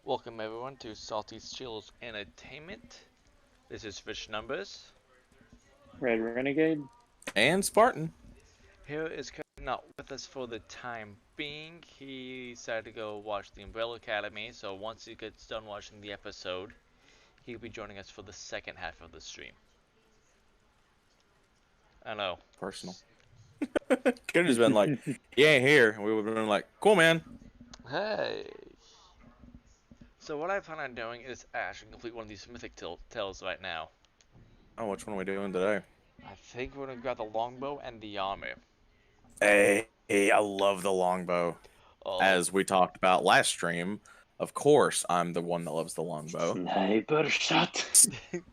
Welcome everyone to Salty's Chills Entertainment. This is Fish Numbers. Red Renegade? And Spartan. Here is currently not with us for the time being. He decided to go watch the Umbrella Academy, so once he gets done watching the episode, he'll be joining us for the second half of the stream. I know. Personal. Could have just been like, "You ain't here." And we would have been like, "Cool, man." Hey! So what I plan on doing is actually complete one of these Mythic tales right now. Oh, which one are we doing today? I think we're gonna grab the longbow and the armor. Hey, I love the longbow. Oh, As we talked about last stream, of course, I'm the one that loves the longbow. Sniper shot.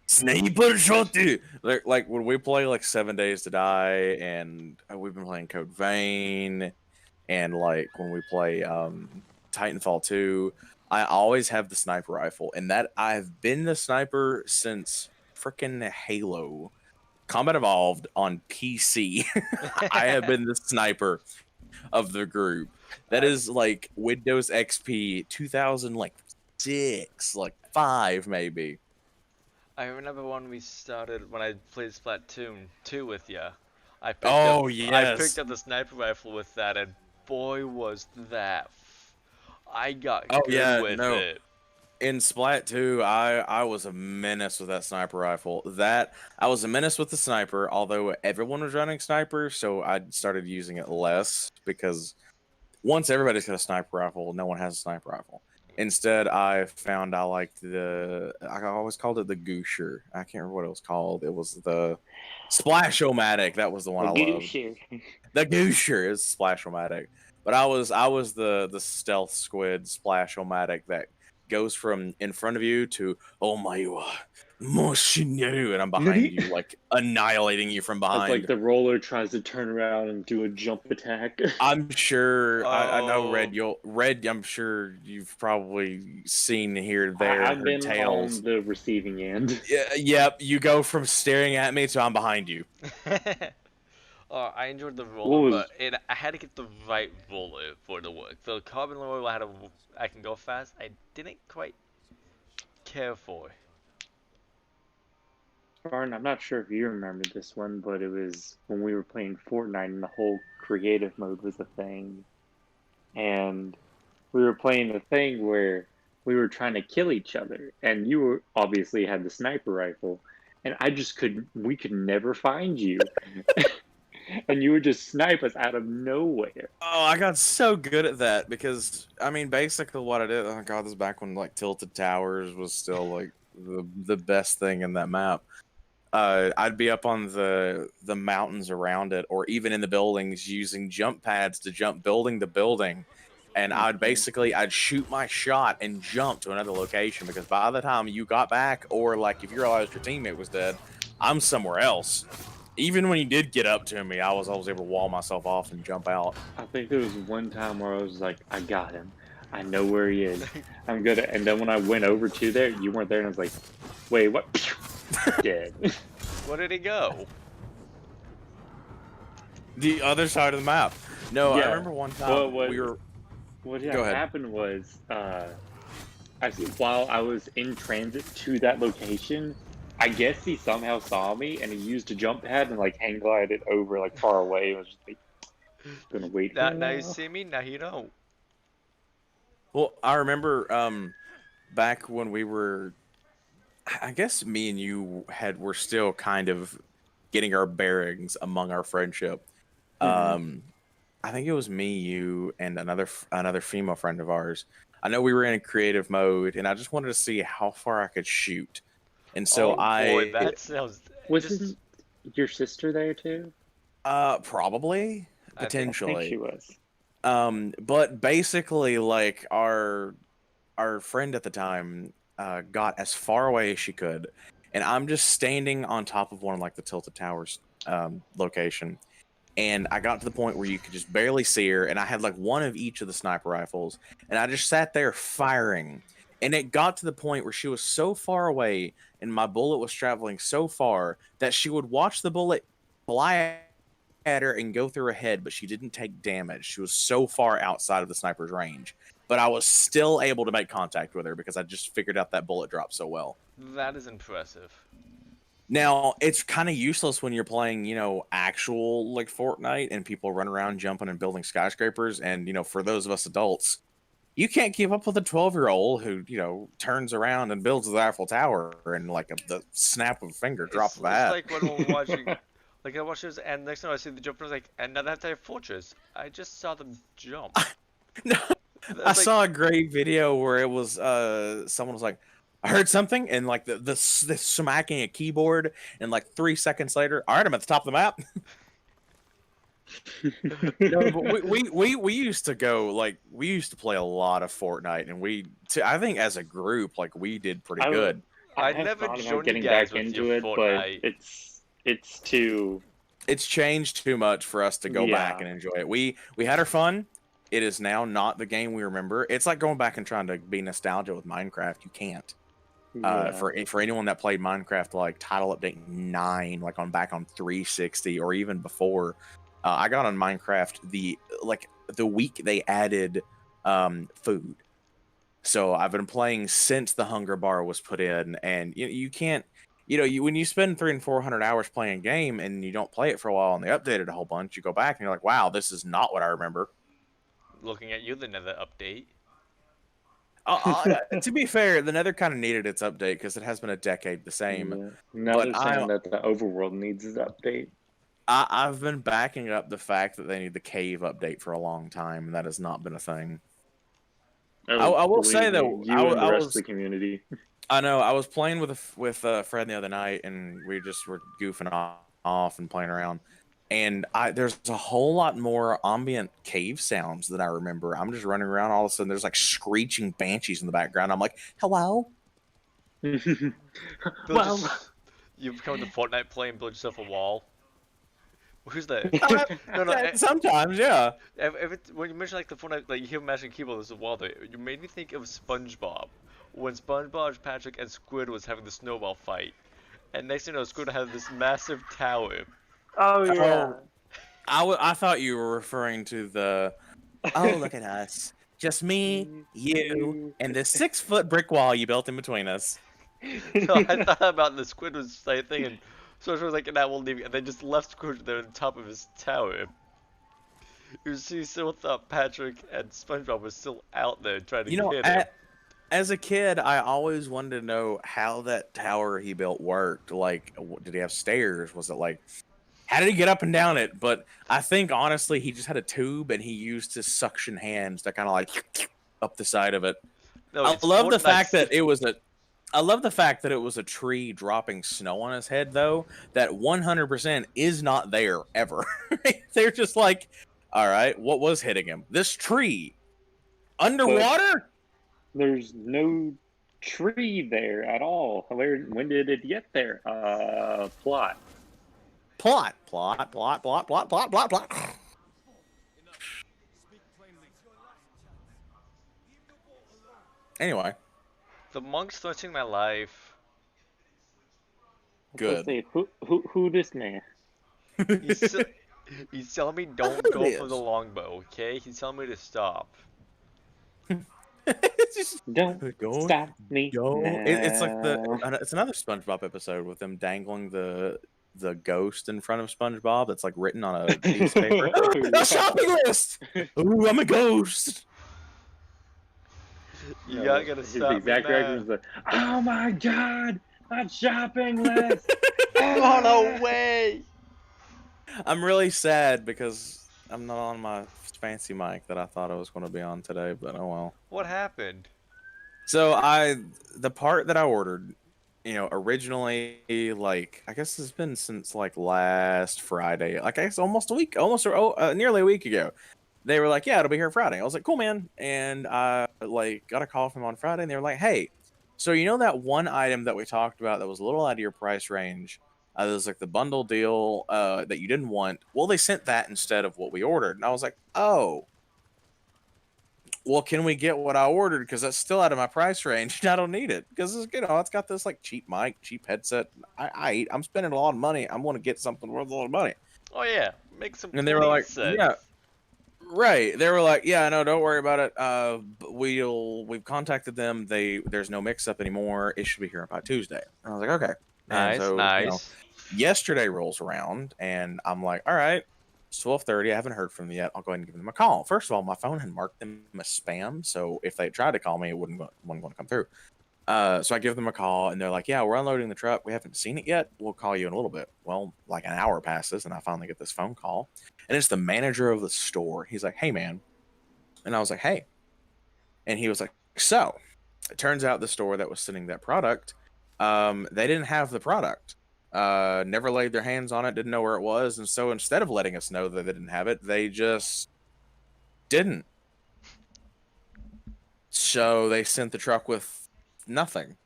Sniper shot, dude. Like when we play like 7 Days to Die, and we've been playing Code Vein, and like when we play Titanfall 2, I always have the sniper rifle, and that I've been the sniper since freaking Halo. Combat Evolved on PC. I have been the sniper of the group. That is like Windows XP 2000 like 6, like 5 maybe. I remember when I played Splatoon 2 with ya. Oh I picked yes. up the sniper rifle with that, and boy was that I got Oh good yeah, with no. it. In Splat 2, I was a menace with that sniper rifle. That I was a menace with the sniper, although everyone was running sniper, so I started using it less because once everybody's got a sniper rifle, no one has a sniper rifle. Instead, I found I liked I always called it the Goosher. I can't remember what it was called. It was the Splash-O-Matic. That was the one A I loved. Goosher. The Goosher is Splash-O-Matic. But I was the stealth squid Splash-O-Matic that goes from in front of you to oh my Moshinyaru, and I'm behind you, like annihilating you from As like behind. the roller tries to turn around and do a jump attack. I'm sure I know Oh, Red. I'm sure you've probably seen here, there, I've heard been on tales. the receiving end. Yeah, yep. You go from staring at me to I'm behind you. oh, I enjoyed the What roller, was but I had to get the right roller for it to work. The carbon roller I can go fast. I didn't quite care for. Spartan? I'm not sure if you remember this one, but it was when we were playing Fortnite and the whole creative mode was a thing. And we were playing a thing where we were trying to kill each other, and you were obviously had the sniper rifle, and we could never find you, and you would just snipe us out of nowhere. Oh, I got so good at that because I mean, basically what I did. Oh god, this is back when like Tilted Towers was still like the best thing in that map. I'd be up on the mountains around it, or even in the buildings, using jump pads to jump building to building, and Mhm. I'd shoot my shot and jump to another location because by the time you got back, or like if you realized your teammate was dead, I'm somewhere else. Even when you did get up to me, I was able to wall myself off and jump out. I think there was one time where I was like, I got him. I know where he is. I'm good. And then when I went over to there, you weren't there, and I was like, wait, what? Dead. Where did he go? The other side of the map. No, I Yeah. remember one Well, time we were. what Go had ahead. happened was, while I was in transit to that location, I guess he somehow saw me and he used a jump pad and like hang glided over like far away. I was just like, gonna wait for him Now you now. see me, now you don't. Well, I remember back when we were. I guess me and you were still kind of getting our bearings among our friendship. Hmm. Um, I think it was me, you, and another female friend of ours. I know we were in a creative mode, and I just wanted to see how far I could shoot. And so Oh boy, I that sounds just. Wasn't your sister there too? probably I I think. think she potentially. was. But basically, like our friend at the time got as far away as she could, and I'm just standing on top of one of like the tilted towers location, and I got to the point where you could just barely see her, and I had like one of each of the sniper rifles, and I just sat there firing, and it got to the point where she was so far away, and my bullet was traveling so far that she would watch the bullet fly at her and go through her head, but she didn't take damage. She was so far outside of the sniper's range. but I was still able to make contact with her because I just figured out that bullet drop so well. That is impressive. Now, it's kind of useless when you're playing, actual like Fortnite and people run around jumping and building skyscrapers. And, for those of us adults, you can't keep up with a 12-year-old who, turns around and builds the Eiffel Tower in like the snap of a finger, drop of a hat. It's like when we're watching, like I watch this, and next time I see the jump, I was like, and now that's a fortress. I just saw them jump. No, I saw a great video where it was someone was like, I heard something, and like the smacking a keyboard, and like 3 seconds later, all right, I'm at the top of the map. No, but we used to go we used to play a lot of Fortnite, and I think as a group we did pretty good. I never joined you guys back into it, Fortnite. But it's changed too much for us to go back and enjoy it. We had our fun. It is now not the game we remember. It's like going back and trying to be nostalgia with Minecraft. You can't. For anyone that played Minecraft like Title Update 9, back on 360 or even before, I got on Minecraft the week they added food. So I've been playing since the hunger bar was put in, and you can't, when you spend 300 and 400 hours playing a game and you don't play it for a while and they updated a whole bunch, you go back and you're like, wow, this is not what I remember. Looking at you, the Nether update. To be fair, the Nether kind of needed its update because it has been a decade the same. Yeah. Now they're saying that the overworld needs its update. I've been backing up the fact that they need the cave update for a long time, and that has not been a thing. I will say though, you and the rest of the community. I know. I was playing with a friend the other night, and we just were goofing off and playing around. And there's a whole lot more ambient cave sounds than I remember. I'm just running around, all of a sudden there's like screeching banshees in the background. I'm like, hello? Well, you've come to Fortnite play and build yourself a wall. Who's that? No, sometimes, yeah. When you mention the Fortnite, you hear Magic Keyboard, there's a wall there. You made me think of SpongeBob. When SpongeBob, Patrick, and Squid was having the snowball fight. And next thing you know, Squid had this massive tower. Oh yeah. I thought you were referring to the. Oh, look at us! Just me, you, and this 6-foot brick wall you built in between us. No, I thought about the Squid was the same thing, and so I was like, "Nah, we'll leave," and they just left Squid there on top of his tower. You still thought Patrick and SpongeBob was still out there trying to get him. As a kid, I always wanted to know how that tower he built worked. Like, did he have stairs? Was it how did he get up and down it? But I think, honestly, he just had a tube, and he used his suction hands to kind of up the side of it. No, I love the fact that it was a tree dropping snow on his head, though. That 100% is not there, ever. They're just like, all right, what was hitting him? This tree. Underwater? There's no tree there at all. When did it get there? Plot. Anyway. The monk's threatening my life. Good. Say, who this man? He's telling me don't go for the longbow, okay? He's telling me to stop. Don't stop me. It's like it's another SpongeBob episode with them dangling the ghost in front of SpongeBob that's written on a piece of paper. A shopping list. Ooh, I'm a ghost. You gotta stop. His exact reaction was like, "Oh my god, my shopping list! Run away!" I'm really sad because I'm not on my fancy mic that I thought I was going to be on today, but oh well. What happened? So the part that I ordered, originally, I guess it's been since last Friday, I guess nearly a week ago. They were like, yeah, it'll be here Friday. I was like, cool, man. And I got a call from them on Friday, and they were like, hey, so that one item that we talked about that was a little out of your price range, it was the bundle deal that you didn't want. Well, they sent that instead of what we ordered. And I was like, oh, well, can we get what I ordered? Because that's still out of my price range. And I don't need it because it's got this cheap mic, cheap headset. I'm spending a lot of money. I want to get something worth a lot of money. Oh yeah, make some. And they were like, sense. yeah. Right. They were like, yeah, no, don't worry about it. We've contacted them. There's no mix up anymore. It should be here by Tuesday. And I was like, okay. And Nice, so, nice. yesterday rolls around and I'm like, all right, it's 12:30. I haven't heard from them yet. I'll go ahead and give them a call. First of all, my phone had marked them as spam, so if they tried to call me, it wasn't going to come through. So I give them a call and they're like, yeah, we're unloading the truck. We haven't seen it yet. We'll call you in a little bit. Well, like an hour passes and I finally get this phone call and it's the manager of the store. He's like, hey, man. And I was like, hey. And he was like, so it turns out the store that was sending that product, they didn't have the product. Never laid their hands on it, didn't know where it was. And so instead of letting us know that they didn't have it, they just didn't. So they sent the truck with nothing.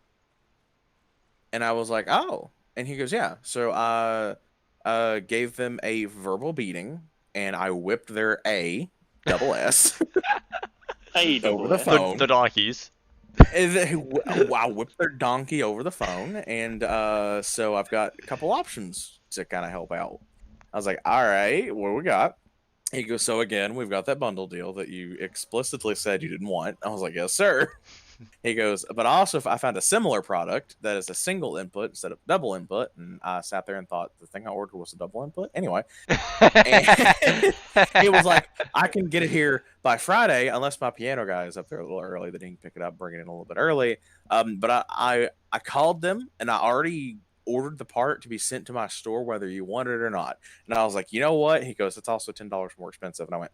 And I was like, oh. And he goes, yeah. So I gave them a verbal beating and I whipped their A double S over the phone. The donkeys. I whipped their donkey over the phone. And so I've got a couple options to kind of help out. I was like, all right, what do we got? He goes, so again, we've got that bundle deal that you explicitly said you didn't want. I was like, yes, sir. He goes, but also I found a similar product that is a single input instead of double input. And I sat there and thought the thing I ordered was a double input. Anyway, and he was like, I can get it here by Friday unless my piano guy is up there a little early that he can pick it up, bring it in a little bit early. But I called them and I already ordered the part to be sent to my store whether you want it or not. And I was like, you know what? He goes, it's also $10 more expensive. And I went,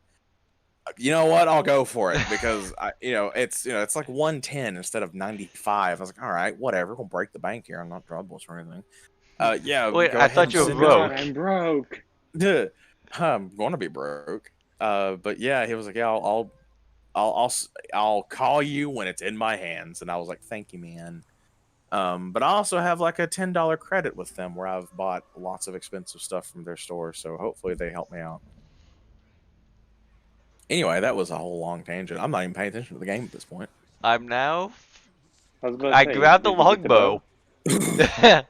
you know what? I'll go for it because it's like 110 instead of 95. I was like, all right, whatever. We'll break the bank here. I'm not troubled or anything. Yeah. Wait, I thought you were broke. I'm broke. I'm going to be broke. But yeah, he was like, yeah, I'll call you when it's in my hands. And I was like, thank you, man. But I also have like a $10 credit with them where I've bought lots of expensive stuff from their store. So hopefully they help me out. Anyway, that was a whole long tangent. I'm not even paying attention to the game at this point. I'm now. I Grabbed the longbow. I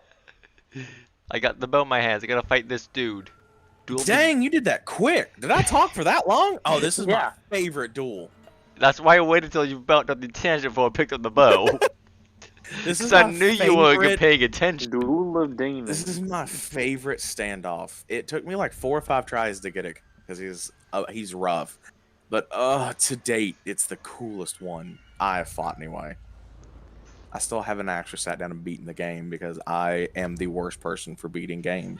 got the bow in my hands. I gotta fight this dude. Dang, you did that quick. Did I talk for that long? Oh, this is my favorite duel. That's why I waited until you bounced up the tangent before I picked up the bow. This is I knew you weren't paying attention. Duel of Demons. This is my favorite standoff. It took me like 4 or 5 tries to get it because he's rough. But to date, it's the coolest one I have fought anyway. I still haven't actually sat down and beaten the game because I am the worst person for beating games.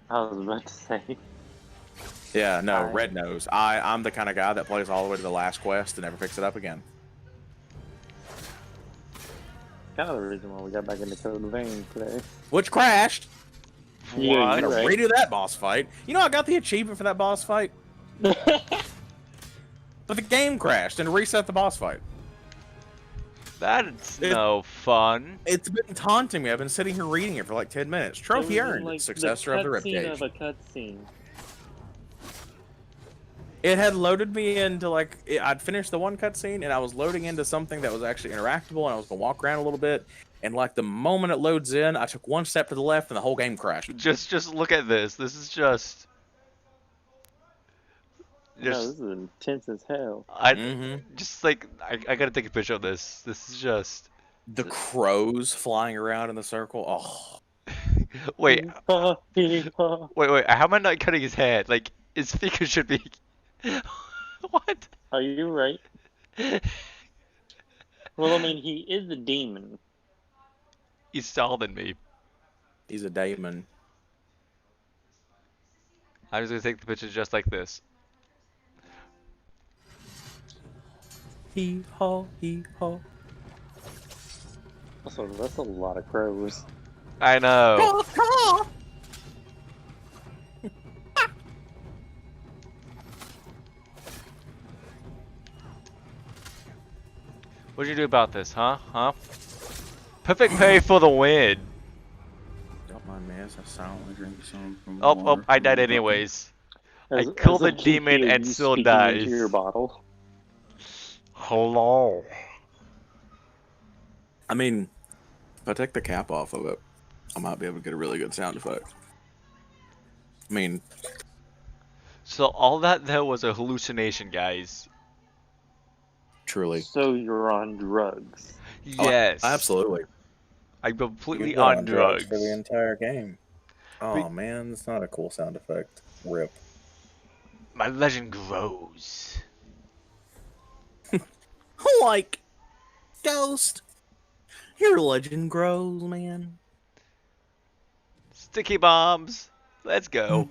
I was about to say. Yeah, no, Red knows. I'm the kind of guy that plays all the way to the last quest and never picks it up again. Kind of the reason why we got back into Code Vein today. Which crashed. Yeah, I'm gonna redo that boss fight. You know, I got the achievement for that boss fight. But the game crashed and reset the boss fight. That's no fun. It's been taunting me. I've been sitting here reading it for like 10 minutes. Trophy earned. Like Successor of the Ribcage. Of a cutscene. It had loaded me into like I'd finished the one cutscene and I was loading into something that was actually interactable and I was gonna walk around a little bit. And like the moment it loads in, I took one step to the left and the whole game crashed. Just look at this. This is just. No, this is intense as hell. Just like I gotta take a picture of this. This is just the crows flying around in the circle. Oh, wait. wait. How am I not cutting his head? Like his figure should be. What? Are you right? Well, I mean, he is a demon. He's taller than me. He's a demon. I'm just gonna take the picture just like this. Hee haw, hee haw. Also, that's a lot of crows. I know. What'd you do about this, huh? Perfect parry for the win. Don't mind me as I silently drink some from Oh, I died anyways. I killed the demon and still dies. Your bottle. Hello. I mean, if I take the cap off of it, I might be able to get a really good sound effect. I mean, So all that there was a hallucination, guys. Truly. So you're on drugs. Oh, Yes. absolutely. I'm You've completely been on on drugs for the drugs. entire game. But Oh man, that's not a cool sound effect. Rip. my legend grows. Like, Ghost, your legend grows, man. Sticky bombs. Let's go.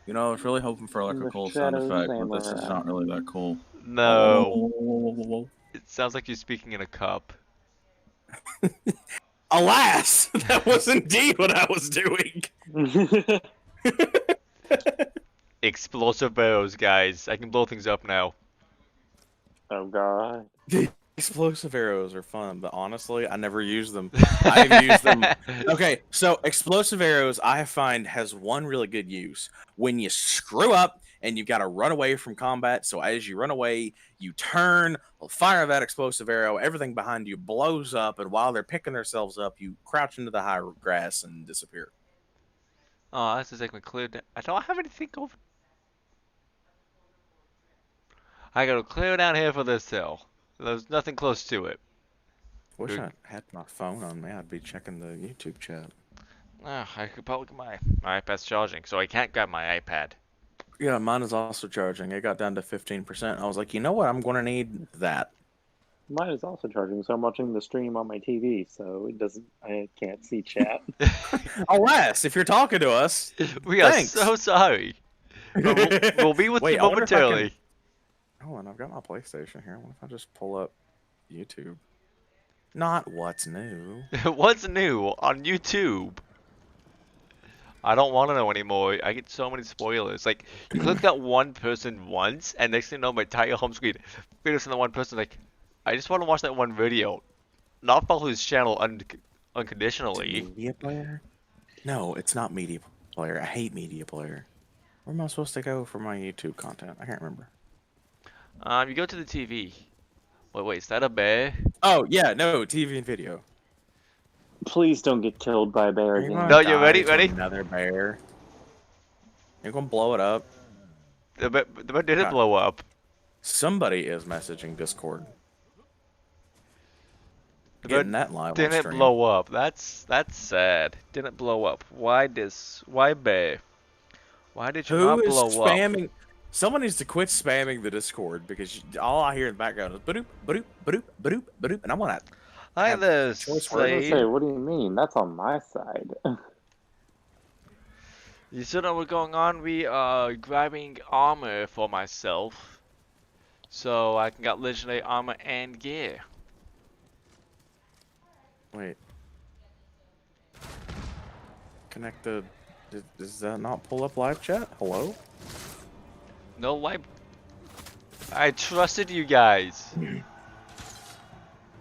You know, I was really hoping for like a The cool sound Shadow effect, but this is Samurai. not really that cool. No. It sounds like you're speaking in a cup. Alas, that was indeed what I was doing. Explosive arrows, guys. I can blow things up now. Oh god. The explosive arrows are fun, but honestly, I never use them. I've used them. Okay, so explosive arrows, I find, has one really good use. When you screw up and you got to run away from combat, so as you run away, you turn, fire that explosive arrow, everything behind you blows up, and while they're picking themselves up, you crouch into the high grass and disappear. Oh, that's exactly clear. I don't have anything over. I gotta clear down here for this hill. There's nothing close to it. Wish I had my phone on me. I'd be checking the YouTube chat. I could probably get my iPad's charging, so I can't grab my iPad. Yeah, mine is also charging. It got down to 15%. I was like, you know what? I'm going to need that. Mine is also charging, so I'm watching the stream on my TV, so it doesn't. I can't see chat. Alas, if you're talking to us, We are thanks. so sorry. But we'll be with Wait, you I wonder if I can- momentarily. Hold on, I've got my PlayStation here. What if I just pull up YouTube? Not what's new. What's new on YouTube? I don't want to know anymore. I get so many spoilers. Like, you click that one person once, and next thing you know, my entire home screen videos from that one person. Like, I just want to watch that one video, not follow his channel unconditionally. Media player? No, it's not media player. I hate media player. Where am I supposed to go for my YouTube content? I can't remember. You go to the TV. Wait, is that a bear? Oh, yeah, no, TV and video. Please don't get killed by a bear Are you again. gonna No, you die ready? to Ready? Another bear. You're gonna blow it up. The bear didn't God. blow up. Somebody is messaging Discord. The bear Getting that live on didn't stream. blow up. That's sad. Didn't blow up. Why bear? Why did you Who not is blow up? spamming? Someone needs to quit spamming the Discord because all I hear in the background is badoop, badoop, badoop, badoop, badoop, and I want to. Hi have there, choice I was words. gonna Slade. say, what do you mean? That's on my side. You still know what's going on? We are grabbing armor for myself, so I can get legendary armor and gear. Wait. Connect the. Does that not pull up live chat? Hello? No light. I trusted you guys.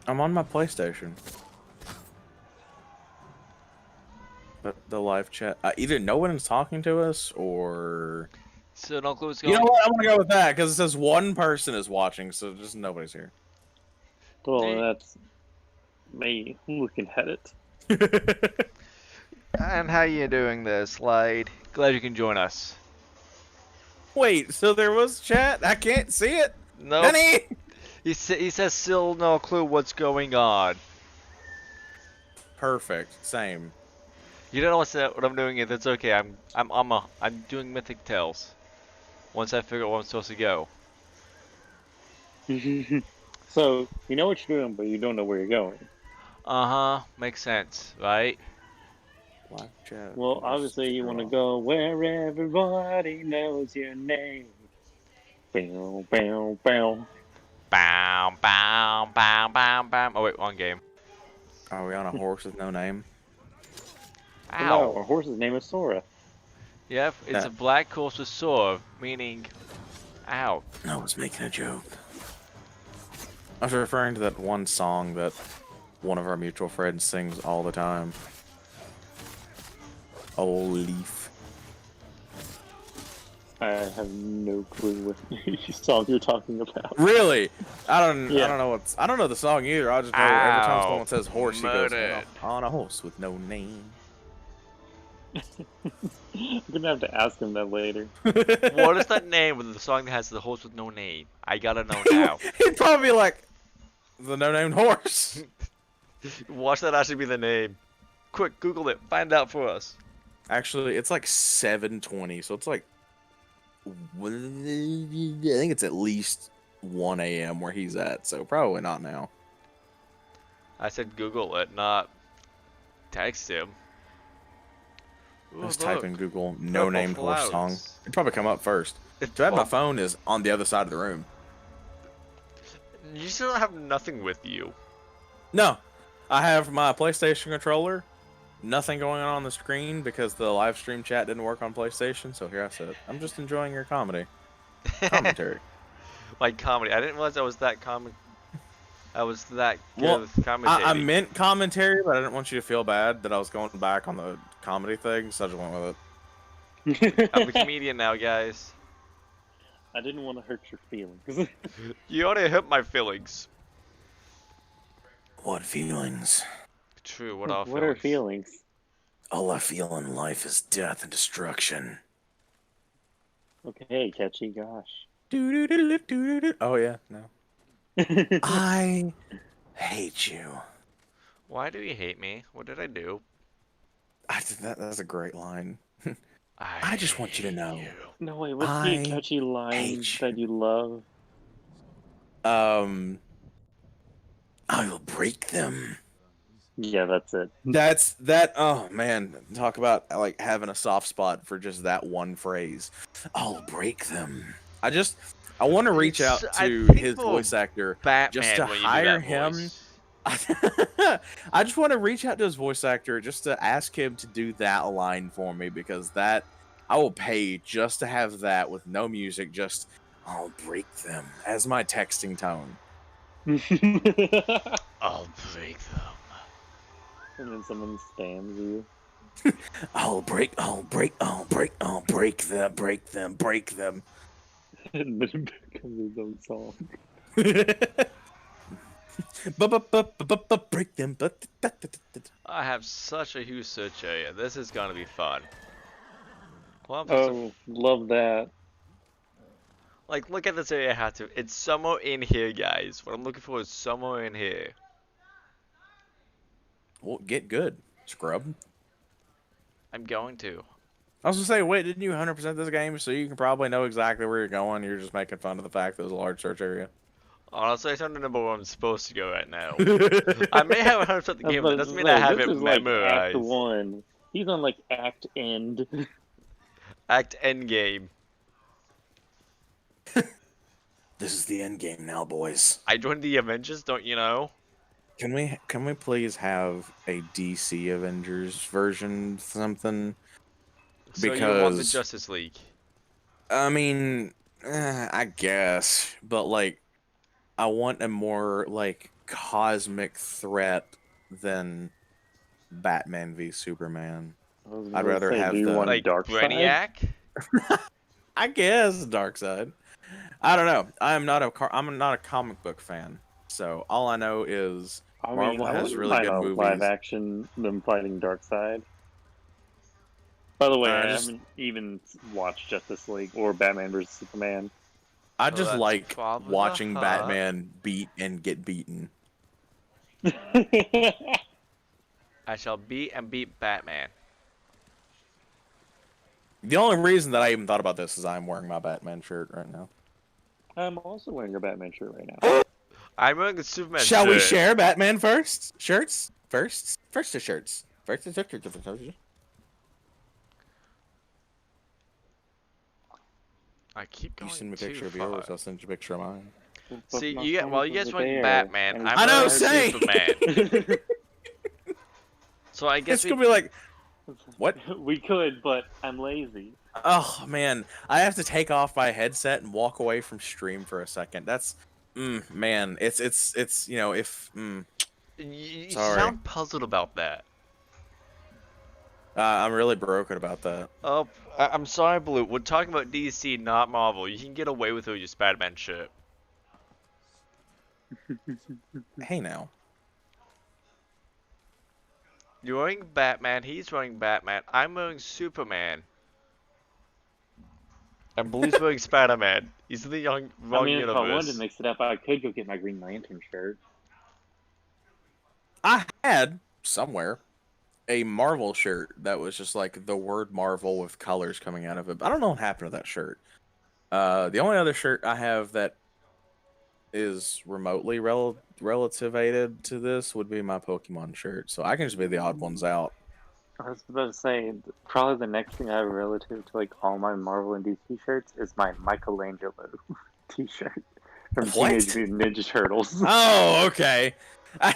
I'm on my PlayStation. But the live chat. Either no one is talking to us or. So no clue what's You going know on. what? I'm gonna go with that because it says one person is watching, so just nobody's here. Well, that's me looking at it. And how you doing there, Slade? Glad you can join us. Wait, so there was chat? I can't see it. No, Penny! he says still no clue what's going on. Perfect. Same. You don't know what I'm doing. That's okay. I'm doing Mythic Tales. Once I figure out where I'm supposed to go. So, you know what you're doing, but you don't know where you're going. Makes sense, right? Live chat. Well, obviously you want to go where everybody knows your name. Bow, bow, bow. Bam, bam, bam, bam, bam. Oh wait, wrong game. Are we on a horse with no name? No, Ow. our horse's name is Sora. Yep, it's a black horse with sword, meaning, ow. I was making a joke. I was referring to that one song that one of our mutual friends sings all the time. Oh, Leaf. I have no clue what song you're talking about. Really? I don't Yeah. know the song either. I just know every time Ow. someone says horse, he goes Murdered. on a horse with no name. I'm gonna have to ask him that later. What is that name with the song that has the horse with no name? I gotta know now. He'd probably be like, the no-named horse. Watch that actually be the name. Quick, Google it. Find out for us. Actually, it's like 7:20, so it's like, I think it's at least 1 a.m. where he's at, so probably not now. I said Google it, not text him. Ooh, Let's look. type in Google Purple no-named horse flowers. song. It'd probably come up first. Too bad my phone is on the other side of the room. You still have nothing with you. No, I have my PlayStation controller. Nothing going on the screen because the live stream chat didn't work on PlayStation. So here I said, I'm just enjoying your commentary. Like comedy. I didn't realize I was that good Well, with commentating. I meant commentary, but I didn't want you to feel bad that I was going back on the comedy thing, so I just went with it. I'm a comedian now, guys. I didn't want to hurt your feelings. You already hurt my feelings. What feelings? True, what are feelings? What are feelings? All I feel in life is death and destruction. Okay, catchy, gosh. Oh yeah, no. I hate you. Why do you hate me? What did I do? That's a great line. I I just want you to hate know. you. No, wait, what's I the catchy line hate that you love? I will break them. Yeah, that's it. Oh man, talk about like having a soft spot for just that one phrase. I'll break them. I want to reach out to his voice actor Batman, just to when you do hire that him. voice. I just want to reach out to his voice actor just to ask him to do that line for me, because that I will pay just to have that with no music. Just I'll break them as my texting tone. I'll break them. And then someone spams you. I'll break them. And then it becomes his own song. Break them. I have such a huge search area. This is gonna be fun. Well, Oh, love that. like, look at this area I had to. It's somewhere in here, guys. What I'm looking for is somewhere in here. Well, get good, scrub. I'm going to. I was gonna say, wait, didn't you 100% this game so you can probably know exactly where you're going? You're just making fun of the fact that there's a large search area. Honestly, I don't remember where I'm supposed to go right now. I may have 100% the game, but that doesn't mean I This have it is like memorized. Act 1. He's on like Act End. Act Endgame. This is the end game now, boys. I joined the Avengers, don't you know? Can we please have a DC Avengers version something? So you want the Justice League? I mean, I guess, but like, I want a more like cosmic threat than Batman v Superman. I'd rather have do you the want Like Dark Brainiac? I guess Darkseid. I don't know. I'm not a comic book fan, so all I know is Marvel has wouldn't really mind good a movies. live action them fighting Darkseid. By the way, I just- haven't even watched Justice League or Batman vs Superman. I So just that's like probably watching the Batman beat and get beaten. I shall beat and beat Batman. The only reason that I even thought about this is I'm wearing my Batman shirt right now. I'm also wearing a Batman shirt right now. I'm wearing a Superman Shall we shirt. share Batman first? Shirts? First to shirts. First to shirts. I keep You going send me a too picture of far. yours, I'll send you a picture of mine. See, My you get phone while you was guys wearing there, Batman, and I'm I know, wearing same. Superman. So I guess It's gonna be like, what? We could, but I'm lazy. Oh man, I have to take off my headset and walk away from stream for a second. That's, man, it's you know if you Sorry. sound puzzled about that. I'm really broken about that. Oh, I'm sorry, Blue. We're talking about DC, not Marvel. You can get away with it with your Spider-Man shirt. Hey now, You're wearing Batman. He's wearing Batman. I'm wearing Superman. And Blue's wearing Spider-Man. He's in the I wrong mean, if I wanted to universe. mix it up, I could go get my Green Lantern shirt. I had somewhere a Marvel shirt that was just like the word Marvel with colors coming out of it. I don't know what happened to that shirt. The only other shirt I have that is remotely relativated to this would be my Pokemon shirt. So I can just be the odd ones out. I was about to say, probably the next thing I have relative to like all my Marvel and DC shirts is my Michelangelo t-shirt from Teenage What? Mutant Ninja Turtles. Oh, okay. I,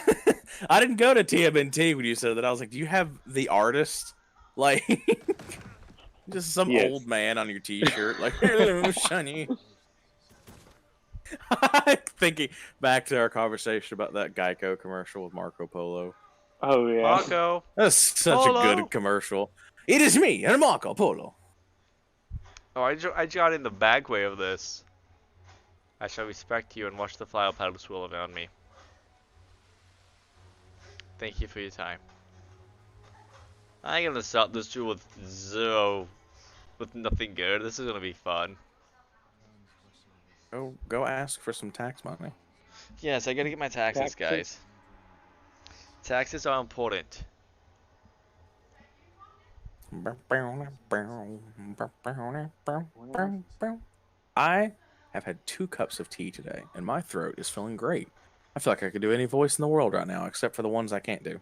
I didn't go to TMNT when you said that. I was like, do you have the artist? Like, just some Yes. old man on your t-shirt. Like, hello, Sonny. Thinking back to our conversation about that Geico commercial with Marco Polo. Oh yeah. Marco. That's such a Polo. good commercial. It is me, and Marco Polo. Oh, I got in the bagway of this. I shall respect you and watch the flower petals swirl around me. Thank you for your time. I'm gonna start this duel with nothing good. This is gonna be fun. Go ask for some tax money. Yes, I gotta get my taxes, guys. Taxes are important. I have had 2 cups of tea today, and my throat is feeling great. I feel like I could do any voice in the world right now, except for the ones I can't do.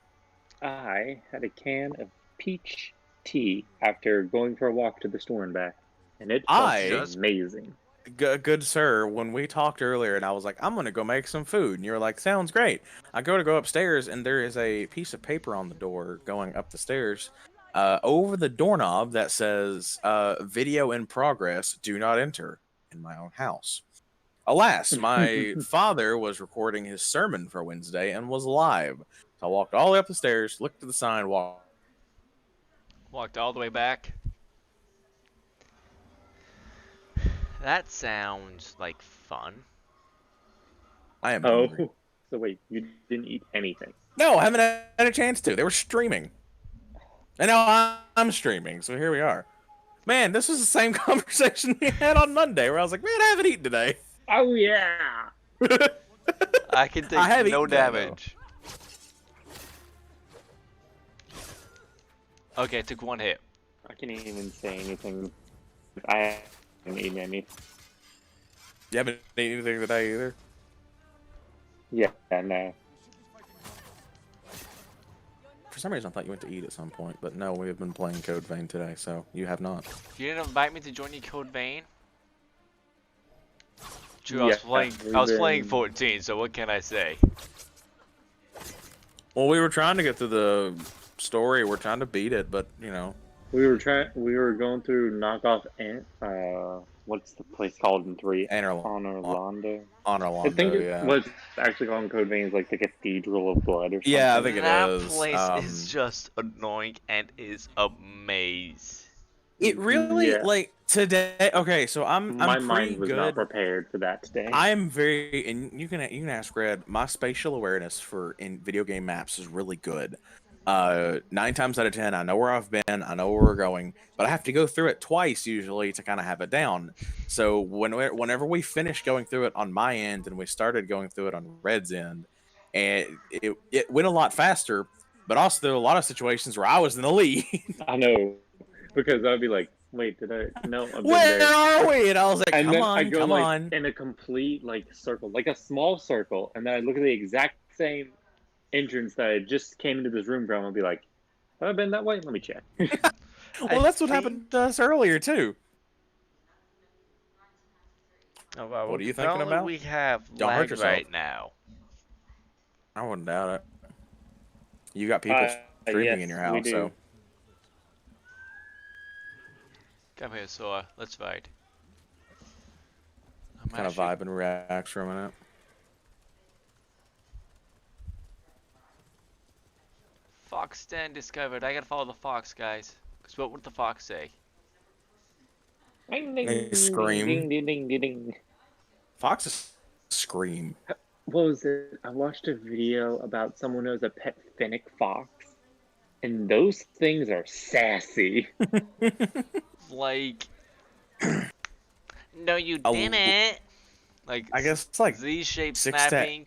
I had a can of peach tea after going for a walk to the store and back, and it felt amazing. Good sir, when we talked earlier and I was like, I'm going to go make some food, and you were like, sounds great. I go upstairs, and there is a piece of paper on the door going up the stairs over the doorknob that says, video in progress, do not enter in my own house. Alas, my father was recording his sermon for Wednesday and was live. So I walked all the way up the stairs, looked at the sign, Walked all the way back. That sounds like fun. I am hungry. So wait, you didn't eat anything? No, I haven't had a chance to. They were streaming. And now I'm streaming, so here we are. Man, this was the same conversation we had on Monday where I was like, man, I haven't eaten today. Oh, yeah! I can take no damage. Okay, I took 1 hit. I can't even say anything. I haven't eaten any. You haven't eaten anything today either? Yeah, no. For some reason, I thought you went to eat at some point, but no, we have been playing Code Vein today, so you have not. You didn't invite me to join your Code Vein? True, Yeah, I was playing 14, so what can I say? Well, we were trying to get through the story. We're trying to beat it, but, you know. We were going through knockoff what's the place called in 3? Honorlando. Honorlando, I think yeah. what's actually called in Code Vein is like the Cathedral of Blood or something. Yeah, I think it is. That place is just annoying and is a maze. It really, like, today, okay, so I'm My pretty mind was good. not prepared for that today. I'm very, and you can ask Red, my spatial awareness in video game maps is really good. 9 times out of 10, I know where I've been, I know where we're going, but I have to go through it twice usually to kind of have it down. So whenever we finished going through it on my end and we started going through it on Red's end, and it went a lot faster, but also there were a lot of situations where I was in the lead. I know, because I'd be like, wait, no, I've been Where there. are we? And I was like, And come on, come on. in a complete like circle, like a small circle, and then I look at the exact same entrance that I just came into this room from and be like, have I been that way? Let me check. Well, that's what happened to us earlier too. Oh, well, what are you thinking about? We have Don't hurt lag yourself. right now. I wouldn't doubt it. You got people streaming in your house, so. Come here, Sora. Let's fight. Kind of vibe and relax for a minute. Fox stand discovered. I gotta follow the fox, guys. Because what would the fox say? They scream. Ding, ding, ding, ding, ding. Foxes scream. What was it? I watched a video about someone who has a pet fennec fox, and those things are sassy. Like, No, you A- didn't. Like I guess it's like Z-shaped 6 to snapping.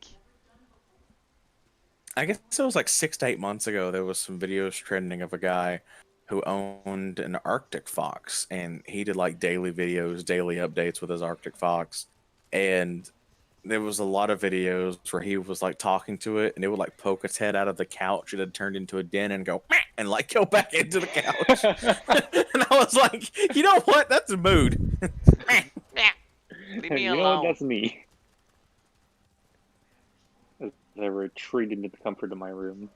I guess it was like 6 to 8 months ago. There was some videos trending of a guy who owned an Arctic fox, and he did like daily videos, daily updates with his Arctic fox, and there was a lot of videos where he was like talking to it, and it would like poke its head out of the couch. It had turned into a den and go "Meh," and like go back into the couch. And I was like, you know what? That's a mood. Leave me You know what? alone. That's me. As I retreat into the comfort of my room.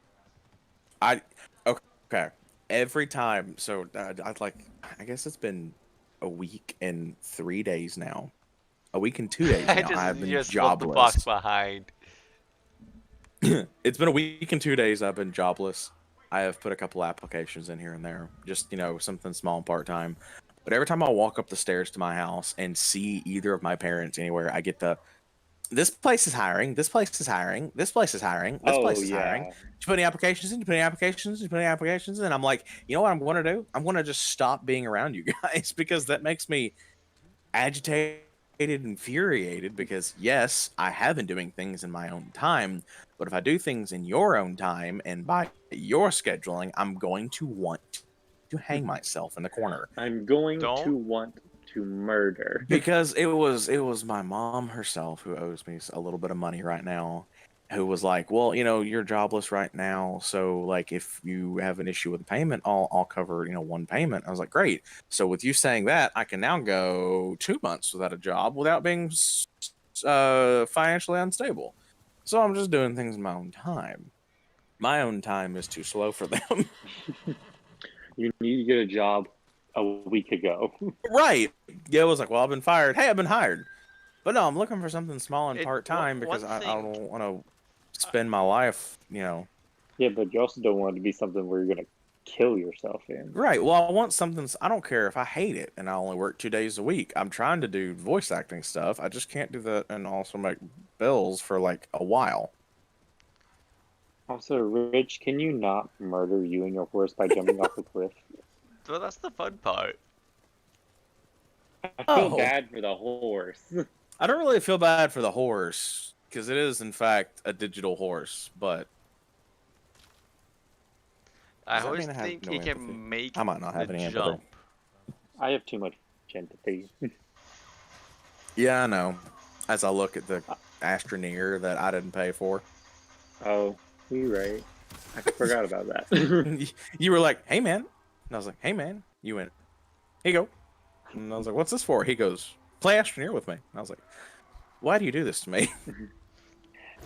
Okay. Every time, so I guess it's been a week and 3 days now. A week and 2 days I now. I have you been just left the box jobless. behind. It's been a week and 2 days I've been jobless. I have put a couple applications in here and there, just something small and part time. But every time I walk up the stairs to my house and see either of my parents anywhere, I get the this place is hiring, this place is hiring, this place is hiring, this Oh place is hiring. yeah. Did you put any applications in? Did you put any applications? Did you put any applications in? And I'm like, you know what I'm going to do? I'm going to just stop being around you guys because that makes me agitated, infuriated. Because yes, I have been doing things in my own time, but if I do things in your own time and by your scheduling, I'm going to want to hang myself in the corner. I'm going Don't. to want to murder. Because it was my mom herself who owes me a little bit of money right now, who was like, well, you're jobless right now, so like if you have an issue with the payment, I'll cover one payment. I was like, great. So with you saying that, I can now go 2 months without a job without being financially unstable. So I'm just doing things in my own time. My own time is too slow for them. You need to get a job a week ago. Right. Yeah, it was like, well, I've been fired. Hey, I've been hired. But no, I'm looking for something small and It- part time one because I thing- don't want to spend my life, Yeah, but you also don't want it to be something where you're gonna kill yourself in. Right. Well, I want something. I don't care if I hate it and I only work 2 days a week. I'm trying to do voice acting stuff. I just can't do that and also make bills for like a while. Also, Rich, can you not murder you and your horse by jumping off a cliff? Well, that's the fun part. I feel Oh. bad for the horse. I don't really feel bad for the horse because it is, in fact, a digital horse. But I Does that always mean I have think no he empathy? can make I might not have the any empathy. jump. I have too much empathy. yeah, I know. As I look at the Astroneer that I didn't pay for, Oh, you're right. I forgot about that. you were like, "Hey, man," and I was like, "Hey, man." You went, "Here you go," and I was like, "What's this for?" He goes, "Play Astroneer with me." And I was like, "Why do you do this to me?"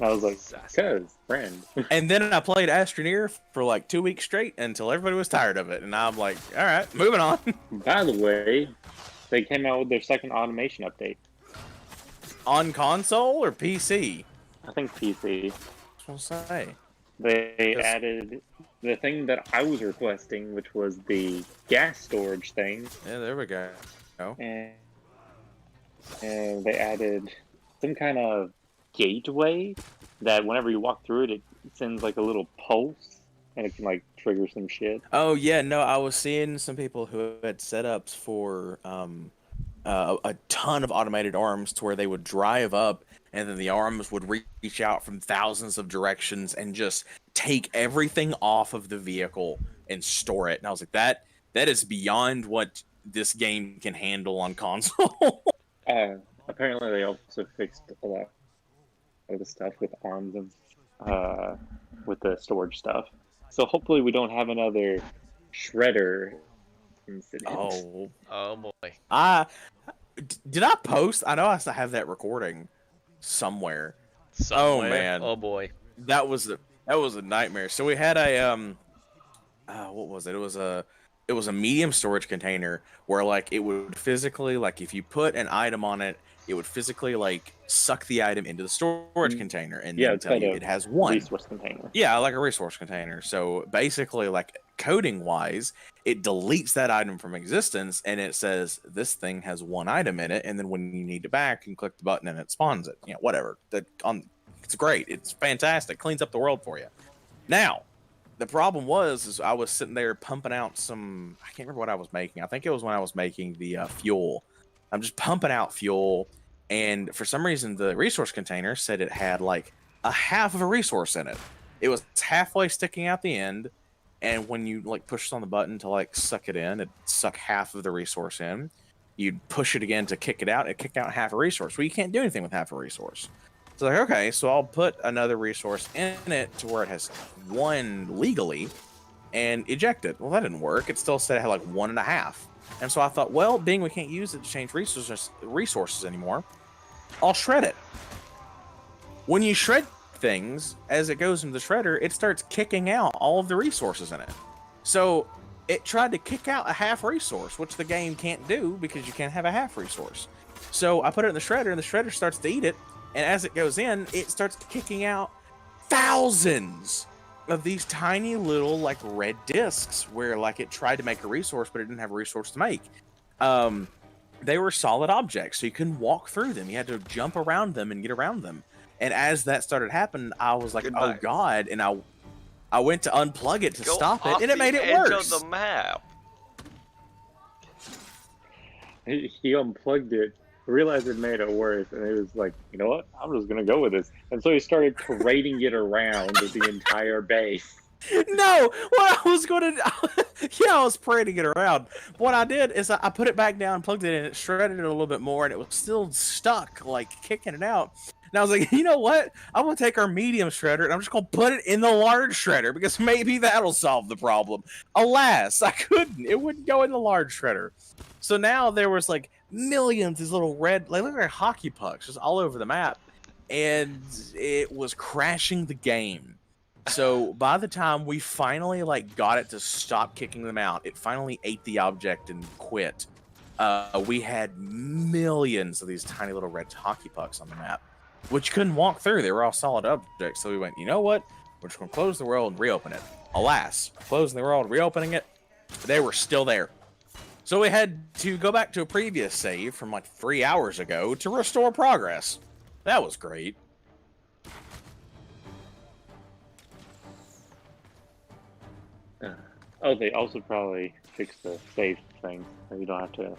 I was like, Sassy. cause friend. And then I played Astroneer for like 2 weeks straight until everybody was tired of it, and I'm like, "All right, moving on." By the way, they came out with their second automation update. On console or PC? I think PC. I'll say. They 'Cause- added the thing that I was requesting, which was the gas storage thing, Yeah, there we go. and they added some kind of gateway that whenever you walk through it, it sends like a little pulse, and it can like trigger some shit. Oh yeah, no, I was seeing some people who had setups for a ton of automated arms to where they would drive up and then the arms would reach out from thousands of directions and just take everything off of the vehicle and store it. And I was like, that is beyond what this game can handle on console. Apparently, they also fixed a lot of the stuff with arms and with the storage stuff. So hopefully, we don't have another shredder incident. Oh, Oh boy. did I post? I know I still have that recording somewhere. Somewhere. man. Oh boy. That was a nightmare. So we had a what was it? It was a medium storage container where like it would physically, like if you put an item on it, it would physically like suck the item into the storage container and Yeah, then it's tell called you a it has one. resource container. Yeah, like a resource container. So basically, like coding wise, it deletes that item from existence and it says this thing has one item in it, and then when you need it back, you can click the button and it spawns it. Whatever. It's great. It's fantastic. Cleans up the world for you. Now, the problem is I was sitting there pumping out some. I can't remember what I was making. I think it was when I was making the fuel I'm just pumping out fuel, and for some reason the resource container said it had like a half of a resource in it. It was halfway sticking out the end, and when you like push on the button to like suck it in, it suck half of the resource in. You'd push it again to kick it out, it kicked out half a resource. Well, you can't do anything with half a resource. So like, okay, so I'll put another resource in it to where it has one legally and eject it. Well, that didn't work. It still said it had like 1.5. And so I thought, well, being we can't use it to change resources anymore, I'll shred it. When you shred things, as it goes into the shredder, it starts kicking out all of the resources in it. So it tried to kick out a half resource, which the game can't do because you can't have a half resource. So I put it in the shredder, and the shredder starts to eat it. And as it goes in, it starts kicking out thousands of these tiny little like red discs where like it tried to make a resource, but it didn't have a resource to make. They were solid objects, so you couldn't walk through them. You had to jump around them and get around them. And as that started happening, I was like, Goodbye. oh God. And I went to unplug it to Go stop off it, and it the made it edge worse. of the map. He unplugged it, realized it made it worse, and it was like, you know what? I'm just gonna go with this. And so he started parading it around the entire base. No, what I was going to, yeah, I was parading it around. What I did is I put it back down, plugged it in, it shredded it a little bit more, and it was still stuck, like kicking it out. And I was like, you know what? I'm going to take our medium shredder and I'm just going to put it in the large shredder because maybe that'll solve the problem. Alas, I couldn't. It wouldn't go in the large shredder. So now there was like millions of these little red, like hockey pucks just all over the map, and it was crashing the game. So by the time we finally like got it to stop kicking them out, it finally ate the object and quit. We had millions of these tiny little red hockey pucks on the map, which you couldn't walk through. They were all solid objects. So we went, you know what? We're just going to close the world and reopen it. Alas, closing the world, reopening it, they were still there. So we had to go back to a previous save from like 3 hours ago to restore progress. That was great. Oh, they also probably fixed the save thing, so you don't have to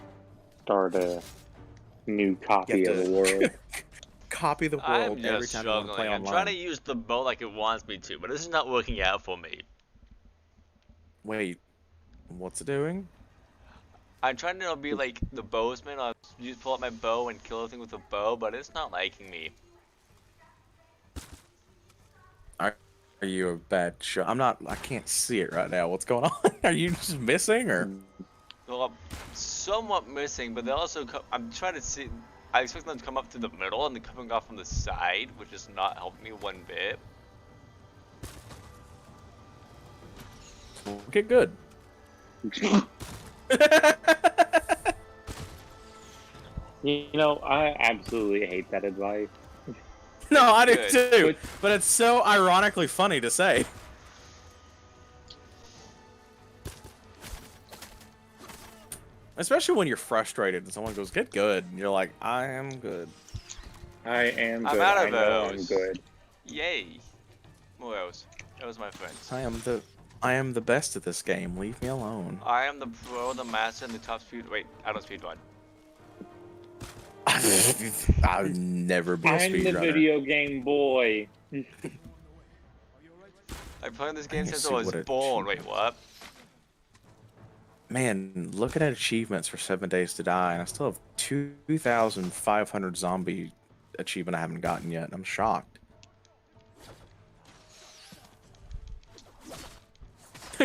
start a new copy of the world. Copy the world I'm every just time you want to play struggling. I'm online. trying to use the bow like it wants me to, but this is not working out for me. Wait, what's it doing? I'm trying to be like the bowsman. I just pull out my bow and kill everything with a bow, but it's not liking me. Are you a bad shot? I can't see it right now. What's going on? Are you just missing or? Well, I'm somewhat missing, but they also I'm trying to see. I expect them to come up to the middle and they're coming off from the side, which is not helping me one bit. Okay, good. You know, I absolutely hate that advice. No, I do Good. too. But it's so ironically funny to say. Especially when you're frustrated and someone goes, "Get good," and you're like, "I am good." I am I'm good. out I of know I'm those. good. Yay! Moros. That was my friends. I am the best at this game. Leave me alone. I am the pro, the master, and the top speed. Wait, I don't speed run. I'll never be a I'm the speedrunner. video game boy. I've played this I game need to since see I was what born. Wait, what? Man, looking at achievements for 7 Days to Die, and I still have 2,500 zombie achievement I haven't gotten yet. I'm shocked.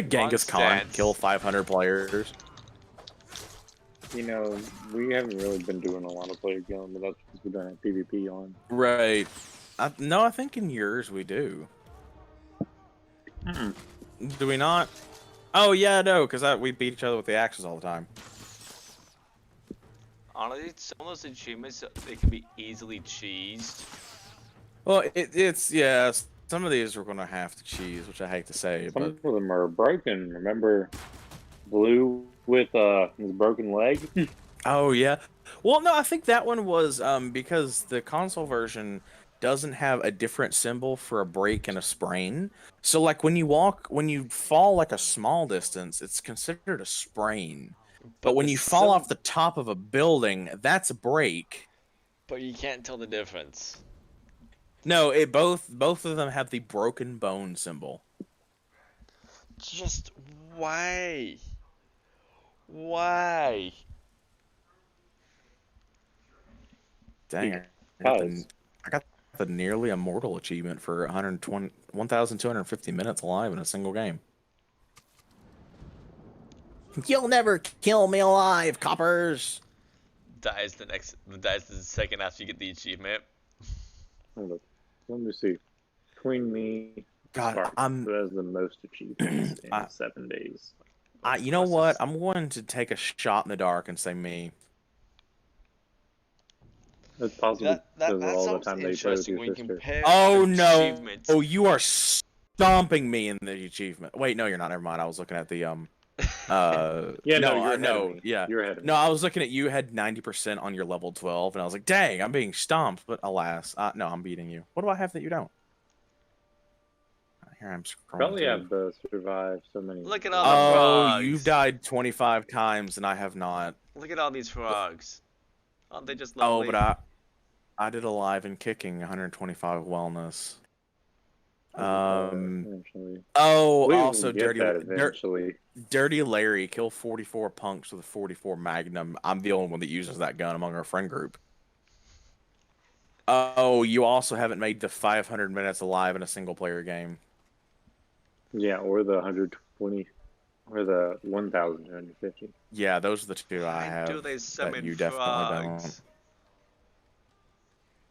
Genghis Khan, Nonsense. kill 500 players. You know, we haven't really been doing a lot of player killing, but that's because we don't have PvP on. Right. No, I think in yours we do. Do we not? Oh, yeah, no, because we beat each other with the axes all the time. Honestly, some of those achievements, they can be easily cheesed. Well, yeah, some of these we're going to have to cheese, which I hate to say, Some but... of them are broken. Remember Blue with his broken leg? Oh, yeah. Well, no, I think that one was because the console version doesn't have a different symbol for a break and a sprain. So, like, when you fall like a small distance, it's considered a sprain. But when the you fall sim- off the top of a building, that's a break. But you can't tell the difference. No, it both of them have the broken bone symbol. Just why? Why? Dang, Because I got the nearly immortal achievement for 1,250 minutes alive in a single game. You'll never kill me alive, coppers. Dies the second after you get the achievement. hold up, let me see. Between me, God, Spark, I'm. who has the most achievements in I, 7 days? you know what? I'm going to take a shot in the dark and say me. It's possibly because of That all the sounds time that you play with interesting your when you sister. compare Oh no! achievements. Oh, you are stomping me in the achievement. Wait, no, you're not. Never mind. I was looking at the Yeah, no, no, you're ahead of no, me. yeah. You're ahead of No, me. I was looking at you had 90% on your level 12, and I was like, dang, I'm being stomped. But alas, no, I'm beating you. What do I have that you don't? Here I'm scrolling Probably through. have the survive so many. Look at all the Oh, frogs. you've died 25 times, and I have not. Look at all these frogs. Aren't they just Oh, lovely? but I did alive and kicking 125 wellness. Eventually. Oh, We will also get that eventually. Dirty Larry, kill 44 punks with a 44 Magnum. I'm the only one that uses that gun among our friend group. Oh, you also haven't made the 500 minutes alive in a single player game. Yeah, or the 120, or the 1,250. Yeah, those are the two I Why have do they that summon you definitely don't. frogs?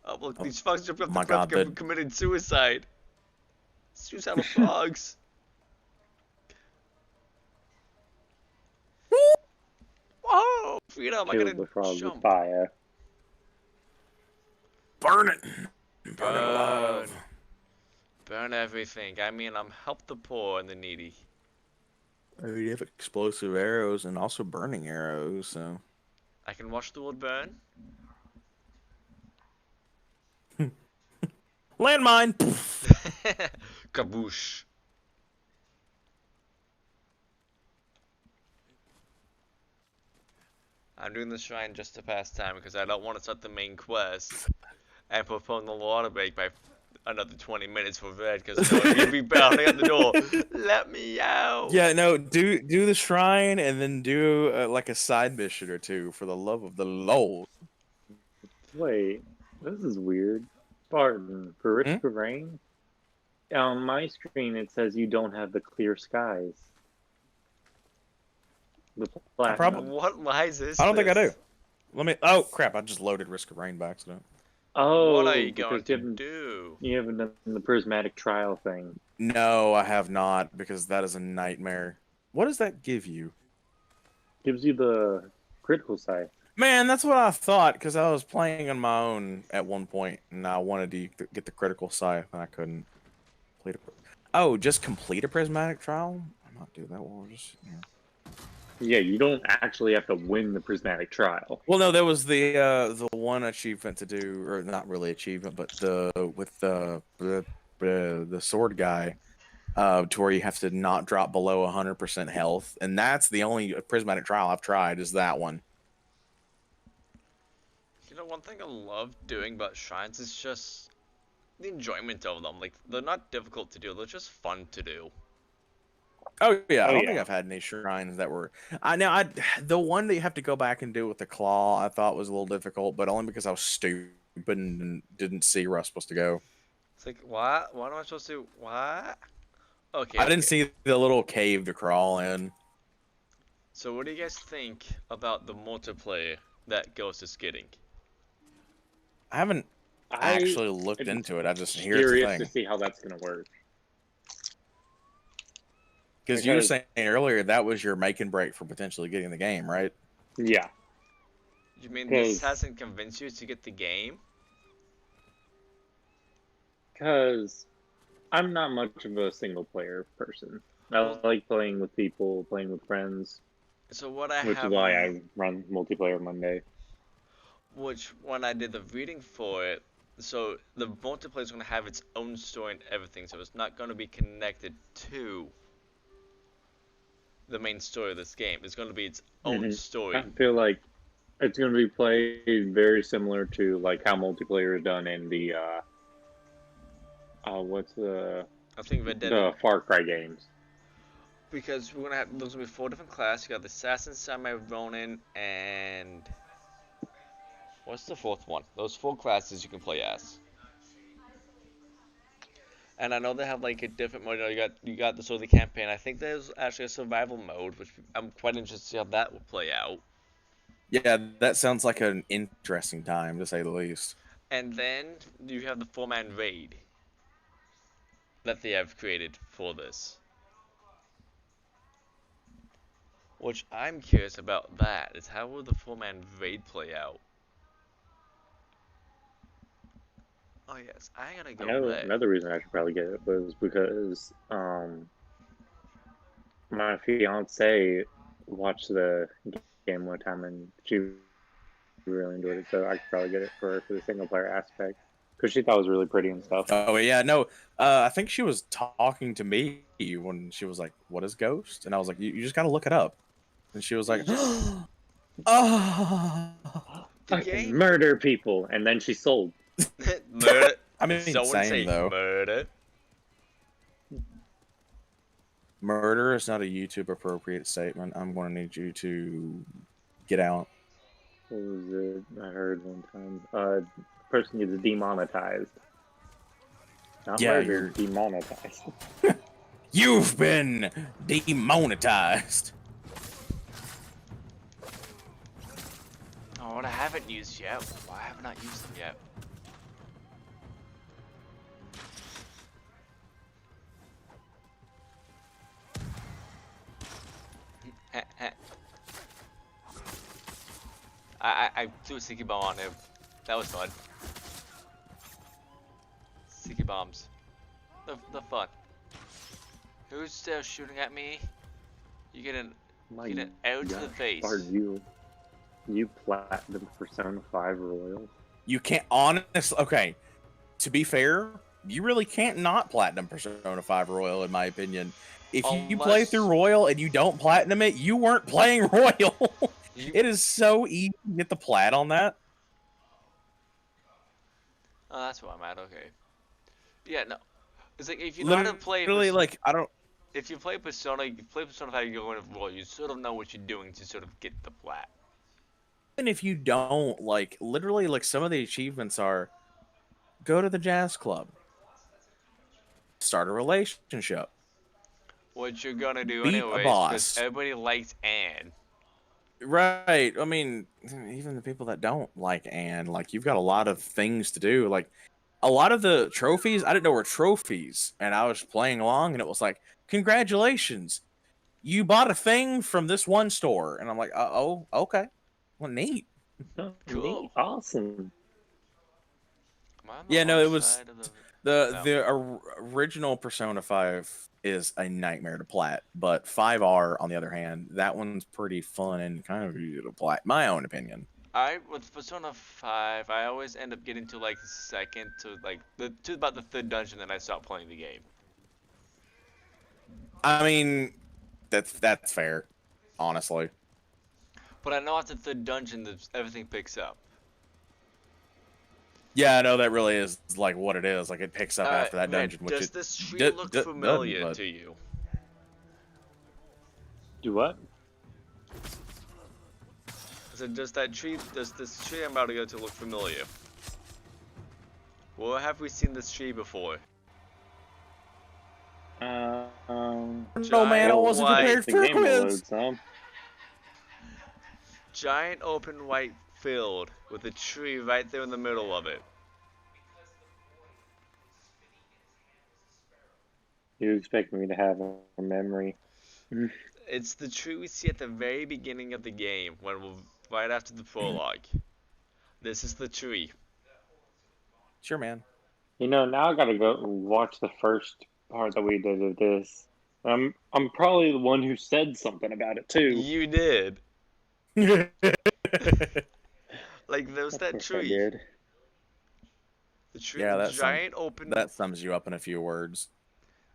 Oh look, Oh, these frogs jumped off the my cliff God, and committed suicide. Suicidal frogs. Whoa! Freedom! I Killed gotta the frog with jump. fire. burn it! Burn it Burn. alive. Burn everything. I mean, I'm help the poor and the needy. You have explosive arrows and also burning arrows, so. I can watch the world burn. Landmine! Kaboosh. I'm doing the shrine just to pass time because I don't want to start the main quest and postpone the water break by another 20 minutes for Red because he'd be pounding at the door. Let me out! Yeah, no, do the shrine and then do like a side mission or two for the love of the Lord. Wait, this is weird. Spartan, for Hmm? Risk of Rain, on my screen it says you don't have the clear skies. The I probably. platinum. What lies is I don't think I do. this? Let me. Oh crap! I just loaded Risk of Rain by accident. What are Oh, you because going to do? you haven't done the prismatic trial thing. No, I have not because that is a nightmare. What does that give you? Gives you the critical sight. Man, that's what I thought because I was playing on my own at one point and I wanted to get the critical sight and I couldn't. Oh, just complete a prismatic trial? I might do that while we're just sitting here. Yeah, you don't actually have to win the prismatic trial. Well, no, there was the one achievement to do, or not really achievement, but with the sword guy, to where you have to not drop below 100% health, and that's the only prismatic trial I've tried is that one. You know, one thing I love doing about shrines is just the enjoyment of them. Like, they're not difficult to do, they're just fun to do. Oh yeah, I Oh, don't yeah. think I've had any shrines that were. The one that you have to go back and do with the claw, I thought was a little difficult, but only because I was stupid and didn't see where I was supposed to go. It's like, what? What am I supposed to? What? Okay, I didn't okay. see the little cave to crawl in. So, what do you guys think about the multiplayer that Ghost is getting? I haven't actually looked I'm into it. I just hear it's a curious thing. to see how that's gonna work. Because you were saying earlier that was your make and break for potentially getting the game, right? Yeah. You mean this hasn't convinced you to get the game? Because I'm not much of a single player person. I like playing with people, playing with friends. So what I which have, is why I run multiplayer Monday. which when I did the reading for it, so the multiplayer is going to have its own story and everything, so it's not going to be connected to the main story of this game. It's going to be its own story. I feel like it's going to be played very similar to like how multiplayer is done in the what's I think Red Dead, the Far Cry games. because we're gonna have there's gonna be 4 different classes. You got the Assassin, Samurai, Ronin, and what's the 4th one? Those 4 classes you can play as. And I know they have like a different mode. You got the sort of the campaign. I think there's actually a survival mode, which I'm quite interested to see how that will play out. Yeah, that sounds like an interesting time to say the least. And then you have the 4-man raid that they have created for this. Which I'm curious about that, is how will the 4-man raid play out? Oh yes, I gotta go I know back. another reason I should probably get it was because my fiance watched the game one time and she really enjoyed it, so I could probably get it for her for the single player aspect because she thought it was really pretty and stuff. Oh yeah, no. I think she was talking to me when she was like, "What is Ghost?" And I was like, "You just gotta look it up." And she was like, "Oh." The I game? can murder people, and then she sold. Murder. I mean, Someone same say though. murder. Murder is not a YouTube appropriate statement. I'm going to need you to get out. What was it? I heard one time. The person gets demonetized. Not Yeah, murdered, demonetized. You've been demonetized. Oh, what I haven't used yet. Why have I not used them yet? I threw a sticky bomb on him. That was fun. Sticky bombs. The fun. Who's still shooting at me? You get an arrow to the face. Are you platinum Persona 5 Royal? You can't honestly. Okay, to be fair, you really can't not platinum Persona 5 Royal, in my opinion. If you play through Royal and you don't platinum it, you weren't playing Royal. It is so easy to get the plat on that. Oh, that's where I'm at. Okay. Yeah, no. It's like if you know how to play. Literally, like I don't. If you play Persona, you play Persona 5, you go in Royal. You sort of know what you're doing to sort of get the plat. Even if you don't, like literally, like some of the achievements are, go to the jazz club, start a relationship. What you're gonna do Beat a anyways, boss. because everybody likes Anne. Right. I mean, even the people that don't like Anne, like you've got a lot of things to do. Like a lot of the trophies, I didn't know were trophies, and I was playing along, and it was like, congratulations, you bought a thing from this one store, and I'm like, oh, okay, well, neat. Oh, Cool. neat. Awesome. Yeah, no, it was the original Persona 5 is a nightmare to plat, but 5R on the other hand, that one's pretty fun and kind of easy to plat, my own opinion. With Persona 5, I always end up getting to like the second to like to about the 3rd dungeon, then I stop playing the game. I mean, that's fair, honestly. But I know after the 3rd dungeon, everything picks up. Yeah, I know that really is like what it is. Like it picks up after that dungeon. Which does this tree look familiar to you? Do what? So does this tree I'm about to go to look familiar? Well, have we seen this tree before? No, man, I wasn't prepared for a quiz. Giant open white field with a tree right there in the middle of it. You expect me to have a memory? It's the tree we see at the very beginning of the game, right after the prologue. This is the tree. Sure, man. You know, now I gotta go watch the first part that we did of this. I'm probably the one who said something about it too. You did. Like there's that tree. I did. The tree, Yeah, the giant open. That sums you up in a few words.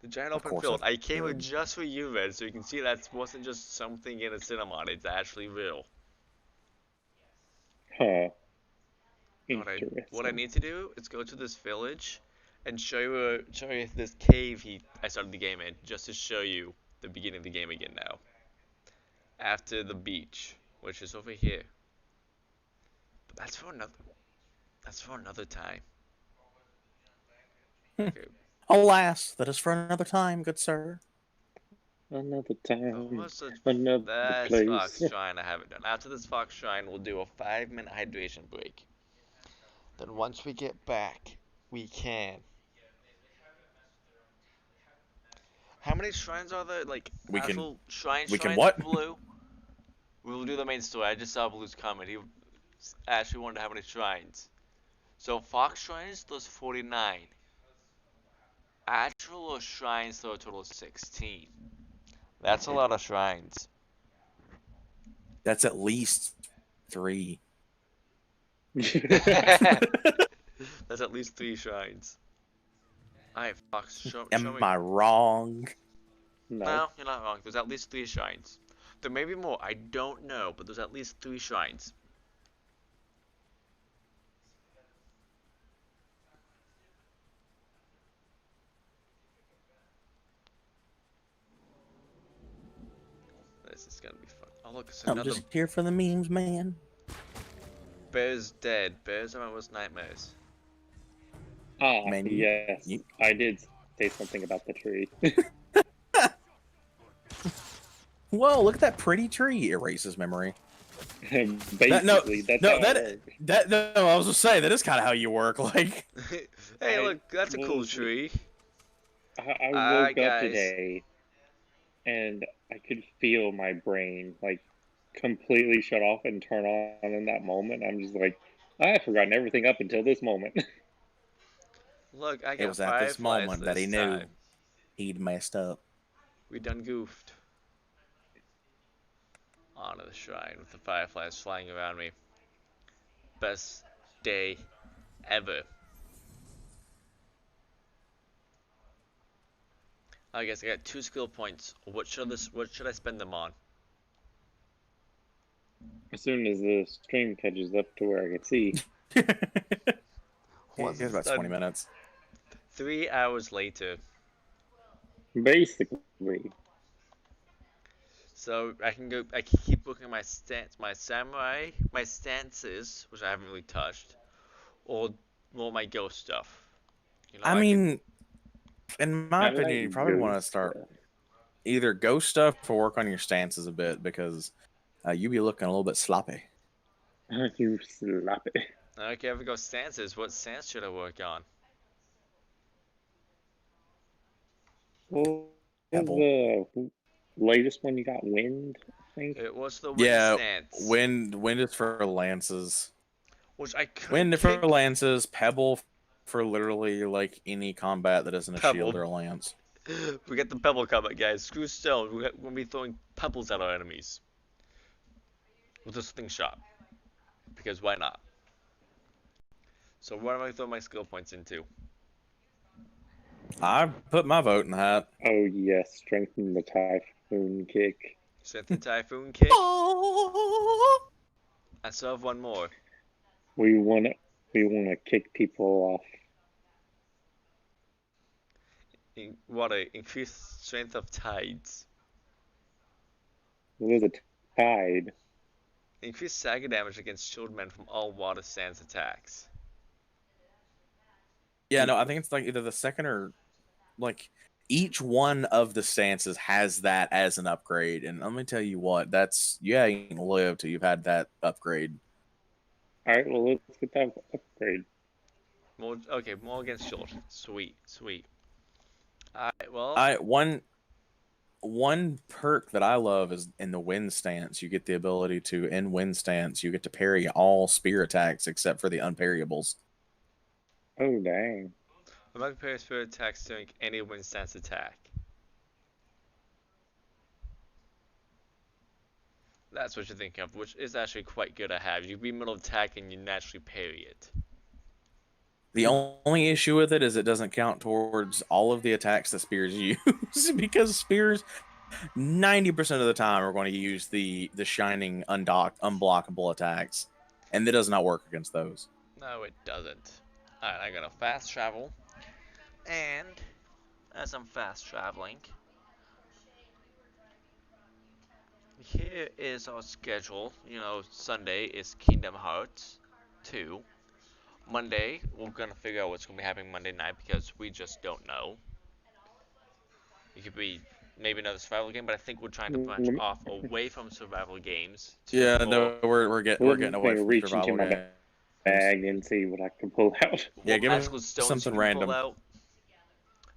The giant Of open course, field. I I came here would. just for you, Red, so you can see that wasn't just something in a cinema. It's actually real. Huh. And what I Interesting. need to do is go to this village and show you this cave I started the game in, just to show you the beginning of the game again now. After the beach, which is over here. But that's for another time. Okay. Alas, that is for another time, good sir. Another But time, what's the another That's place. Fox Shrine I haven't done. After this Fox Shrine, we'll do a 5-minute hydration break. Then once we get back, we can. How many shrines are there? Like We can actual shrines, we can shrines, what? Blue? We'll do the main story. I just saw Blue's comment. He actually wanted how many shrines. So Fox Shrines, there's 49. Actual shrines, there are a total of 16. That's a lot of shrines. That's at least 3. That's at least 3 shrines. Alright, Fox, show Am me. I wrong? No. No, you're not wrong. There's at least 3 shrines. There may be more. I don't know, but there's at least 3 shrines. This is gonna be fun. Oh look, it's I'm another just here for the memes, man. bear's dead. Bears are my worst nightmares. Ah, Man, yes. you I did say something about the tree. whoa! Look at that pretty tree. Erases memory. Basically, that's how it works. No. I was just saying that is kind of how you work. Like, Hey, look, that's a cool was tree. I Alright, woke up guys. today and I could feel my brain like completely shut off and turn on in that moment. I'm just like, I had forgotten everything up until this moment. Look, I it got was at this fireflies moment that he this knew time. he'd messed up. We done goofed. Onto the shrine with the fireflies flying around me. Best day ever. I guess I got 2 skill points. What should I spend them on? As soon as the stream catches up to where I can see, Once It was it's about 20 done, minutes. 3 hours later. basically, So I can go. I can keep looking at my my samurai, my stances, which I haven't really touched, or more my ghost stuff. You know, I I could. mean, in my I opinion, you like probably want to ghost start stuff. either ghost stuff or work on your stances a bit because you be looking a little bit sloppy. You slap it. Okay, if we go stances, what stance should I work on? What was Pebble. the latest one you got? Wind, I think. It was the wind Yeah, stance, wind is for lances. which I could Wind for kick. lances, pebble for literally like any combat that isn't a shield Pebble. or a lance. We get the pebble combat, guys. Screw stone. We're gonna be throwing pebbles at our enemies with a slingshot. Because why not? So what am I throwing my skill points into? I put my vote in the hat. Oh yes, strengthen the typhoon kick. Strength and Typhoon kick. I still have one more. We want we want to kick people off. What a increased strength of tides. What is a tide? Increased stagger damage against shield men from all water sands attacks. Yeah, no, I think it's like either the second or like each one of the stances has that as an upgrade. And let me tell you what, that's you ain't lived till you've had that upgrade. All right, well let's get that upgrade. More okay, more against shield. Sweet, sweet. Alright, well, I one perk that I love is in the wind stance. You get the ability to in wind stance. You get to parry all spear attacks except for the unparryables. Oh dang! I'm not comparing spirit attacks to any wind stance attack. That's what you're thinking of, which is actually quite good to have. You be middle attack and you naturally parry it. The only issue with it is it doesn't count towards all of the attacks that spears use because spears 90% of the time are going to use the shining unblockable attacks, and it does not work against those. No, it doesn't. Alright, I gotta fast travel. And as I'm fast traveling, here is our schedule. You know, Sunday is Kingdom Hearts 2. Monday, we're gonna figure out what's gonna be happening Monday night because we just don't know. It could be maybe another survival game, but I think we're trying to branch Let off away from survival games to Yeah, more. no, we're getting me away from reach into survival my games. bag and see what I can pull out. Yeah, What give us magical stones you something can pull random. out.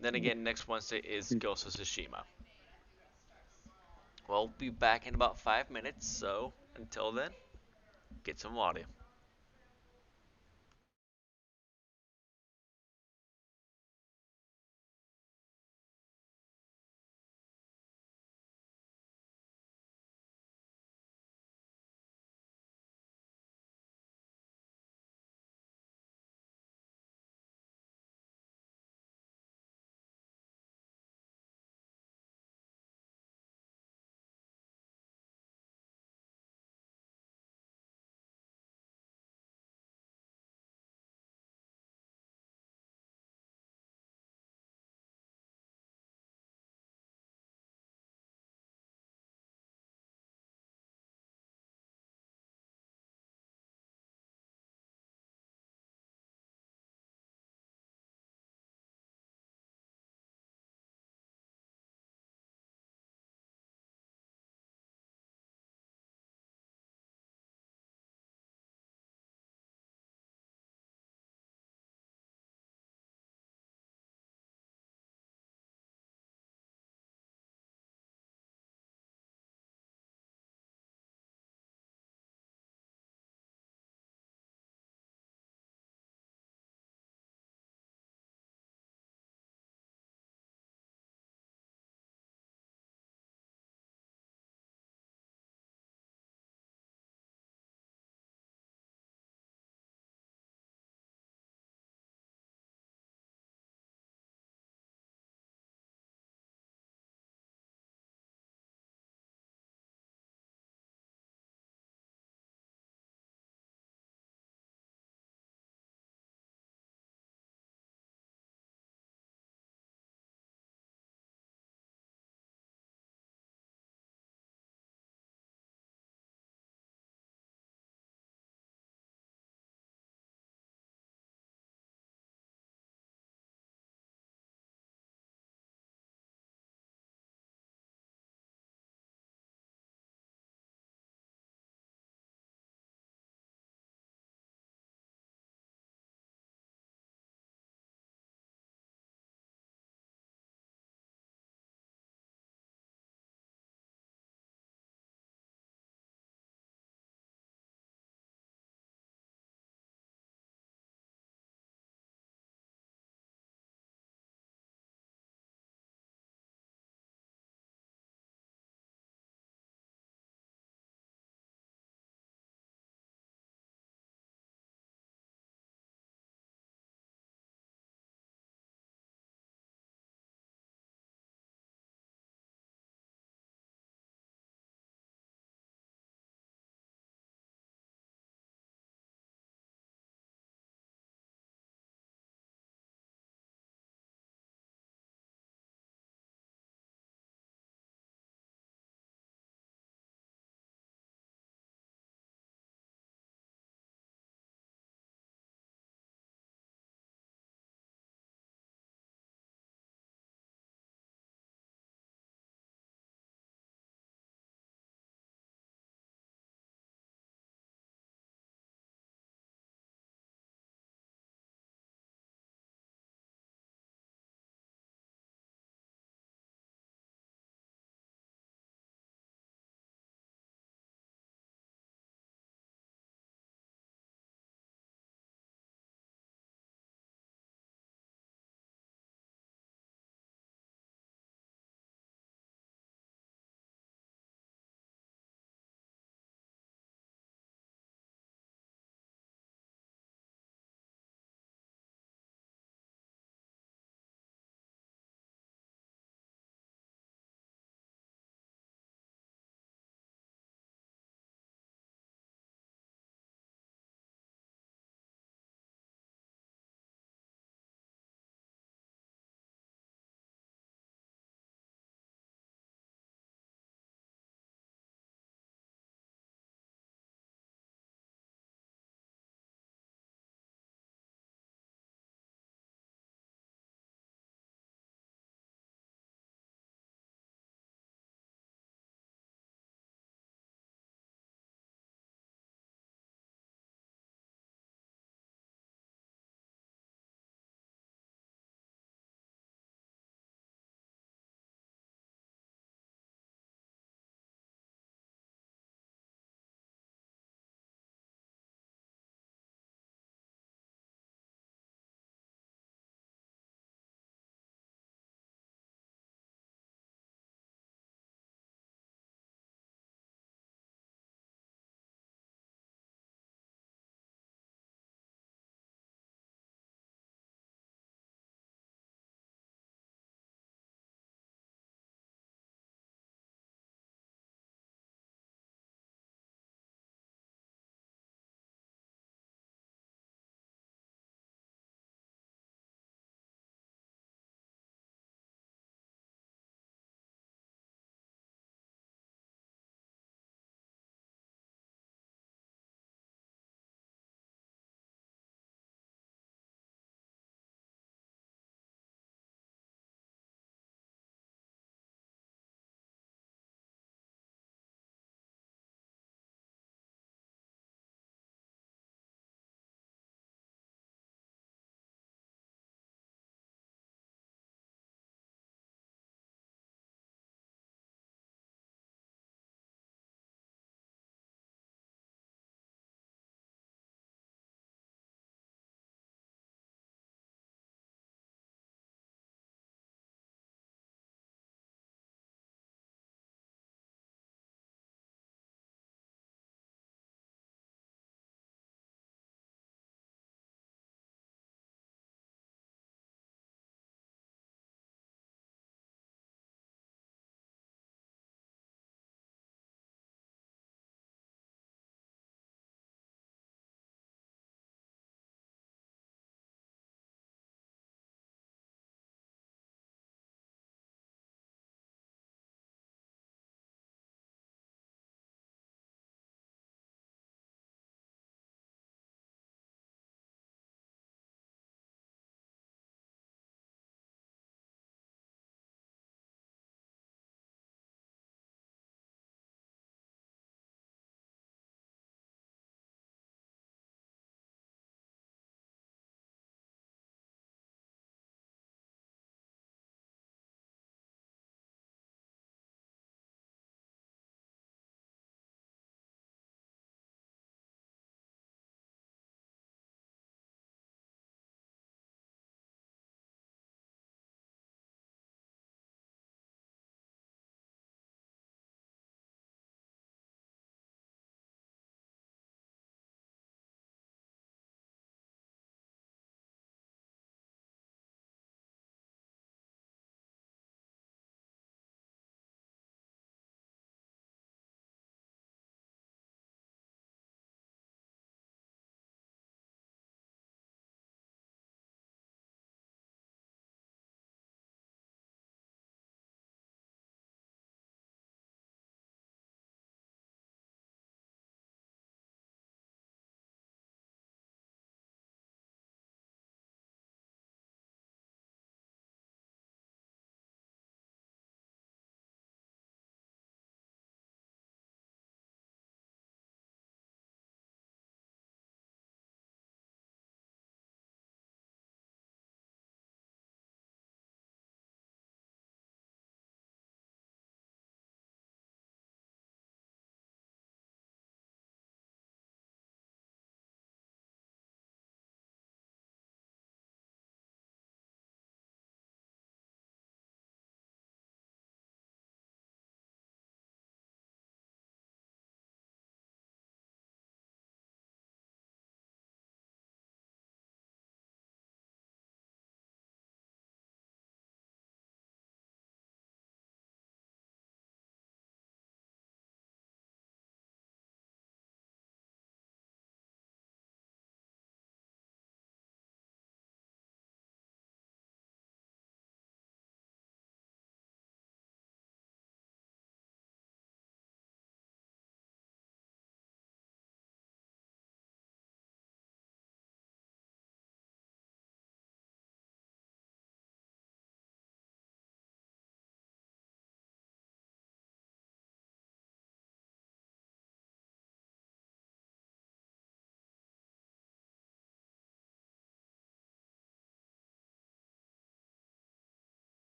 Then again, next Wednesday is Ghost of Tsushima. We'll be back in about 5 minutes, so until then, get some water.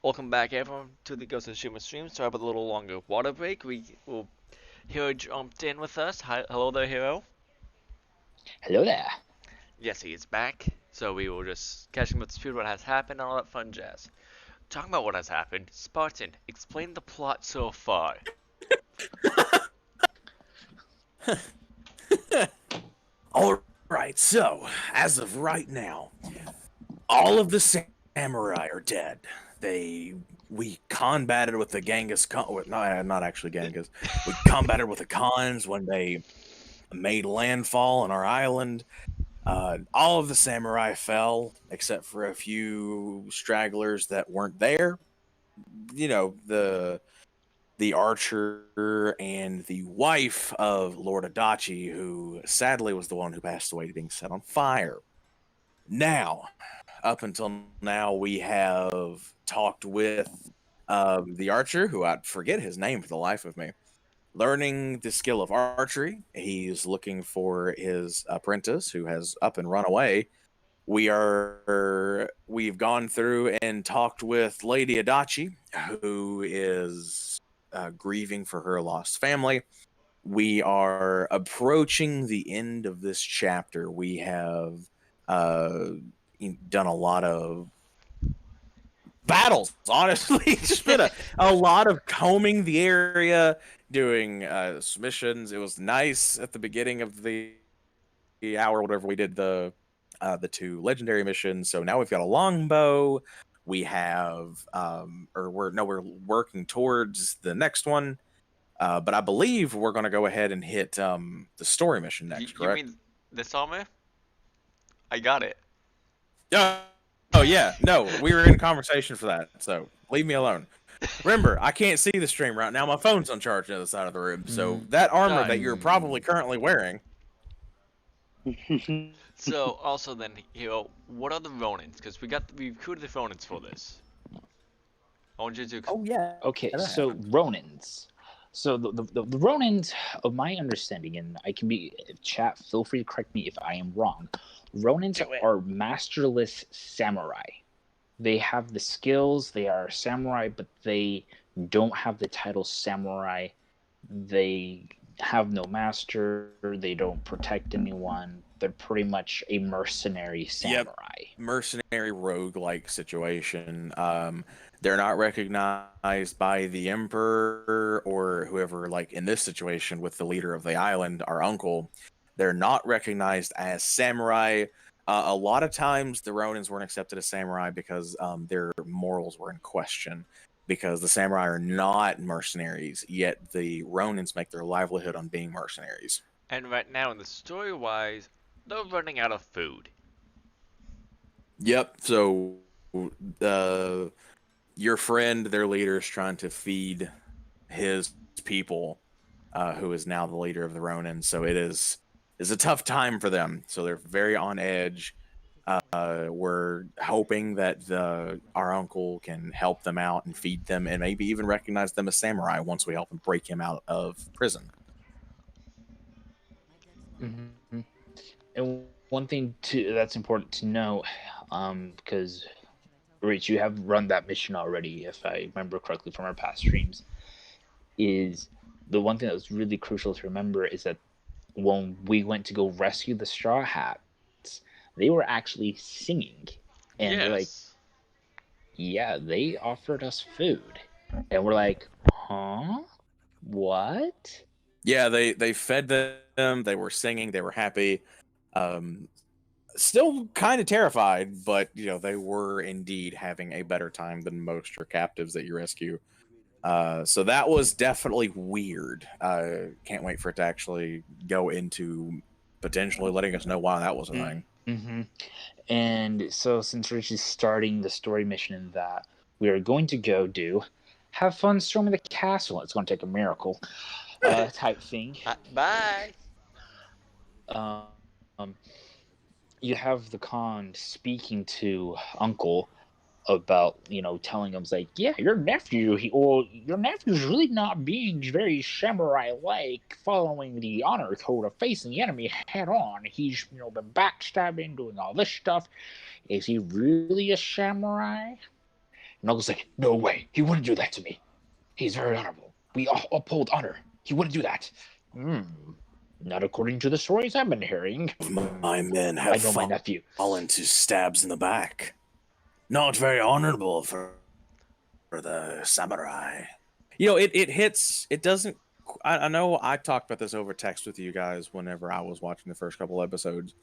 Welcome back, everyone, to the Ghost of Tsushima stream. Sorry about the little longer water break. Hero jumped in with us. Hi, hello there, Hero. Hello there. Yes, he is back. So we will just catch him up to speed what has happened and all that fun jazz. Talking about what has happened, Spartan, explain the plot so far. All right, so as of right now, all of the samurai are dead. We combated with the Genghis Khan. No, not actually Genghis. We combated with the Khans when they made landfall on our island. All of the samurai fell, except for a few stragglers that weren't there. You know, the archer and the wife of Lord Adachi, who sadly was the one who passed away being set on fire. Now, up until now, we have talked with the archer, who I forget his name for the life of me, learning the skill of archery. He's looking for his apprentice, who has up and run away. We've gone through and talked with Lady Adachi, who is grieving for her lost family. We are approaching the end of this chapter. We have uh, done a lot of battles, honestly. It's just been a lot of combing the area, doing submissions. It was nice at the beginning of the hour, whatever we did the two legendary missions. So now we've got a longbow. We have we're working towards the next one. But I believe we're going to go ahead and hit the story mission next, You correct? mean this armor? I got it. Oh, oh yeah, no, we were in conversation for that, so leave me alone. Remember, I can't see the stream right now. My phone's on charge on the other side of the room, so that armor that you're probably currently wearing. So also then, Hero, what are the Ronins? Because we recruited the Ronins for this. I want you to. Oh yeah. Okay, so Ronins. So the Ronins, of my understanding, and I can be chat. Feel free to correct me if I am wrong. Ronins are masterless samurai. They have the skills. They are samurai, but they don't have the title samurai. They have no master. They don't protect anyone. They're pretty much a mercenary samurai. Mercenary rogue-like situation. They're not recognized by the emperor or whoever, like in this situation with the leader of the island, our uncle. They're not recognized as samurai. A lot of times the Ronins weren't accepted as samurai because their morals were in question, because the samurai are not mercenaries, yet the Ronins make their livelihood on being mercenaries. And right now, in the story-wise, they're running out of food. Yep. So, your friend, their leader, is trying to feed his people, who is now the leader of the Ronin. So it is a tough time for them. So they're very on edge. We're hoping that our uncle can help them out and feed them, and maybe even recognize them as samurai once we help him break him out of prison. Mm-hmm. And one thing that's important to know, because Rich, you have run that mission already, if I remember correctly from our past streams, is the one thing that was really crucial to remember is that when we went to go rescue the Straw Hats, they were actually singing. And they're like, yeah, they offered us food. And we're like, huh? What? Yeah, they fed them. They were singing. They were happy. Still kind of terrified, but they were indeed having a better time than most your captives that you rescue. So that was definitely weird. Can't wait for it to actually go into potentially letting us know why that was a thing. Mm-hmm. And so, since Rich is starting the story mission in that, we are going to go have fun storming the castle. It's going to take a miracle, type thing. Bye. You have the Khan speaking to Uncle about, telling him, like, yeah, your nephew's really not being very samurai-like, following the honor code of facing the enemy head-on. He's, been backstabbing, doing all this stuff. Is he really a samurai? And Uncle's like, no way, he wouldn't do that to me. He's very honorable. We uphold honor. He wouldn't do that. Not according to the stories I've been hearing. My men have I know my nephew. fallen to stabs in the back. Not very honorable for the samurai. You know, it hits. It doesn't. I know I talked about this over text with you guys whenever I was watching the first couple episodes.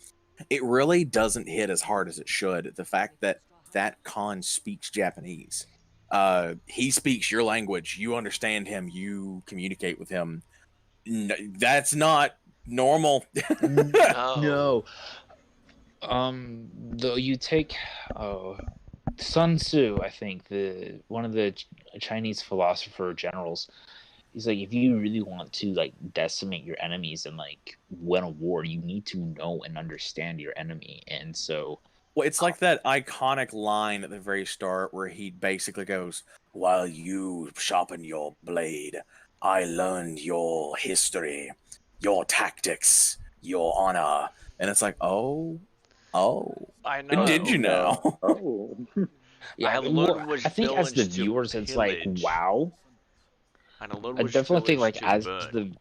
It really doesn't hit as hard as it should. The fact that Khan speaks Japanese. He speaks your language. You understand him. You communicate with him. That's not normal. No. Though you take Sun Tzu, I think one of the Chinese philosopher generals, he's like, if you really want to like decimate your enemies and like win a war, you need to know and understand your enemy. And so, well, it's like that iconic line at the very start where he basically goes, "While you sharpen your blade, I learned your history, your tactics, your honor." And it's like, oh, I know. did you know? Oh. yeah, I think as the viewers, it's like, wow. I learned I which definitely think like to as burn.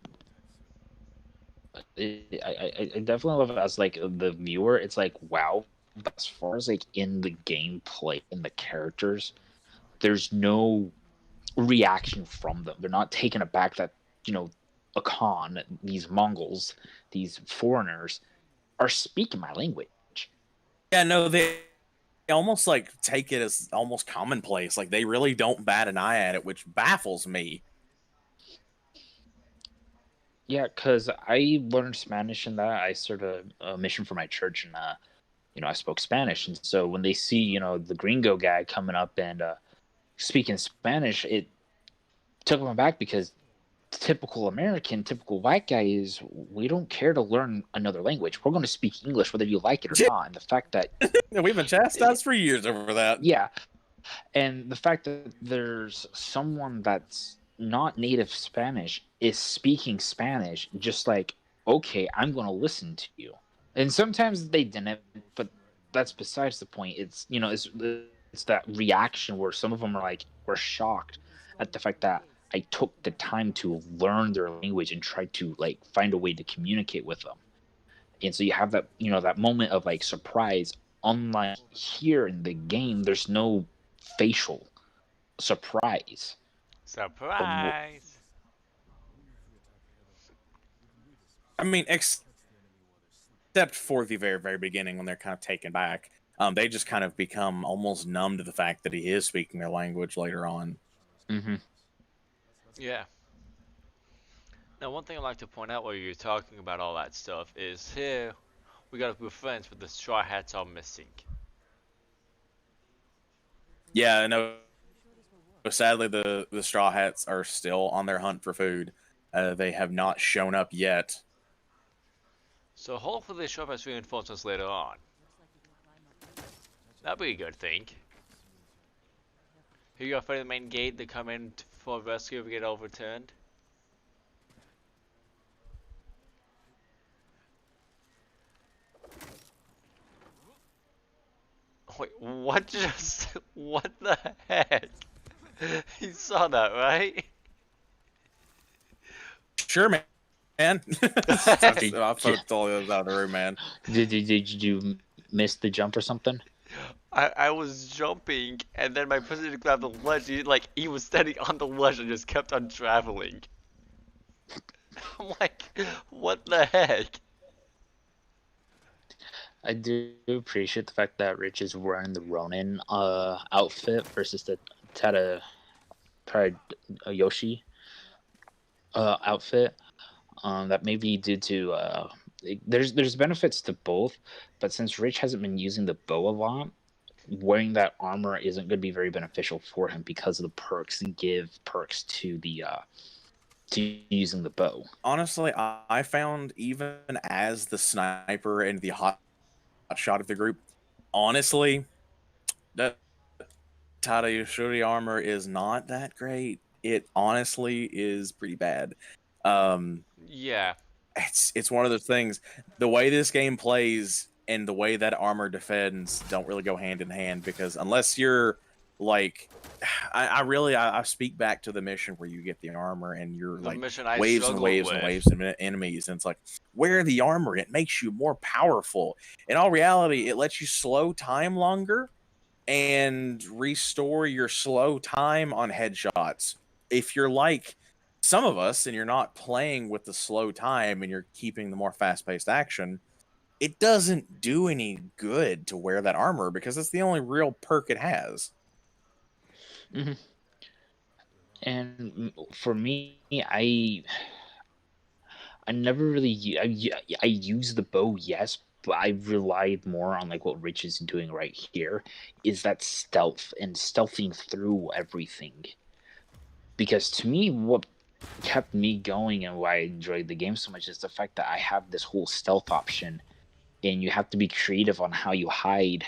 I definitely love it as like the viewer. It's like, wow. But as far as like in the gameplay and the characters, there's no reaction from them. They're not taken aback that a Khan, these Mongols, these foreigners, are speaking my language. Yeah, no, they almost like take it as almost commonplace. Like they really don't bat an eye at it, which baffles me. Yeah, because I learned Spanish in that. I started a mission for my church, and I spoke Spanish. And so when they see, the gringo guy coming up and speaking Spanish, it took them aback because typical American, typical white guy is we don't care to learn another language. We're going to speak English whether you like it or not. And the fact that we've been chastised for years over that. Yeah, and the fact that there's someone that's not native Spanish is speaking Spanish, just like, okay, I'm going to listen to you. And sometimes they didn't, but that's besides the point. It's it's that reaction where some of them are like, we're shocked at the fact that I took the time to learn their language and try to like find a way to communicate with them. And so you have that that moment of like surprise. Unlike here in the game, there's no facial surprise. Surprise! I mean, except for the very, very beginning when they're kind of taken back. They just kind of become almost numb to the fact that he is speaking their language later on. Mm-hmm. Yeah. Now, one thing I'd like to point out while you're talking about all that stuff is here we gotta be friends, but the straw hats are missing. Yeah, no. Sadly, the straw hats are still on their hunt for food. They have not shown up yet. So hopefully they show up as reinforcements later on. That'd be a good thing. Here you go for the main gate to come in for rescue if we get overturned. Wait, what just... what the heck? You saw that, right? Sure, man. I poked all the others out of the room, man. Did you miss the jump or something? I was jumping, and then my president grabbed the ledge. He was standing on the ledge and just kept on traveling. I'm like, what the heck? I do appreciate the fact that Rich is wearing the Ronin outfit versus the Yoshi outfit. That may be due to there's benefits to both, but since Rich hasn't been using the bow a lot, wearing that armor isn't going to be very beneficial for him because of the perks and give perks to the to using the bow. Honestly, I found even as the sniper and the hot shot of the group, honestly, that Tadayushuri armor is not that great. It honestly is pretty bad. Yeah. It's one of those things. The way this game plays and the way that armor defends don't really go hand in hand, because unless you're like I really I speak back to the mission where you get the armor and you're The like mission I waves and struggled waves with. and waves of enemies, and it's like, wear the armor, it makes you more powerful. In all reality, it lets you slow time longer and restore your slow time on headshots. If you're like some of us and you're not playing with the slow time and you're keeping the more fast-paced action, it doesn't do any good to wear that armor because it's the only real perk it has. Hmm. And for me, I never really I use the bow, yes, but I relied more on like what Rich is doing right here, is that stealth and stealthing through everything. Because to me, what kept me going and why I enjoyed the game so much is the fact that I have this whole stealth option, and you have to be creative on how you hide,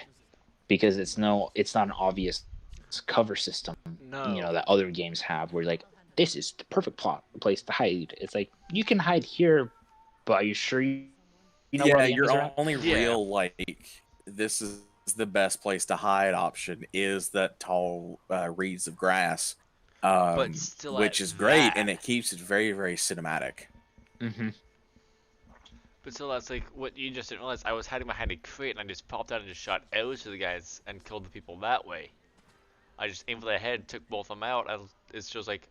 because it's not an obvious cover system, No. that other games have, where like, this is the perfect place to hide. It's like, you can hide here, but are you sure you know where all Yeah, the enemies your are at? only Yeah. real like this is the best place to hide option is that tall reeds of grass, But still at which is great and that. it keeps it very very cinematic. Mm-hmm. But still, that's like what you just didn't realize. I was hiding behind a crate and I just popped out and just shot arrows to the guys and killed the people that way. I just aimed for their head, took both of them out, and it's just like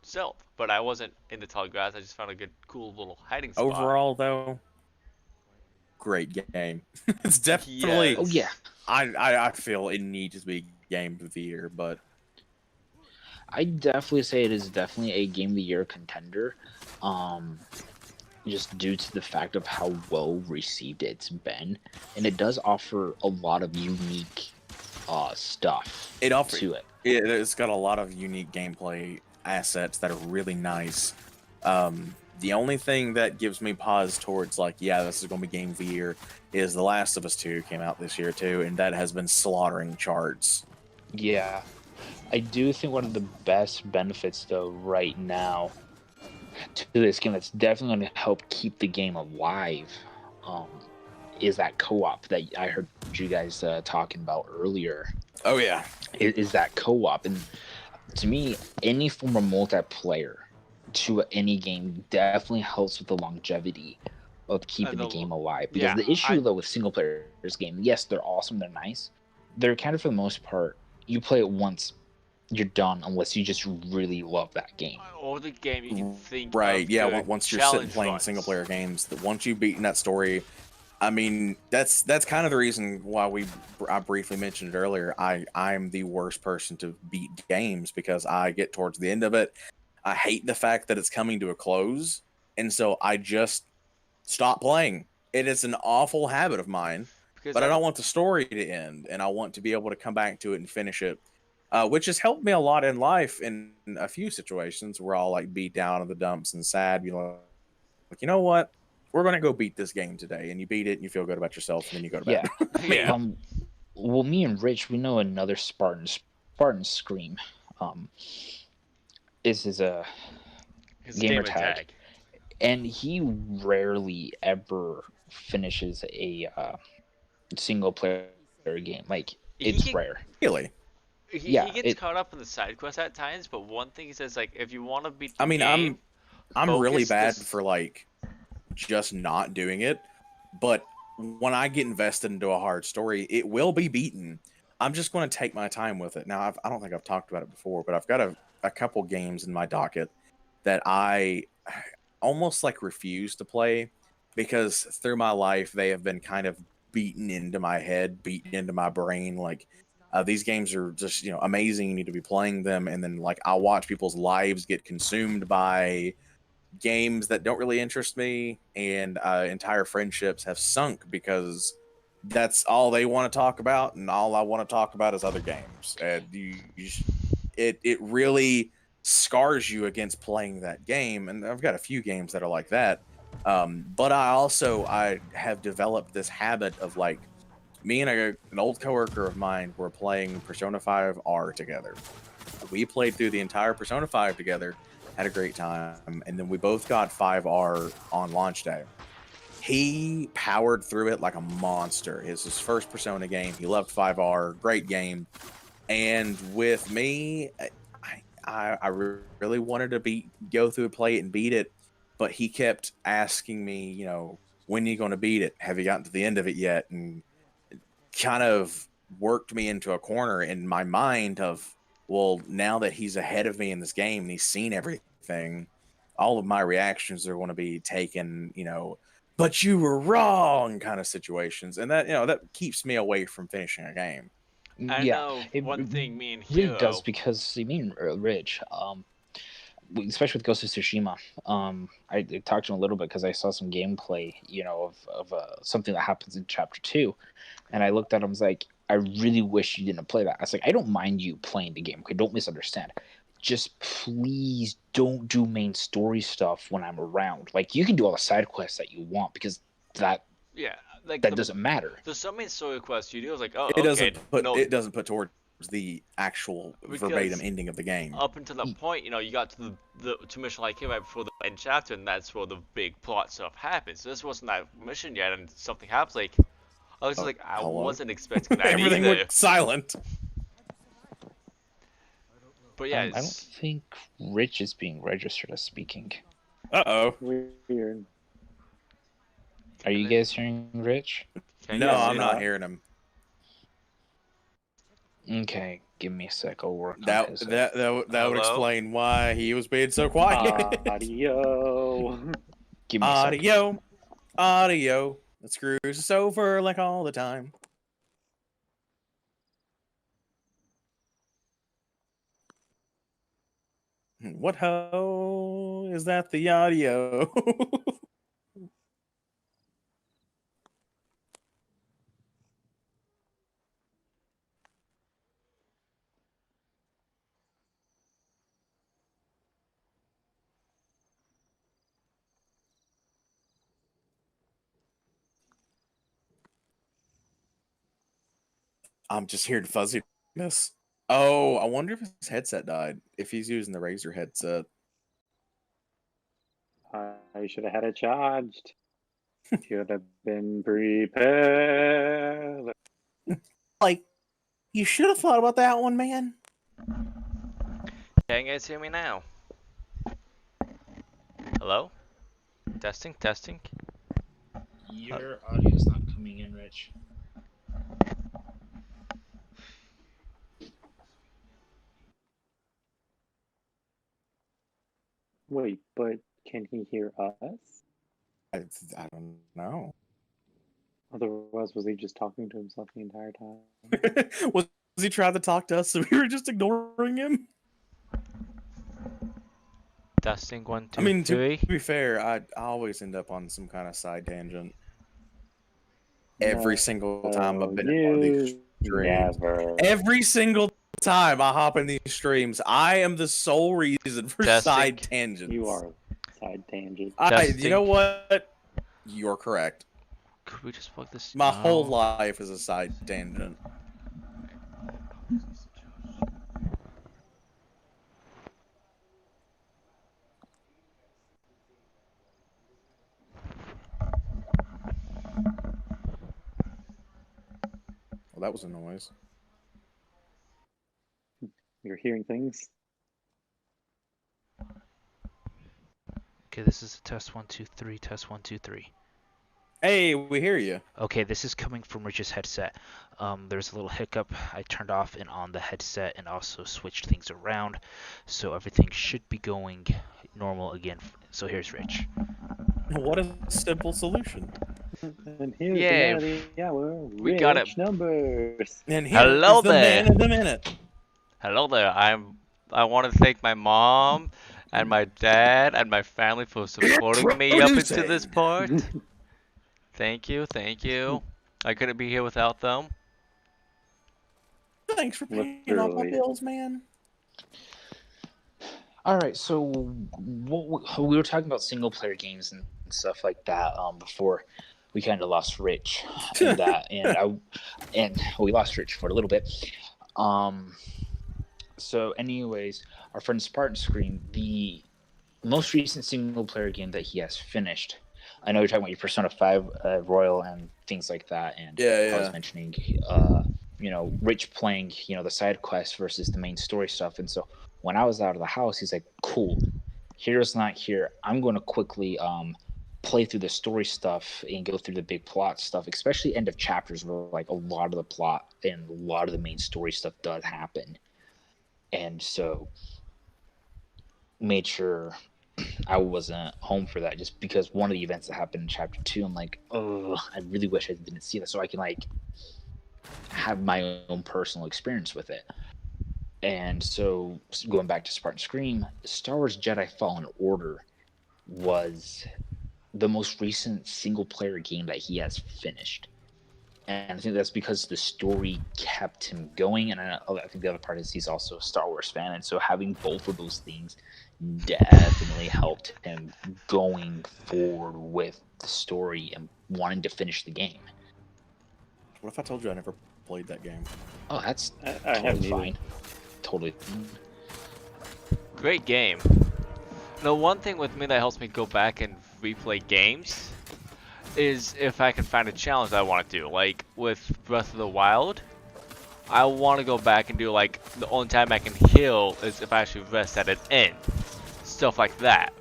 stealth. But I wasn't in the tall grass. I just found a good, cool little hiding spot. Overall, though, great game. It's definitely Oh yeah, Yes. I feel it needs to be game of the year, but I definitely say it is definitely a game of the year contender. Um, just due to the fact of how well received it's been, and it does offer a lot of unique stuff it offers to it. it's got a lot of unique gameplay assets that are really nice. The only thing that gives me pause towards like, yeah, this is going to be game of the year is The Last of Us 2 came out this year too, and that has been slaughtering charts. Yeah, I do think one of the best benefits though right now to this game that's definitely going to help keep the game alive, um, is that co-op that I heard you guys talking about earlier. Oh yeah, Is that co-op, and to me, any form of multiplayer to any game definitely helps with the longevity of keeping the game alive. Because yeah, the issue though with single players game, yes, they're awesome, they're nice, they're kind of, for the most part, you play it once, you're done, unless you just really love that game. Or the game you can think right. of Yeah, good once you're sitting challenge playing runs. single player games, that once you've beaten that story, I mean, that's kind of the reason why I briefly mentioned it earlier. I'm the worst person to beat games because I get towards the end of it, I hate the fact that it's coming to a close, and so I just stop playing. It is an awful habit of mine, Because but I I don't want the story to end, and I want to be able to come back to it and finish it, which has helped me a lot in life in a few situations where I'll like be down in the dumps and sad, like, you know what? We're gonna go beat this game today, and you beat it, and you feel good about yourself, and then you go to bed. Yeah. yeah, Well, me and Rich, we know another Spartan Scream. Is his his gamer gamer tag, tag. and he rarely ever finishes a single player game. Like, it's He rare. Really? Yeah, he gets caught up in the side quests at times, but one thing he says, like, if you want to beat the I mean, game, I'm really focus bad this- for like just not doing it, but when I get invested into a hard story, it will be beaten. I'm just going to take my time with it. Now, I don't think I've talked about it before, but I've got a couple games in my docket that I almost like refuse to play because through my life they have been kind of beaten into my head, beaten into my brain. Like, these games are just amazing. You need to be playing them, and then like I'll watch people's lives get consumed by games that don't really interest me, and entire friendships have sunk because that's all they want to talk about, and all I want to talk about is other games. And it really scars you against playing that game. And I've got a few games that are like that. But I have developed this habit of like me and an old coworker of mine were playing Persona 5 R together. We played through the entire Persona 5 together, had a great time, and then we both got 5R on launch day. He powered through it like a monster. It's his first Persona game. He loved 5R, great game. And with me, I really wanted to go through and play it and beat it, but he kept asking me, when are you going to beat it? Have you gotten to the end of it yet? And kind of worked me into a corner in my mind of, well, now that he's ahead of me in this game and he's seen everything, all of my reactions are going to be taken, but you were wrong kind of situations. And that keeps me away from finishing a game. I Yeah, know it one thing me and really Hero. does, because Rich, especially with Ghost of Tsushima, I talked to him a little bit because I saw some gameplay, of something that happens in Chapter 2, and I looked at him, I was like, I really wish you didn't play that. I was like, I don't mind you playing the game, okay, don't misunderstand. Just please don't do main story stuff when I'm around. Like, you can do all the side quests that you want, because that Yeah, like doesn't matter. There's so many story quests you do. It's like, oh, It okay, doesn't put towards the actual verbatim ending of the game. Up until that point, you got to the mission like here right before the end chapter, and that's where the big plot stuff happens. So this wasn't that mission yet, and something happens. Like, I was like, I wasn't expecting that Everything either. went silent. But yeah, I don't think Rich is being registered as speaking. Uh-oh. Weird. Are you guys hearing Rich? No, I'm not hearing him. Okay, give me a sec. I'll work on That his would explain why he was being so quiet. Audio. Give me a sec. Audio. It screws us over like all the time. What ho is that? The audio. I'm just hearing fuzziness. Oh, I wonder if his headset died. If he's using the Razer headset. I should have had it charged. Should have been prepared. Like, you should have thought about that one, man. Can you guys hear me now? Hello? Testing, testing. Your audio's not coming in, Rich. Wait, but can he hear us? I don't know. Otherwise, was he just talking to himself the entire time? Was he trying to talk to us so we were just ignoring him? Testing 1, 2, I mean, 3. to be fair, I always end up on some kind of side tangent. Every single time I've been in one of these streams. Never. Every single time I hop in these streams, I am the sole reason for side tangents. You are side tangent. You know what? You're correct. Could we just plug this? My whole life is a side tangent. Well, that was a noise. You're hearing things? Okay, this is a test 1, 2, 3, test 1, 2, 3. Hey, we hear you. Okay, this is coming from Rich's headset. There's a little hiccup. I turned off and on the headset and also switched things around. So everything should be going normal again. So here's Rich. What a simple solution. And here's the Yay. man of the hour. We got it. Rich numbers. And Hello here's the there. man of the minute. Hello there. I want to thank my mom and my dad and my family for supporting me up into this part. Thank you, thank you. I couldn't be here without them. Thanks for paying all my Literally. bills, man. All right, so we were talking about single player games and stuff like that before we kind of lost Rich in that, and we lost Rich for a little bit. So, anyways, our friend Spartan Scream, the most recent single player game that he has finished. I know you're talking about your Persona 5 Royal and things like that, and Yeah. I was mentioning Rich playing, the side quest versus the main story stuff. And so when I was out of the house, he's like, cool, Hero's not here. I'm going to quickly play through the story stuff and go through the big plot stuff, especially end of chapters where like a lot of the plot and a lot of the main story stuff does happen. And so made sure I wasn't home for that, just because one of the events that happened in chapter 2, I'm like, oh, I really wish I didn't see that, so I can like have my own personal experience with it. And so going back to Spartan Scream, Star Wars Jedi Fallen Order was the most recent single player game that he has finished. And I think that's because the story kept him going. And I think the other part is he's also a Star Wars fan. And so having both of those things definitely helped him going forward with the story and wanting to finish the game. What if I told you I never played that game? Oh, that's I haven't totally fine. either. Totally. Great game. The one thing with me that helps me go back and replay games is if I can find a challenge that I want to do. Like with Breath of the Wild, I want to go back and do like the only time I can heal is if I actually rest at an end. Stuff like that.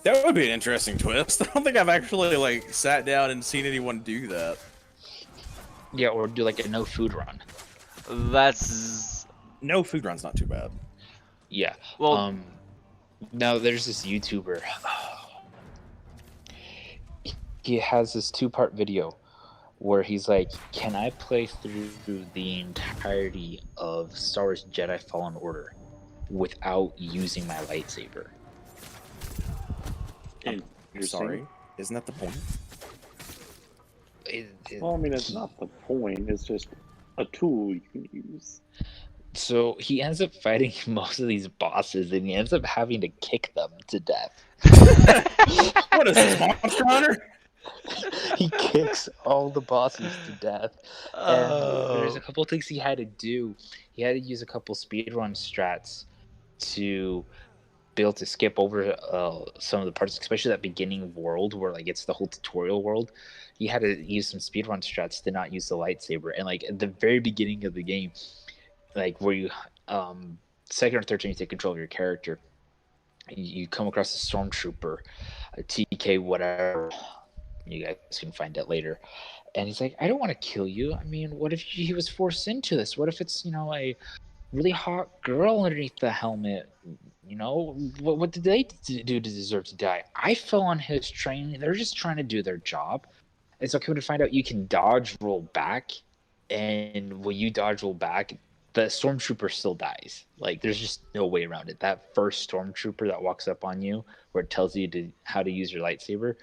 That would be an interesting twist. I don't think I've actually like sat down and seen anyone do that. Yeah, or do like a no food run. That's No food run's not too bad. Yeah. well. Now there's this YouTuber. He has this 2-part video where he's like, can I play through the entirety of Star Wars Jedi Fallen Order without using my lightsaber? I'm sorry. Isn't that the point? Well, I mean, it's not the point. It's just a tool you can use. So he ends up fighting most of these bosses, and he ends up having to kick them to death. What is this, Monster Hunter? He kicks all the bosses to death. And there's a couple things he had to do. He had to use a couple speedrun strats to be able to skip over some of the parts, especially that beginning world where like it's the whole tutorial world. He had to use some speedrun strats to not use the lightsaber. And like at the very beginning of the game, like where you second or third time you take control of your character, you come across a stormtrooper, a TK, whatever. You guys can find it later. And he's like, I don't want to kill you. I mean, what if he was forced into this? What if it's, a really hot girl underneath the helmet? What did they do to deserve to die? I fell on his train. They're just trying to do their job. And so come to find out you can dodge roll back. And when you dodge roll back, the stormtrooper still dies. Like, there's just no way around it. That first stormtrooper that walks up on you where it tells you how to use your lightsaber,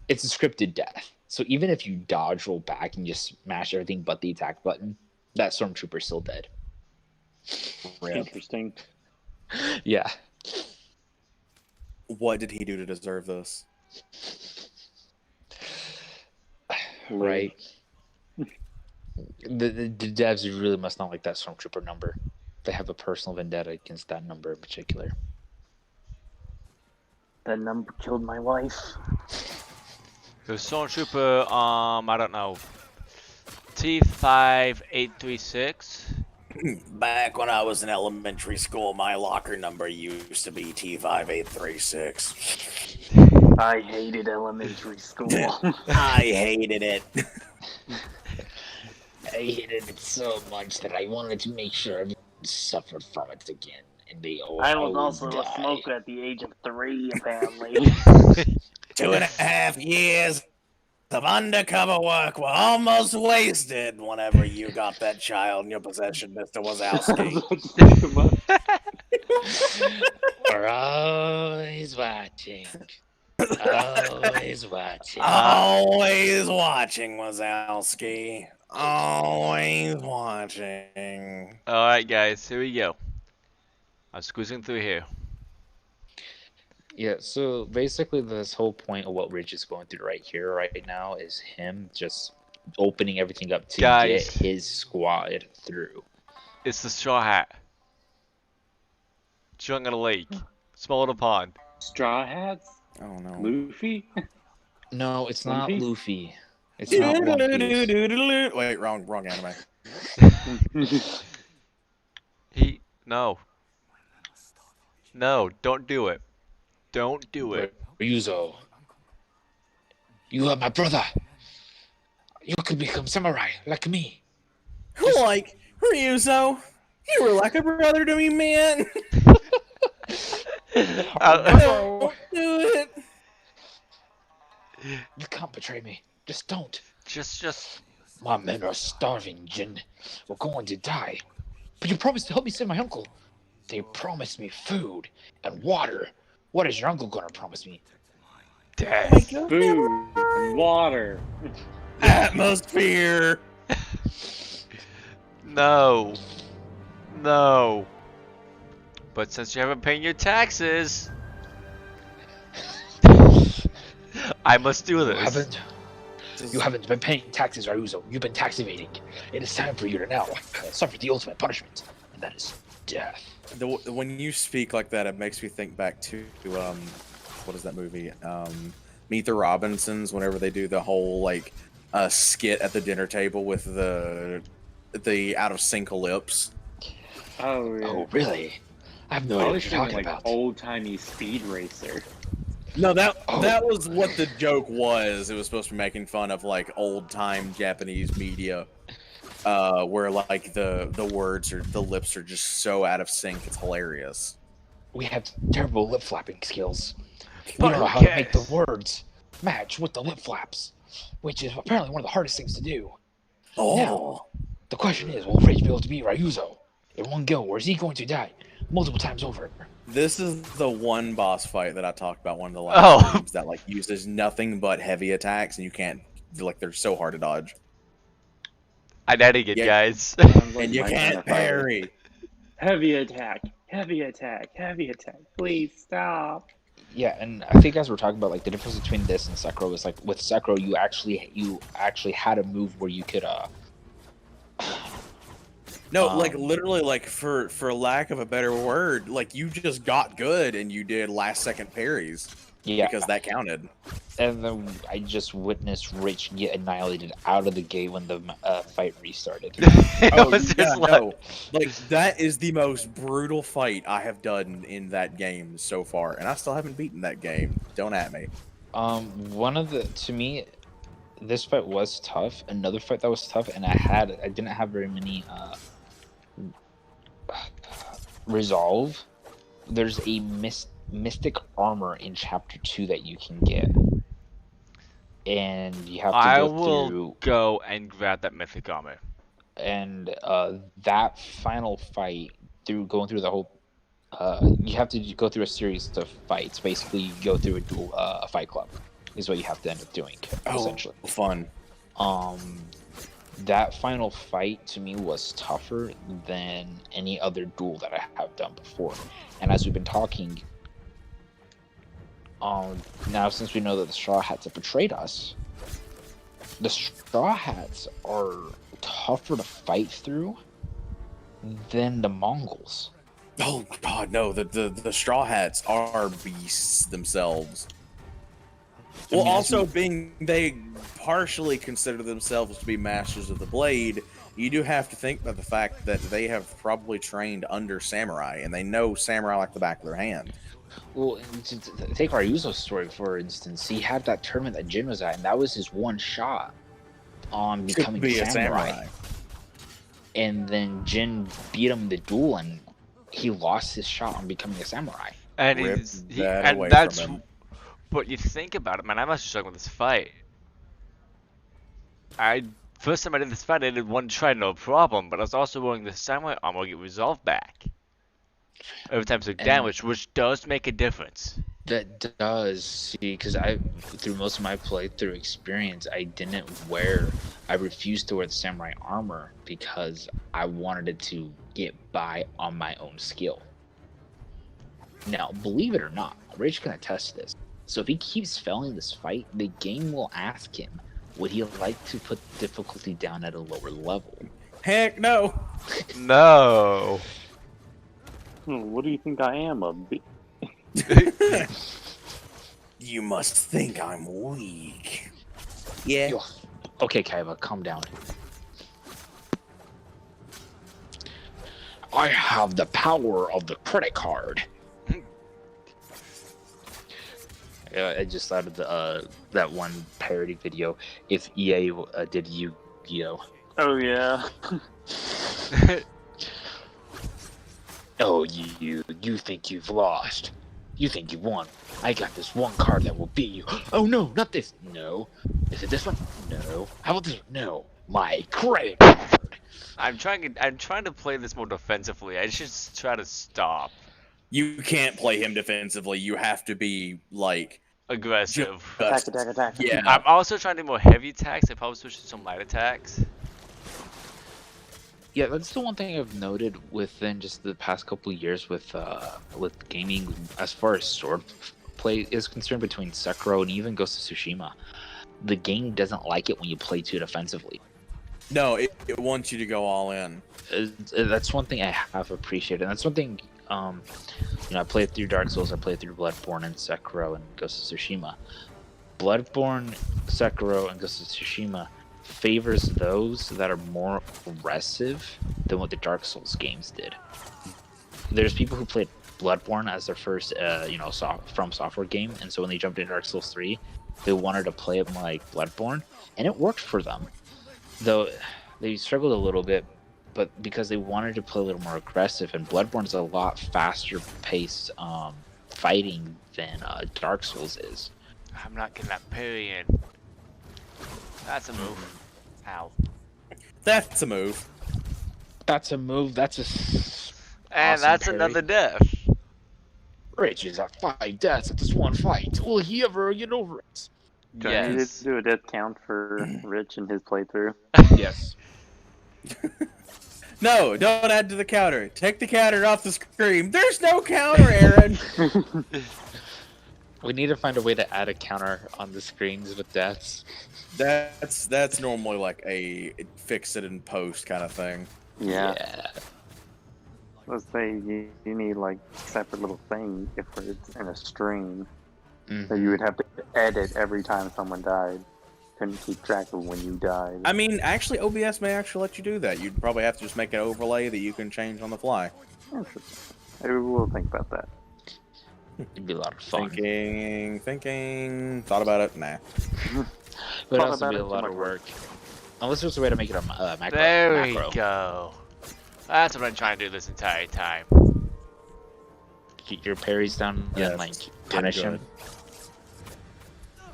it's a scripted death. So even if you dodge roll back and just smash everything but the attack button, that stormtrooper's still dead. Interesting. Yeah. What did he do to deserve this? Right. The devs really must not like that stormtrooper number. They have a personal vendetta against that number in particular. That number killed my wife. The stormtrooper, I don't know, T5836. Back when I was in elementary school, my locker number used to be T5836. I hated elementary school. I hated it. I hated it so much that I wanted to make sure everyone suffered from it again. And they all I was also die. a smoker at the age of 3, apparently. 2.5 years of undercover work were almost wasted whenever you got that child in your possession, Mr. Wazowski. We're always watching. Always watching. Always watching, Wazowski. Always watching. Alright, guys, here we go. I'm squeezing through here. Yeah, so basically this whole point of what Rich is going through right now is him just opening everything up to Guys. get his squad through. It's the straw hat. Chewing on a lake. Small little pond. Straw hats? Oh no. Luffy? No, it's One not Piece? Luffy. It's not One Piece. Wait, wrong anime. No, don't do it. Don't do it. Ryuzo, you are my brother. You could become samurai like me. Like Ryuzo, you were like a brother to me, man. Don't do it. You can't betray me. Just don't. just My men are starving, Jin. We're going to die. But you promised to help me save my uncle. They promised me food and water. What is your uncle going to promise me? death. Food and water. Atmosphere. No. No. But since you haven't paid your taxes, I must do this. You haven't been paying taxes, Ryuzo. You've been tax evading. It is time for you to now suffer the ultimate punishment, and that is death. When you speak like that, it makes me think back to what is that movie? Meet the Robinsons. Whenever they do the whole like skit at the dinner table with the out of sync lips. Oh, yeah. Oh, really? I have no I idea was what you're thinking talking like about. old-timey speed racer. No, that was what the joke was. It was supposed to be making fun of like old time Japanese media, where like the words or the lips are just so out of sync. It's hilarious. We have terrible lip flapping skills. We don't know how to make the words match with the lip flaps, which is apparently one of the hardest things to do. Oh, Now, the question is, will Rage be able to beat Ryuzo in one go, or is he going to die multiple times over? this is the one boss fight that I talked about one of the last streams that like uses nothing but heavy attacks, and you can't like they're so hard to dodge. I edited it, Yeah. guys. Sounds like And you my kind can't of fight. parry. Heavy attack, heavy attack, heavy attack. Please stop. Yeah, and I think as we're talking about like the difference between this and Sekiro is like with Sekiro you actually had a move where you could No, like literally, like for lack of a better word, like you just got good and you did last second parries. Yeah, Because that counted. and then I just witnessed Rich get annihilated out of the gate when the fight restarted. It was just like, no. Like that is the most brutal fight I have done in that game so far, and I still haven't beaten that game. Don't at me. To me, this fight was tough. Another fight that was tough, and I didn't have very many resolve. There's a mystic armor in chapter 2 that you can get, and you have to I go will through. go and grab that mythic armor. And that final fight, going through the whole, you have to go through a series of fights. Basically, you go through a fight club, is what you have to end up doing. Essentially, Fun. that final fight to me was tougher than any other duel that I have done before. And as we've been talking, now since we know that the Straw Hats have betrayed us, the Straw Hats are tougher to fight through than the Mongols. Oh God, no! The Straw Hats are beasts themselves. Well, also being they partially consider themselves to be masters of the blade, you do have to think about the fact that they have probably trained under samurai, and they know samurai like the back of their hand. Well, take Ryuzo's story for instance. He had that tournament that Jin was at, and that was his one shot on becoming a samurai. And then Jin beat him in the duel, and he lost his shot on becoming a samurai. And that's. But you think about it, man. I'm actually struggling with this fight. First time I did this fight, I did one try, no problem. But I was also wearing the samurai armor get resolved back every time took damage, which does make a difference. That does, see, because through most of my playthrough experience, I refused to wear the samurai armor because I wanted it to get by on my own skill. Now, believe it or not, Rage can attest to this. So if he keeps failing this fight, the game will ask him, would he like to put difficulty down at a lower level? Heck no! No! What do you think I am, You must think I'm weak. Yeah. Okay, Kaiba, calm down. I have the power of the credit card. I just thought of the that one parody video. If EA did Yu-Gi-Oh. Oh yeah. Oh, you think you've lost. You think you won. I got this one card that will beat you. Oh no, not this. No. Is it this one? No. How about this? No. My credit card. I'm trying to play this more defensively. I just try to stop. You can't play him defensively. You have to be like Aggressive. just Attack. yeah. I'm also trying to do more heavy attacks. I probably switch to some light attacks. Yeah, that's the one thing I've noted within just the past couple of years with gaming, as far as sword play is concerned, between Sekiro and even Ghost of Tsushima. The game doesn't like it when you play too defensively. No, it wants you to go all in. That's one thing I have appreciated. And that's one thing, I played through Dark Souls, I played through Bloodborne and Sekiro and Ghost of Tsushima. Bloodborne, Sekiro, and Ghost of Tsushima favors those that are more aggressive than what the Dark Souls games did. There's people who played Bloodborne as their first, From Software game, and so when they jumped into Dark Souls 3, they wanted to play it more like Bloodborne, and it worked for them. Though they struggled a little bit, but because they wanted to play a little more aggressive, and Bloodborne is a lot faster paced fighting than Dark Souls is. I'm not getting that parry in. That's a move. Ow. That's a move. That's a move. That's a And awesome that's parry. another death. Rich is at 5 deaths at this one fight. Will he ever get over it? Do I need Yes. to do a death count for Rich and his playthrough? Yes. No, don't add to the counter. Take the counter off the screen. There's no counter, Aaron. We need to find a way to add a counter on the screens with deaths. That's normally like a fix it in post kind of thing. Yeah. Let's say you need like separate little thing if it's in a stream. So you would have to edit every time someone died. Couldn't keep track of when you died. I mean, actually, OBS may actually let you do that. You'd probably have to just make an overlay that you can change on the fly. Interesting. Maybe we'll think about that. It'd be a lot of fun. Thinking. Thought about it? Nah. But Thought also about be it, a too lot much of work. work. Unless there's a way to make it a macro. There we macro. go. That's what I'm trying to do this entire time. Keep your parries down Yes, and like punish him.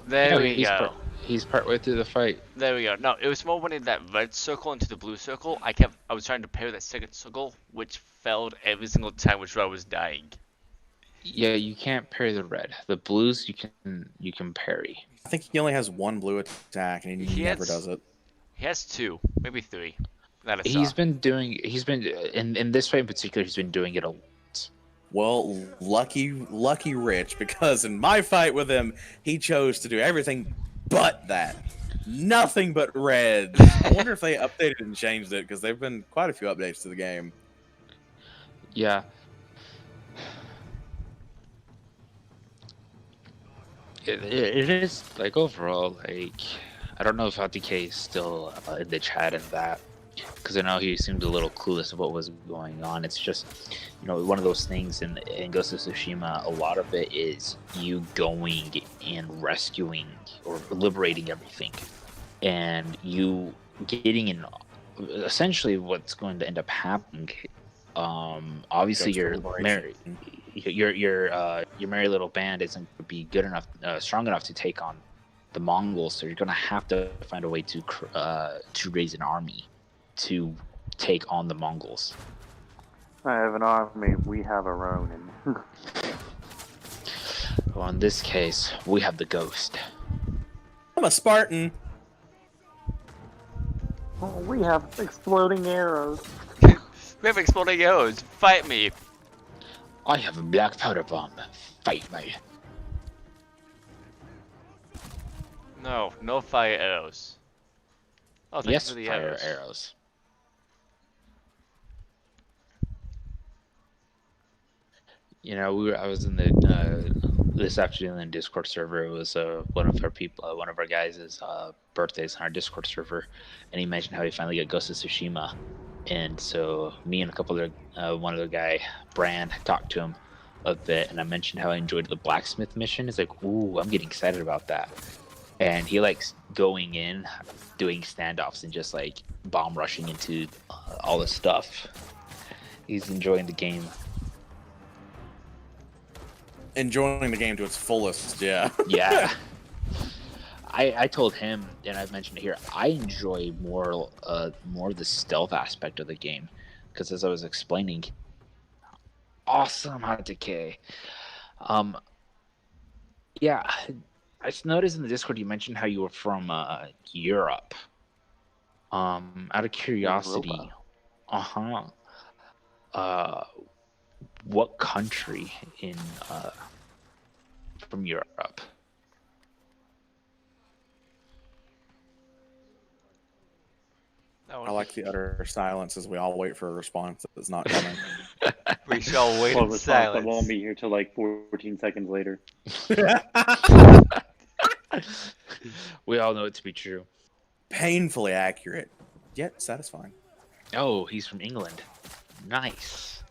There we he's go. He's partway through the fight. There we go. No, it was more when in that red circle into the blue circle. I was trying to parry that second circle, which failed every single time, which I was dying. Yeah, you can't parry the red. The blues you can parry. I think he only has one blue attack, and he never does it. He has 2, maybe 3. That I He's saw. been in this fight in particular. He's been doing it a lot. Well, lucky Rich, because in my fight with him, he chose to do everything but that. Nothing but red. I wonder if they updated and changed it, because there have been quite a few updates to the game. Yeah. It is like overall like I don't know if ATK is still in the chat and that, because I know he seemed a little clueless of what was going on. It's just, one of those things in Ghost of Tsushima, a lot of it is you going and rescuing or liberating everything, and you getting in. Essentially, what's going to end up happening, obviously Ghost you're liberation. married. Your merry little band isn't going to be good enough, strong enough to take on the Mongols, so you're going to have to find a way to raise an army to take on the Mongols. I have an army. We have a Ronin. Well, in this case, we have the Ghost. I'm a Spartan. Oh, we have exploding arrows. We have exploding arrows. Fight me. I have a black powder bomb. Fight me. No fire arrows. Oh, thanks Yes, for the fire arrows. arrows. I was in the this afternoon in Discord server. It was one of our people, one of our guys' birthdays on our Discord server, and he mentioned how he finally got Ghost of Tsushima. And so me and a couple of one other guy, Brand, talked to him a bit, and I mentioned how I enjoyed the blacksmith mission. He's like, "Ooh, I'm getting excited about that." And he likes going in, doing standoffs, and just like bomb rushing into all the stuff. He's enjoying the game. Enjoying the game to its fullest, yeah. Yeah. I told him, and I've mentioned it here, I enjoy more of the stealth aspect of the game, because as I was explaining, awesome hot decay. Yeah, I noticed in the Discord you mentioned how you were from Europe. Out of curiosity, what country in from Europe? I like the utter silence as we all wait for a response that's not coming. We shall wait Well, in the response silence. won't be here till like 14 seconds later. We all know it to be true. Painfully accurate, yet satisfying. Oh, he's from England. Nice.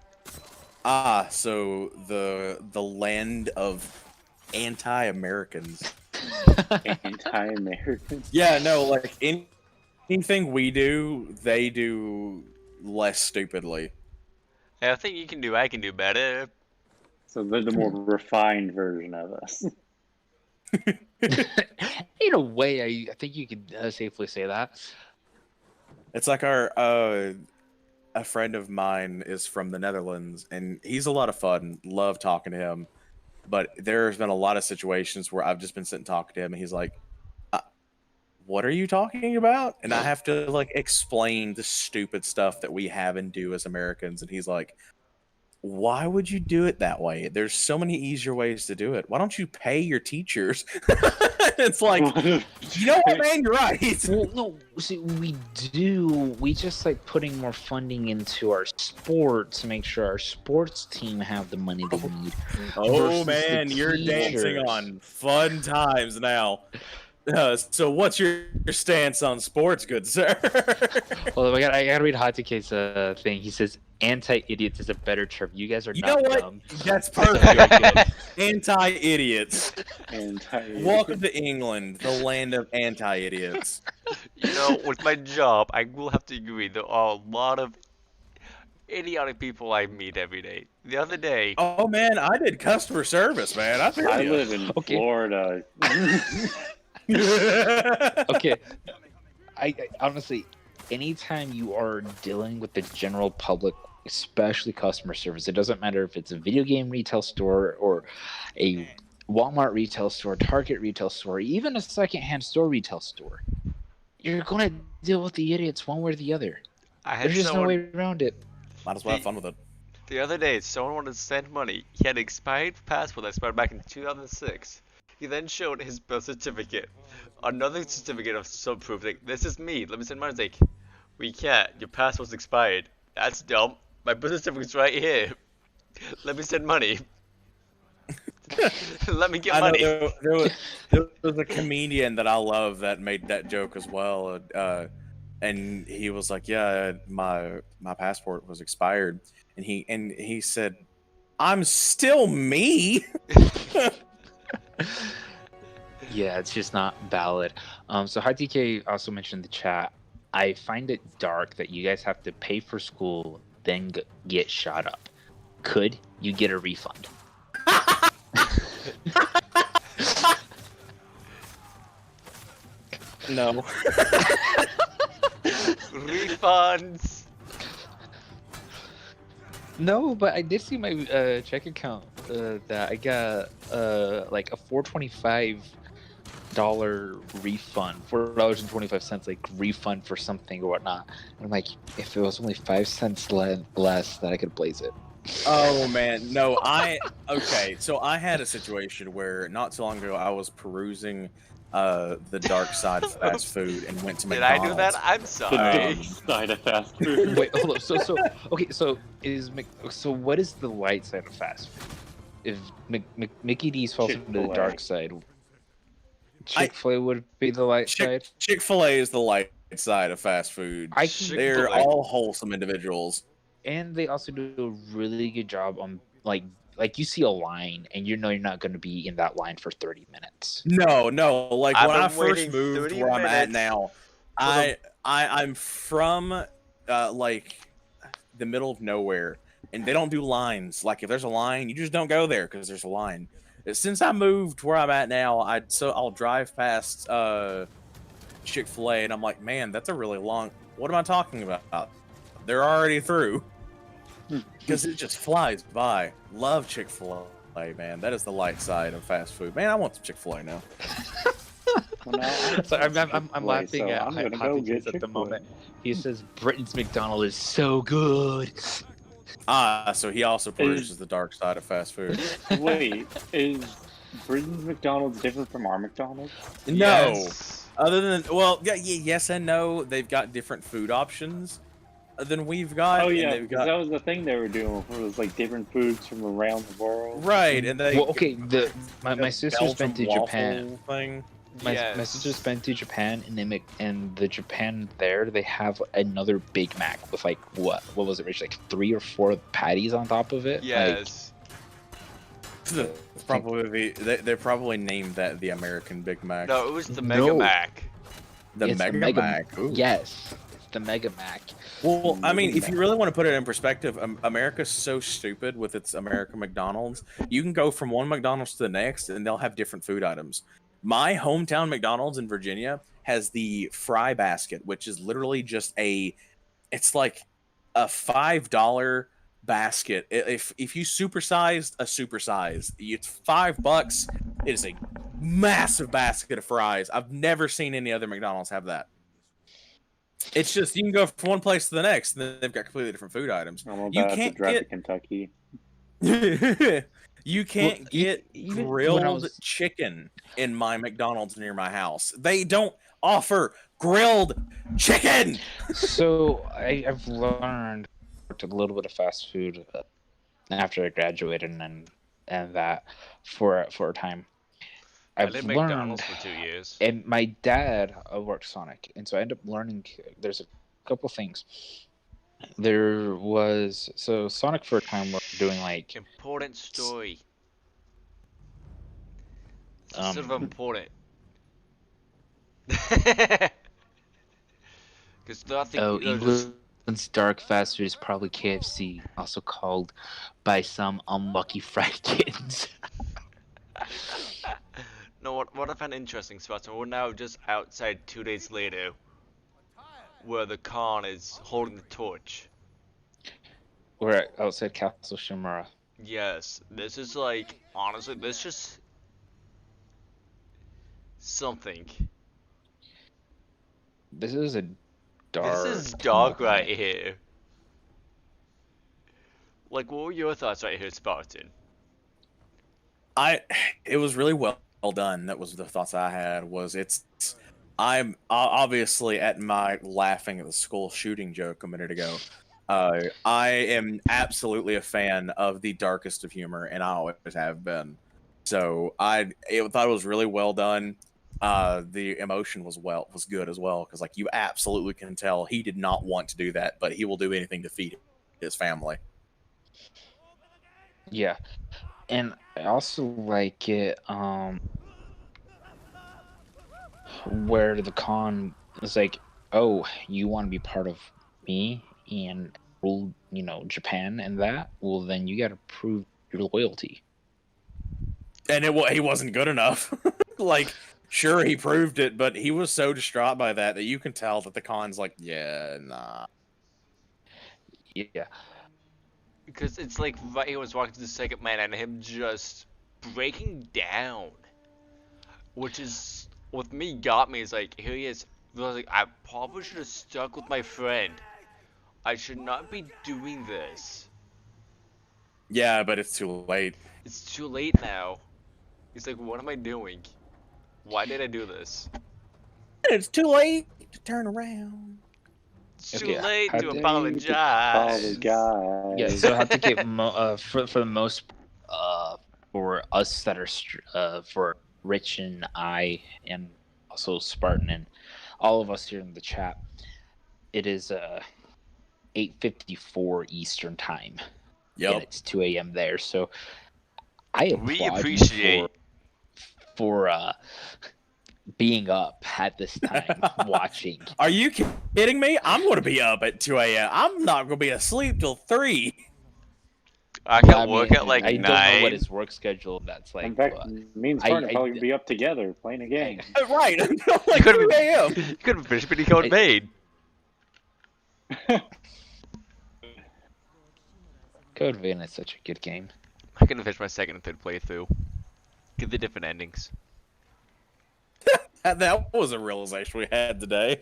Ah, so the land of anti-Americans. Anti-Americans. Yeah, no, like anything we do, they do less stupidly. I think you can do. I can do better. So they're the more refined version of us. In a way, I think you could safely say that. It's like a friend of mine is from the Netherlands, and he's a lot of fun. Love talking to him, but there's been a lot of situations where I've just been sitting talking to him, and he's like, "What are you talking about?" And I have to like explain the stupid stuff that we have and do as Americans, and he's like, "Why would you do it that way? There's so many easier ways to do it. Why don't you pay your teachers?" It's like, you know what, man, you're right. Well, no, see, we do. We just like putting more funding into our sport to make sure our sports team have the money they need. Oh versus the man, you're dancing teachers. on fun times now. So what's your stance on sports, good sir? Well, I gotta read Hatice's thing. He says, "Anti-idiots is a better term. You guys are You know not what? dumb." That's perfect. Anti-idiots. Anti-American. Welcome to England, the land of anti-idiots. You know, with my job, I will have to agree. There are a lot of idiotic people I meet every day. The other day, Oh man, I did customer service, man. I feel I you. live in Okay. Florida. Okay. I honestly, anytime you are dealing with the general public, especially customer service, it doesn't matter if it's a video game retail store or a Walmart retail store, Target retail store, even a secondhand store retail store, you're going to deal with the idiots one way or the other. I had There's just no someone way around it. Might as well have fun with it. the other day. Someone wanted to send money. He had an expired passport that expired back in 2006. He then showed his birth certificate, another certificate of some proof. Like, this is me. Let me send money. It's like, we can't. Your passport's expired. That's dumb. My birth certificate's right here. Let me send money. Let me get I know money. there was a comedian that I love that made that joke as well, and he was like, "Yeah, my passport was expired," and he said, "I'm still me." Yeah, it's just not valid. So HiTK also mentioned in the chat, I find it dark that you guys have to pay for school, then get shot up. Could you get a refund? No. Refunds. No, but I did see my check account that I got like a $425 refund, $4.25 like refund for something or whatnot. And I'm like, if it was only 5 cents less, that I could blaze it. Oh man, no. Okay. So I had a situation where not too long ago I was perusing the dark side of fast food and went to Did I McDonald's. do that? I'm The sorry. dark side of fast food. Wait, hold up. So okay. So what is the light side of fast food? if Mickey D's falls into the Chick-fil-A. dark side, Chick-fil-A would be the light side. Chick-fil-A is the light side of fast food. I can, They're Chick-fil-A. all wholesome individuals. and they also do a really good job on like you see a line and you know you're not going to be in that line for 30 minutes. No. Like I've when I been first waiting moved 30 where I'm at minutes now, for I'm from like the middle of nowhere, and they don't do lines. Like if there's a line, you just don't go there because there's a line. Since I moved where I'm at now, I'll drive past Chick-fil-A and I'm like, man, that's a really long. What am I talking about? They're already through because it just flies by. Love Chick-fil-A, man. That is the light side of fast food. Man, I want some Chick-fil-A now. Well, now So I'm laughing so at I'm gonna Happy go get Kids at the Chick-fil-A. moment. He says Britain's McDonald's is so good. So he also produces the dark side of fast food. Wait, is Britain's McDonald's different from our McDonald's? No. Yes. Other than, well, yes and no. They've got different food options than we've got. Oh and yeah, they've because got, that was the thing they were doing. It was like different foods from around the world. right, and they Well, okay, my sister's been to Belgian Japan. waffle thing. My Yes. sister's been to Japan, and the Japan there they have another Big Mac with like what was it, Rich? Like 3 or 4 patties on top of it. Yes. It's probably they probably named that the American Big Mac. No, it was the Mega No. Mac. the it's Mega, the Mega Mac. Ooh. Yes, it's the Mega Mac. Well, I mean, if you really want to put it in perspective, America's so stupid with its American McDonald's. You can go from one McDonald's to the next, and they'll have different food items. My hometown McDonald's in Virginia has the fry basket, which is literally just it's like a $5 basket. If you supersized a supersize, it's $5. It is a massive basket of fries. I've never seen any other McDonald's have that. It's just you can go from one place to the next, and then they've got completely different food items. I'm about You to can't drive to get Kentucky. you can't get even when I grilled was- chicken in my McDonald's near my house. They don't offer grilled chicken. So I've learned a little bit of fast food after I graduated and that for a time. I I've did learned, McDonald's for 2 years. and my dad worked Sonic, and so I ended up learning. There's a couple things. There was Sonic for a time we're doing like Important story. It's sort of important. Because nothing. oh, you know, just- England's dark fast food is probably KFC, also called by some unlucky fried kittens. No, what I found interesting, Sebastian, we're now just outside 2 days later, where the Khan is holding the torch. We're outside Castle Shimura. Yes, this is like, honestly, this just something. This is a dark. This is dark right here. Like, what were your thoughts right here, Spartan? It was really well done. That was the thoughts I had. I'm obviously at my laughing at the school shooting joke a minute ago. I am absolutely a fan of the darkest of humor, and I always have been. So thought it was really well done. The emotion was good as well, because like you absolutely can tell he did not want to do that, but he will do anything to feed his family. Yeah, and I also like it where the Khan is like, "Oh, you want to be part of me and rule, Japan and that? Well, then you got to prove your loyalty." And he wasn't good enough. Like, sure, he proved it, but he was so distraught by that you can tell that the Khan's like, yeah, nah. Yeah, Because it's like right he was walking to the second man and him just breaking down. Which is, with me, got me. It's like, here he is. I was like, I probably should have stuck with my friend. I should not be doing this. Yeah, but it's too late. It's too late now. He's like, what am I doing? Why did I do this? It's too late to turn around. It's too Okay, late how to dare you apologize. Apologize. yeah. So I have to get for the most for us that are for Rich and I, and also Spartan and all of us here in the chat, it is 8:54 Eastern time, and Yep. it's 2 a.m. there. So I We applaud you appreciate. for being up at this time watching. Are you kidding me? I'm going to be up at 2 a.m. I'm not going to be asleep till 3. I Well, can work at like I don't know what 9. his work schedule that's like. In fact, but me and Spartan are probably gonna be up together playing a game. Right. Until You like could 2 have a.m. been. You could have finished Mini Code I- Main. Code Vein is such a good game. I could have finished my second and third playthrough. Get the different endings. That was a realization we had today.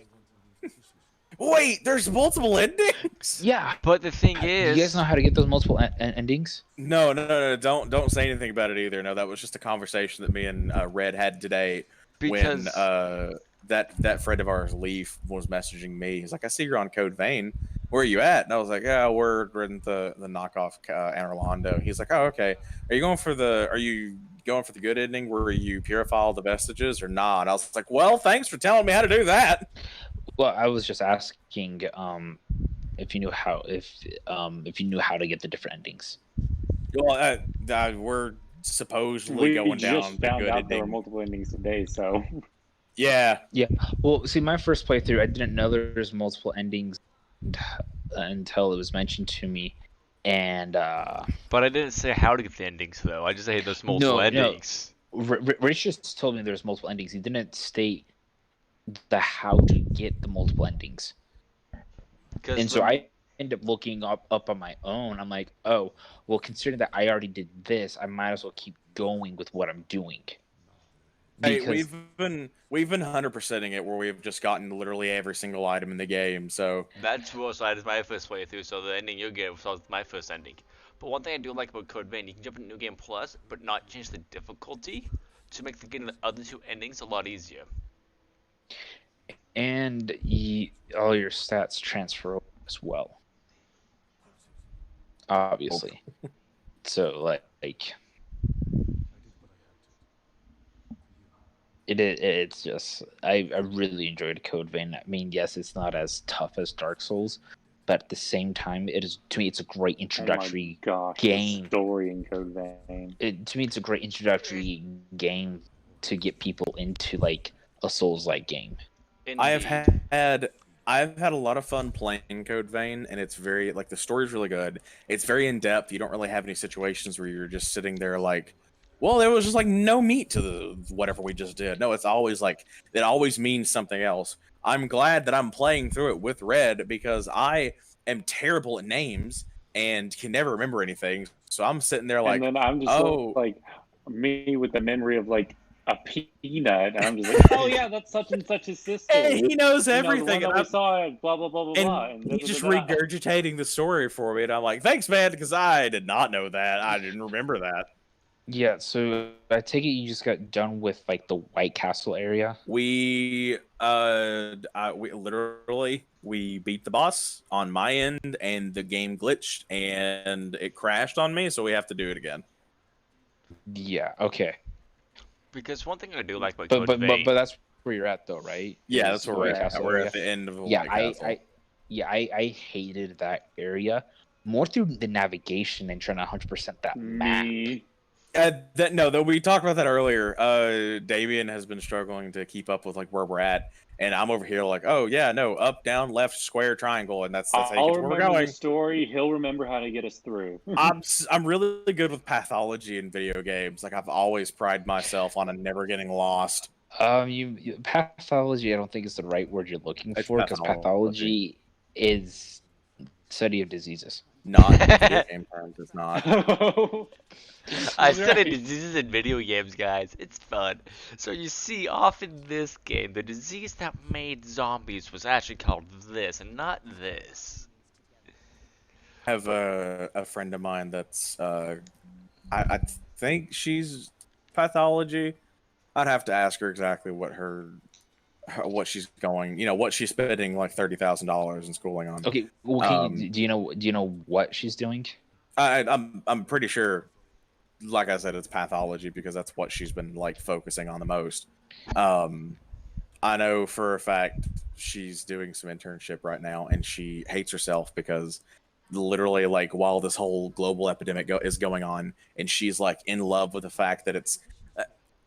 Wait, there's multiple endings? Yeah. But the thing Do is, you guys know how to get those multiple endings? No. Don't say anything about it either. No, that was just a conversation that me and Red had today because when that friend of ours, Leaf, was messaging me. He's like, "I see you're on Code Vein. Where are you at?" And I was like, "Yeah, we're in the knockoff Anne Orlando." He's like, "Oh, okay. Are you going for the good ending where you purify all the vestiges or not?" And I was like, "Well, thanks for telling me how to do that." Well, I was just asking if you knew how to get the different endings. Well, we're supposedly We going down just the found good out there were ending. multiple endings today, so Yeah. Well, see, my first playthrough, I didn't know there's multiple endings until it was mentioned to me, and but I didn't say how to get the endings though. I just said there's multiple No. endings. Rich just told me there's multiple endings. He didn't state the how to get the multiple endings. And so I end up looking up on my own. I'm like, oh, well, considering that I already did this, I might as well keep going with what I'm doing. Hey, Because we've been 100%ing it where we've just gotten literally every single item in the game. So That's what I did my first playthrough, so the ending you get was my first ending. But one thing I do like about Code Vein, you can jump into New Game Plus, but not change the difficulty to make the getting the other two endings a lot easier. and all your stats transfer over as well, obviously. So like it's just I really enjoyed Code Vein. I mean, yes, it's not as tough as Dark Souls, but at the same time, it is, to me, it's a great introductory oh my gosh, game. the story in Code Vein. To me, it's a great introductory game to get people into like a Souls-like game. Indeed. I've had a lot of fun playing Code Vein, and it's very like the story's really good. It's very in depth. You don't really have any situations where you're just sitting there like, well, there was just like no meat to the whatever we just did. No, it's always like it always means something else. I'm glad that I'm playing through it with Red because I am terrible at names and can never remember anything. So I'm sitting there like, and then I'm just oh, like me with the memory of like a peanut, and I'm just like, oh yeah, that's such and such's sister. hey, he knows You know, the everything. one that we saw at blah blah blah blah blah. And he's just regurgitating the story for me, and I'm like, thanks, man, because I did not know that. I didn't remember that. Yeah, so I take it you just got done with like the White Castle area. We literally beat the boss on my end, and the game glitched and it crashed on me, so we have to do it again. Yeah, okay. Because one thing I do like about But Code Vein, that's where you're at though, right? Yeah, Is that's where the we're White at. Castle We're area? at the end of the Yeah, White Castle. I hated that area more through the navigation and trying to 100% that map. Though we talked about that earlier. Davian has been struggling to keep up with like where we're at, and I'm over here like, oh yeah, no, up, down, left, square, triangle, and that's how you get I'll to where we're remember going. the story. He'll remember how to get us through. I'm really good with pathology in video games. Like I've always prided myself on never getting lost. Pathology, I don't think is the right word you're looking It's for, because pathology is study of diseases. Not in video game terms. It's not. I studied diseases in video games, guys. It's fun. So you see, off in this game, the disease that made zombies was actually called this, and not this. I have a friend of mine that's I think she's pathology. I'd have to ask her exactly what she's going, what she's spending like $30,000 in schooling on. Okay, well, do you know what she's doing? I'm pretty sure like I said, it's pathology because that's what she's been like focusing on the most. Um, I know for a fact she's doing some internship right now, and she hates herself because literally, like, while this whole global epidemic is going on, and she's like in love with the fact that it's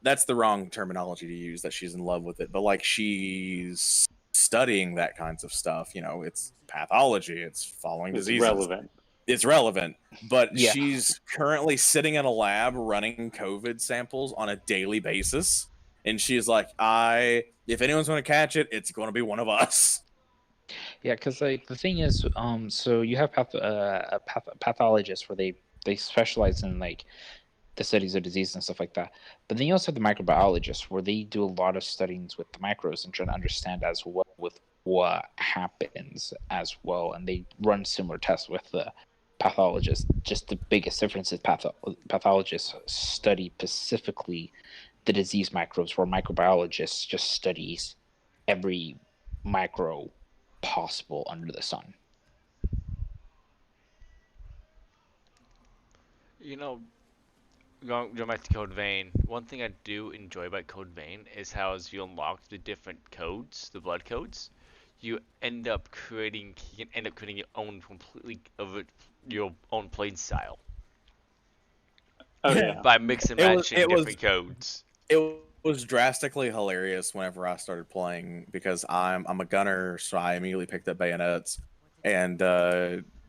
that's the wrong terminology to use, that she's in love with it, but like she's studying that kinds of stuff. You know, it's pathology, it's following It's diseases, relevant. it's relevant, but Yeah. she's currently sitting in a lab running COVID samples on a daily basis. And she's like, if anyone's going to catch it, it's going to be one of us. Yeah, because like the thing is, so you have pathologists where they specialize in like the studies of disease and stuff like that. But then you also have the microbiologists where they do a lot of studies with the microbes and trying to understand as well with what happens as well. And they run similar tests with the pathologists. Just the biggest difference is pathologists study specifically the disease microbes, where microbiologists just studies every micro possible under the sun. You know, going back to Code Vein, one thing I do enjoy about Code Vein is how as you unlock the different codes, the blood codes, you end up creating your own your own playing style Oh yeah. by mix and matching different codes. It was drastically hilarious whenever I started playing because I'm a gunner, so I immediately picked up bayonets, and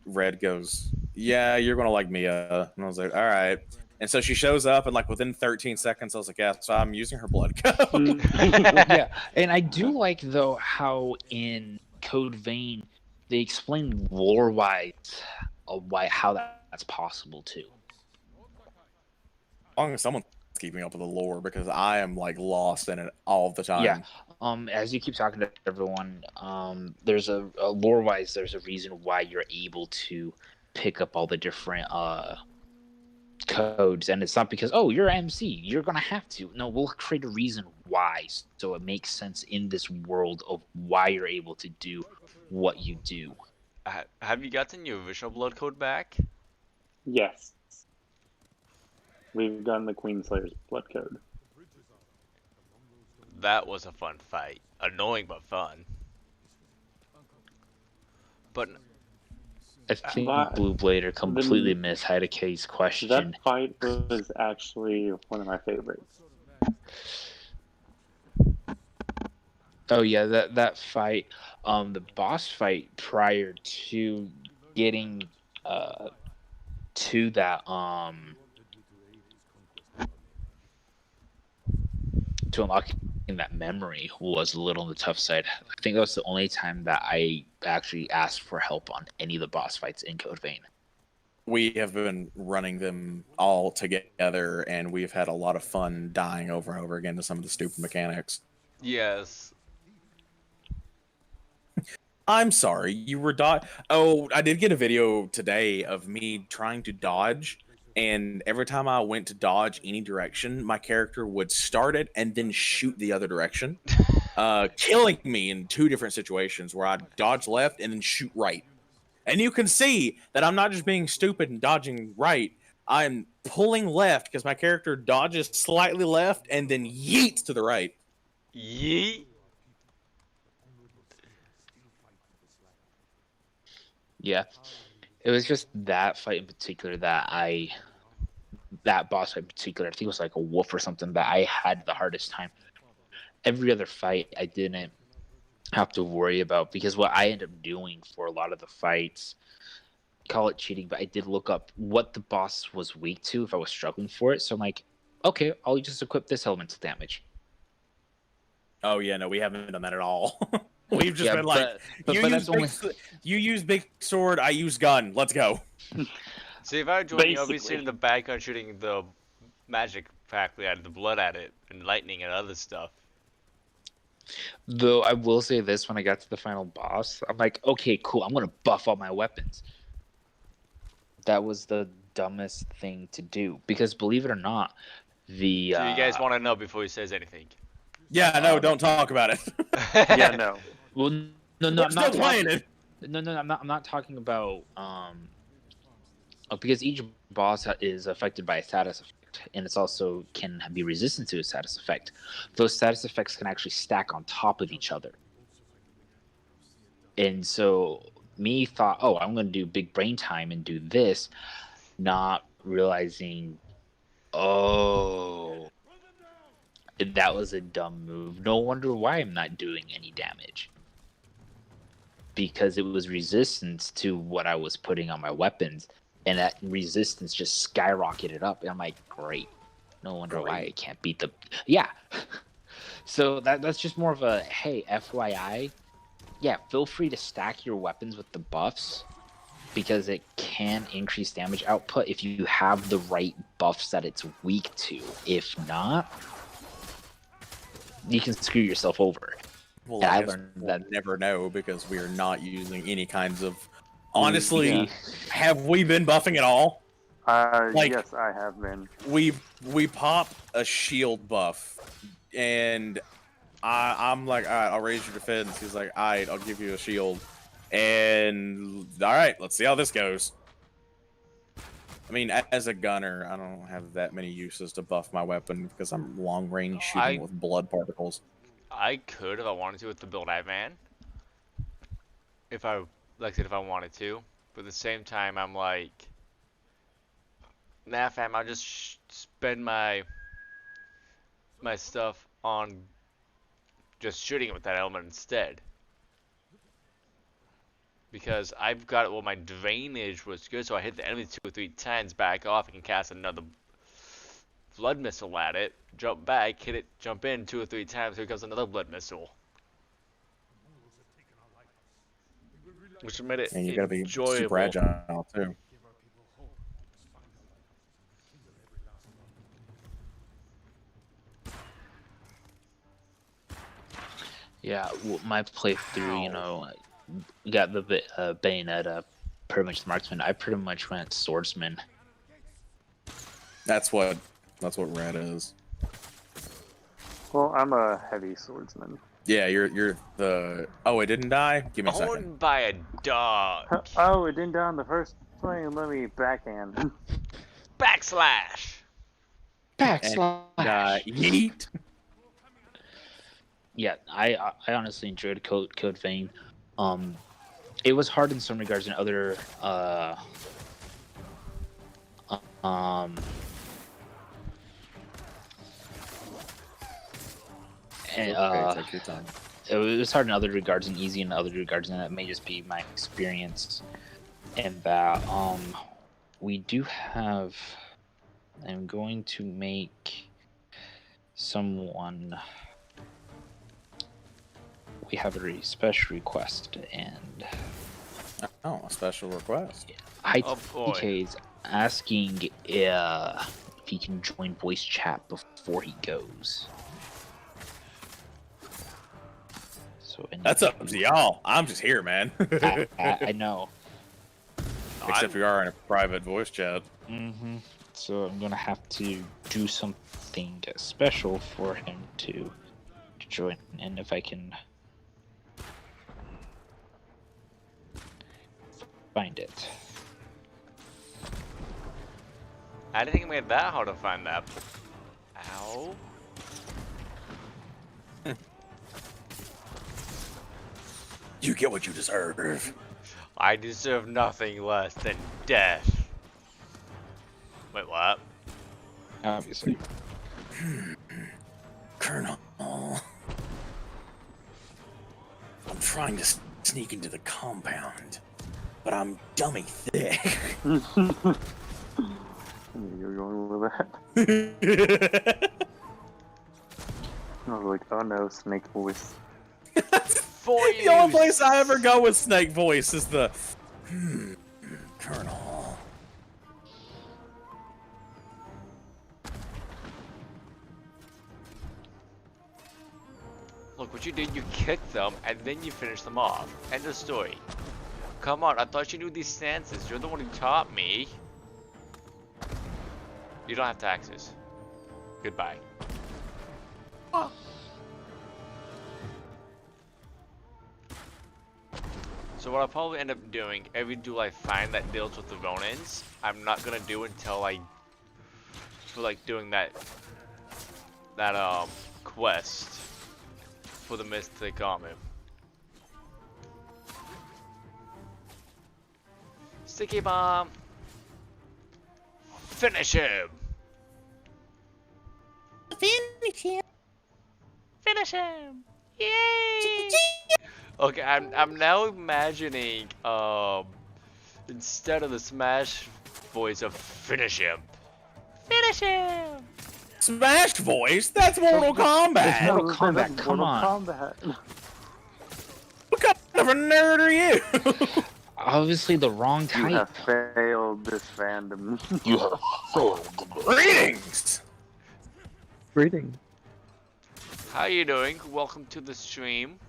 Red goes, "Yeah, you're gonna like Mia," and I was like, "All right." And so she shows up, and like within 13 seconds, I was like, "Yeah." So I'm using her blood code. Yeah, and I do like though how in Code Vein they explain lore-wise how that's possible too. As long as someone's keeping up with the lore, because I am like lost in it all the time. Yeah. As you keep talking to everyone, there's a lore-wise, there's a reason why you're able to pick up all the different codes, and it's not because you're MC, you're gonna have to. No, we'll create a reason why, so it makes sense in this world of why you're able to do what you do. Have you gotten your original blood code back? Yes. We've done the Queenslayer's blood code. That was a fun fight. Annoying but fun. But I think Blue Blader completely missed Heideke's question. That fight was actually one of my favorites. Oh yeah, that fight, the boss fight prior to getting to that to unlocking that memory was a little on the tough side. I think that was the only time that I actually asked for help on any of the boss fights in Code Vein. We have been running them all together, and we've had a lot of fun dying over and over again to some of the stupid mechanics. yes. I'm sorry, you were I did get a video today of me trying to dodge, and every time I went to dodge any direction, my character would start it and then shoot the other direction, killing me in two different situations where I'd dodge left and then shoot right. And you can see that I'm not just being stupid and dodging right, I'm pulling left because my character dodges slightly left and then yeets to the right. Yeet. Yeah, it was just that fight in particular that boss fight in particular, I think it was like a wolf or something, that I had the hardest time. Every other fight I didn't have to worry about, because what I ended up doing for a lot of the fights, call it cheating, but I did look up what the boss was weak to if I was struggling for it. So I'm like, okay, I'll just equip this elemental damage. Oh yeah, no, we haven't done that at all. We've just been like, you use big sword, I use gun. Let's go. See, if I joined you, I'll be sitting in the background shooting the magic practically out of the blood at it, and lightning and other stuff. Though I will say this, when I got to the final boss, I'm like, okay, cool, I'm gonna buff all my weapons. That was the dumbest thing to do, because believe it or not, So you guys want to know before he says anything? Yeah, no, don't talk about it. Yeah, no. Well, no, We're I'm not still playing it. No, I'm not talking about because each boss is affected by a status effect, and it's also can be resistant to a status effect. Those status effects can actually stack on top of each other. And so me thought, oh, I'm going to do big brain time and do this, not realizing, oh, that was a dumb move. No wonder why I'm not doing any damage. Because it was resistance to what I was putting on my weapons, and that resistance just skyrocketed up. And I'm like, great. No wonder why I can't beat the. Yeah. So that's just more of a, hey, FYI. Yeah, feel free to stack your weapons with the buffs, because it can increase damage output if you have the right buffs that it's weak to. If not, you can screw yourself over. Well, And I I guess learned we'll that. never know because we are not using any kinds of. Honestly, have we been buffing at all? Like- Yes, I have been. We pop a shield buff, and I'm like, all right, I'll raise your defense. He's like, all right, I'll give you a shield, and all right, let's see how this goes. I mean, as a gunner, I don't have that many uses to buff my weapon because I'm long range shooting with blood particles. I could if I wanted to with the build I ran. If I, like I said, if I wanted to. But at the same time, I'm like, nah, fam, I'll just spend my stuff on just shooting it with that element instead. Because I've got, well, my drainage was good, so I hit the enemy 2 or 3 times, back off, and can cast another blood missile at it, jump back, hit it, jump in 2 or 3 times, here comes another blood missile. Which made it And you gotta be enjoyable. super agile too. Yeah, well, my playthrough, you know, got the Bayonetta, pretty much the marksman. I pretty much went swordsman. That's what red is. Well, I'm a heavy swordsman. Yeah, you're the. Oh, it didn't die. Give me a second. Owned by a dog. Oh, it didn't die on the first swing. Let me backhand. Backslash. Backslash. Yeet. Yeah, I honestly enjoyed Code Vein. It was hard in some regards, in other and, take your time. it was hard in other regards and easy in other regards, and that may just be my experience. And that we do have. I'm going to make someone. We have a special request, and Oh, a special request. Oh, boy. ITK is asking if he can join voice chat before he goes. So That's up to y'all. I'm just here, man. I know. Except we are in a private voice chat. Mm-hmm. So I'm gonna have to do something special for him to join, and if I can find it. I didn't think it made that hard to find that. Ow. You get what you deserve. I deserve nothing less than death. Wait, what? Obviously. Colonel. I'm trying to sneak into the compound, but I'm dummy thick. You're going with that. I was like, oh no, snake voice. The only place I ever go with snake voice is the Colonel. Look, what you did, you kicked them, and then you finished them off. End of story. Come on, I thought you knew these stances. You're the one who taught me. You don't have taxes. Goodbye. Oh. So what I'll probably end up doing, every duel I find that deals with the Ronins, I'm not gonna do until I feel like doing that quest for the Mythic armor. Sticky bomb. Finish him. Finish him. Finish him. Yay! Okay, I'm now imagining instead of the Smash voice of finish him. Finish him. Smash voice? That's Mortal Kombat. Mortal Kombat, That's come Mortal on. Kombat. What kind of a nerd are you? Obviously the wrong You type. have failed this fandom. You have failed. Greetings. Reading. How you doing? Welcome to the stream.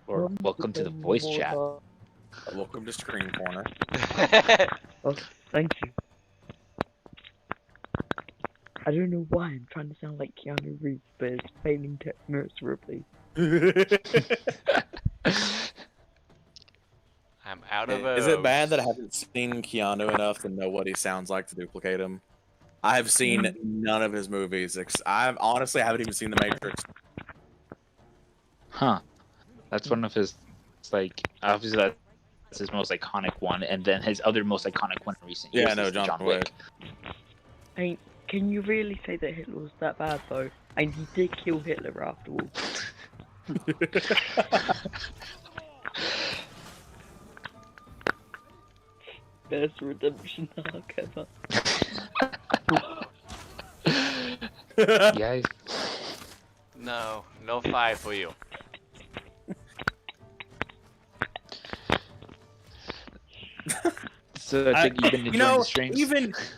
Or welcome to the voice chat. Welcome to Screen Corner. Oh, thank you. I don't know why I'm trying to sound like Keanu Reeves, but it's failing miserably. I'm out of Is it bad O's. that I haven't seen Keanu enough to know what he sounds like to duplicate him? I have seen none of his movies. I honestly haven't even seen The Matrix. Huh. That's one of his, it's like, obviously that's his most iconic one, and then his other most iconic one in recent years Yeah, no, is John Wick. I mean, can you really say that Hitler was that bad, though? And he did kill Hitler afterwards. Best redemption arc ever. Yeah, No, no 5 for you. so I think you've been You enjoying know, the streams.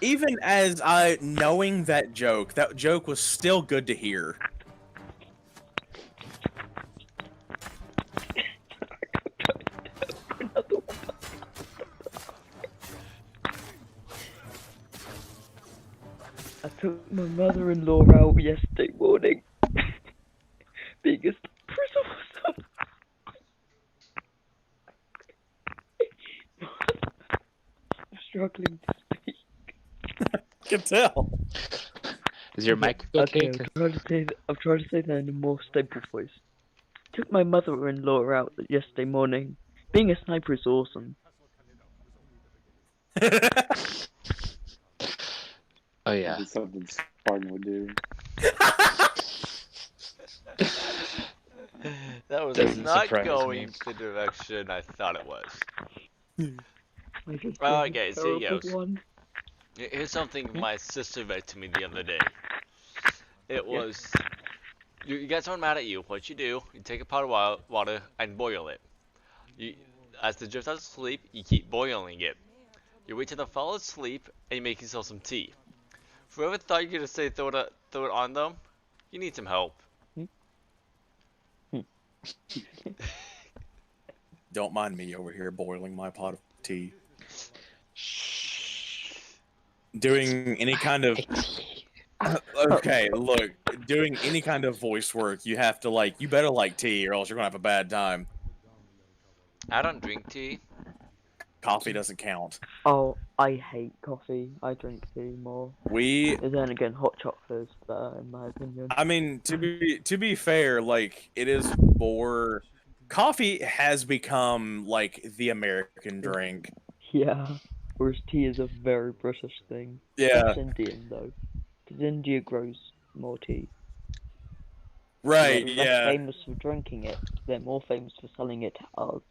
even as I knowing that joke was still good to hear. I took my mother-in-law out yesterday morning. Biggest prison. I'm struggling to speak. I can tell. Is your mic okay? I'm trying to say that in a more stable voice. Took my mother-in-law out yesterday morning. Being a sniper is awesome. Oh yeah. That'd be something Spartan would do. That was Doesn't not surprise going me. the direction I thought it was. I just Alright, did a guys, here terrible goes. one. Here's something my sister read to me the other day. It was, you get someone mad at you, what you do, you take a pot of water and boil it. As the drift out of sleep, you keep boiling it. You wait till they fall asleep and you make yourself some tea. Whoever thought you were gonna say throw it on them, you need some help. Don't mind me over here boiling my pot of tea. Doing any kind of okay, look, doing any kind of voice work, you have to you better like tea or else you're gonna have a bad time. I don't drink tea. Coffee doesn't count. Oh, I hate coffee. I drink tea more. And then again, hot chocolate is better in my opinion. I mean, to be fair, it is more. Coffee has become the American drink. Yeah. Whereas tea is a very British thing. Yeah. That's Indian though, because India grows more tea. Right. They're less Yeah. famous for drinking it. They're more famous for selling it to us.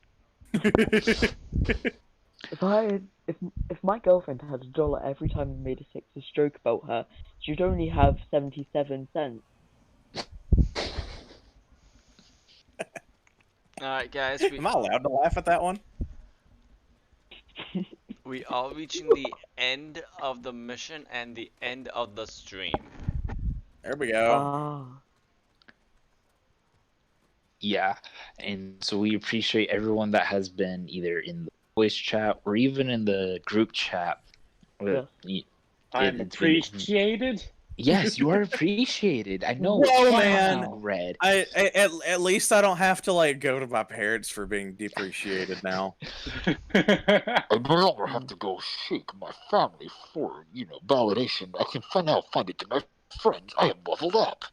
If my girlfriend had $1 every time I made a sexist joke about her, she'd only have 77 cents. Alright, guys, Am I allowed to laugh at that one? we are reaching the end of the mission and the end of the stream. There we go. Ah. Yeah, and so we appreciate everyone that has been either in the voice chat or even in the group chat. Yes. I'm It's really- appreciated. Yes, you are appreciated. I know. Whoa, Wow, man. Red. At least I don't have to like go to my parents for being depreciated now. I no longer have to go seek my family for, validation. I can now find it to my friends. I am leveled up.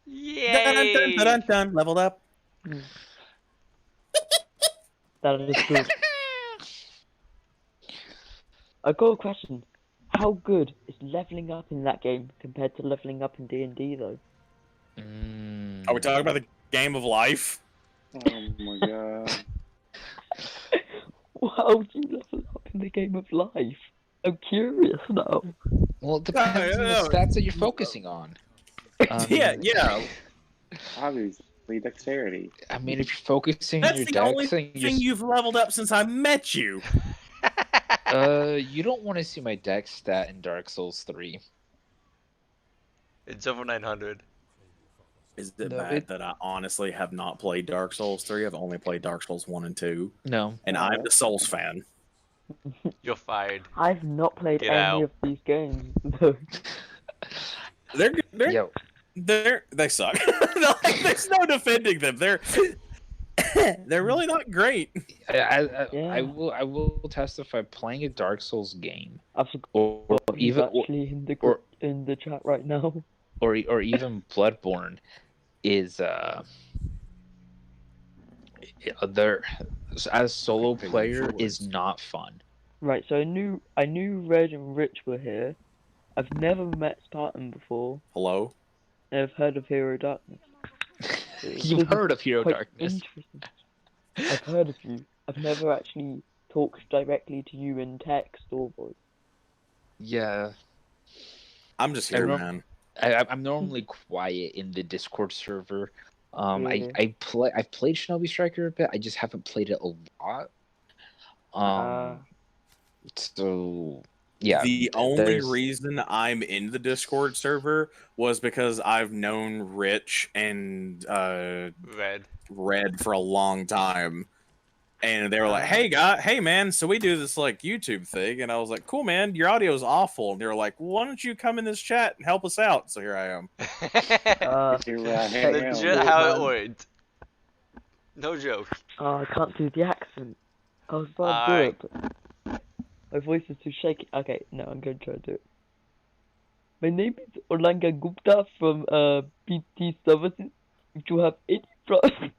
Dun, dun, dun, Yay! dun, dun, leveled up. That is good. I got a question. How good is leveling up in that game compared to leveling up in D&D though? Are we talking about the game of life? Oh my god. How do you level up in the game of life? I'm curious now. Well, it depends on the no. stats that you're focusing on. Yeah. Obviously, dexterity. I mean, if you're focusing on That's your the dex, only then thing you've leveled up since I met you. you don't want to see my dex stat in Dark Souls 3. It's over 900. Is it No, bad that I honestly have not played Dark Souls 3? I've only played Dark Souls 1 and 2. No. And I'm the Souls fan. You're fired. I've not played Get any out. of these games though. They suck. There's no defending them. They're really not great. I will testify. Playing a Dark Souls game, I forgot or he's even actually in the chat right now. or even Bloodborne, is there as solo player is not fun. Right, so I knew Red and Rich were here. I've never met Spartan before. Hello? And I've heard of Hero Darkness. You've heard of Hero Quite Darkness. interesting. I've heard of you. I've never actually talked directly to you in text or voice. Yeah. I'm just here, man. I'm normally quiet in the Discord server. Yeah. I've played Shinobi Striker a bit. I just haven't played it a lot. So yeah. The only reason I'm in the Discord server was because I've known Rich and Red for a long time. And they were like, hey man, so we do this like YouTube thing, and I was like, cool man, your audio's awful. And they were like, why don't you come in this chat and help us out? So here I am. Legit how it worked. No joke. I can't do the accent. I was about to do it, but my voice is too shaky. Okay, no, I'm going to try to do it. My name is Olanga Gupta from PT Services. If you have any problems...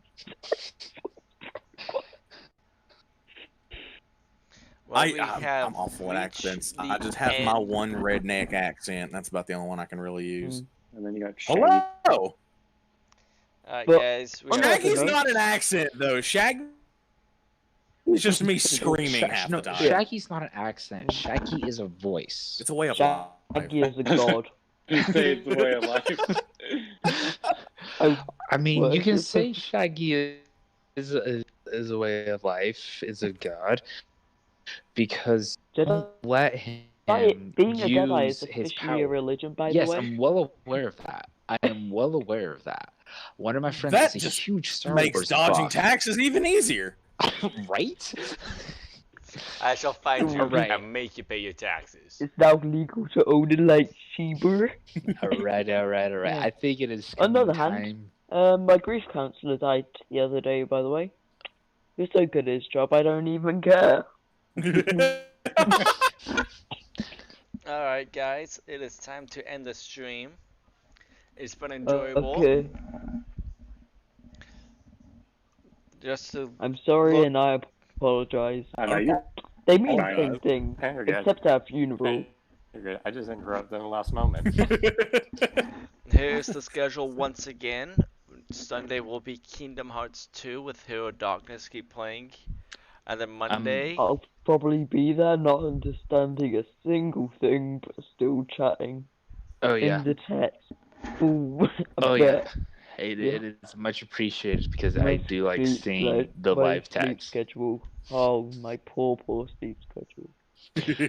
I'm awful at accents. I just have my one redneck accent. That's about the only one I can really use. And then you got Shaggy. Hello! Guys, Shaggy's not an accent, though. Shaggy is just me screaming half the time. Shaggy's not an accent. Shaggy is a voice. It's a way of life. Shaggy is a god. You say it's a way of life. I mean, you can say Shaggy is a way of life, is a god, because don't let him being a Jedi use is his officially power. a religion, by Yes, the way. I'm well aware of that. I am well aware of that. One of my friends That is a just huge Star makes Wars dodging buff. taxes even easier. Right? I shall find you Alright. and make you pay your taxes. It's now legal to own a lightsaber. Alright. I think it is On the other time. hand, my grief counselor died the other day, by the way. He's so good at his job, I don't even care. Alright guys, it is time to end the stream. It's been enjoyable. Okay. Just to I'm sorry and I apologize. I know you. They mean the Alright. same thing, Hey, you're good. except our funeral. You're good. I just interrupted in the last moment. Here's the schedule once again. Sunday will be Kingdom Hearts 2 with Hero Darkness keep playing. And then Monday... I'll probably be there, not understanding a single thing, but still chatting. Oh yeah. In the text. Ooh, Oh I yeah. bet. It is much appreciated because I do like seeing the my live sleep text. schedule. Oh, my poor sleep schedule.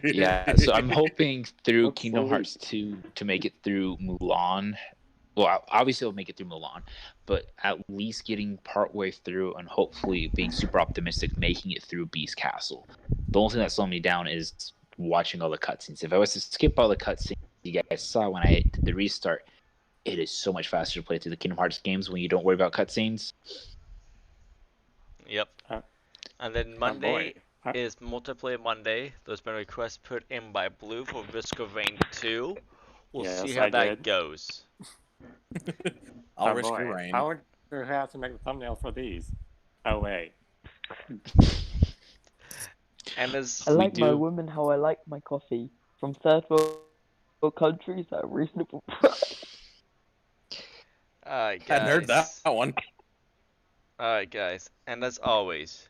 Yeah, so I'm hoping through What's Kingdom the Hearts 2 to make it through Mulan. Well, obviously I'll make it through Mulan, but at least getting partway through and hopefully being super optimistic, making it through Beast Castle. The only thing that's slowing me down is watching all the cutscenes. If I was to skip all the cutscenes you guys saw when I did the restart, it is so much faster to play through the Kingdom Hearts games when you don't worry about cutscenes. Yep. Uh, And then oh Monday boy. is multiplayer Monday. There's been requests put in by Blue for Risk of Rain 2. We'll see Yes, how I that did. goes. I'll Oh risk your boy, rain. I wonder how to make the thumbnail for these. Oh wait. And as I We like my do. women how I like my coffee from third world countries at a reasonable price. alright Hadn't heard that guys. one. Alright guys. And as always,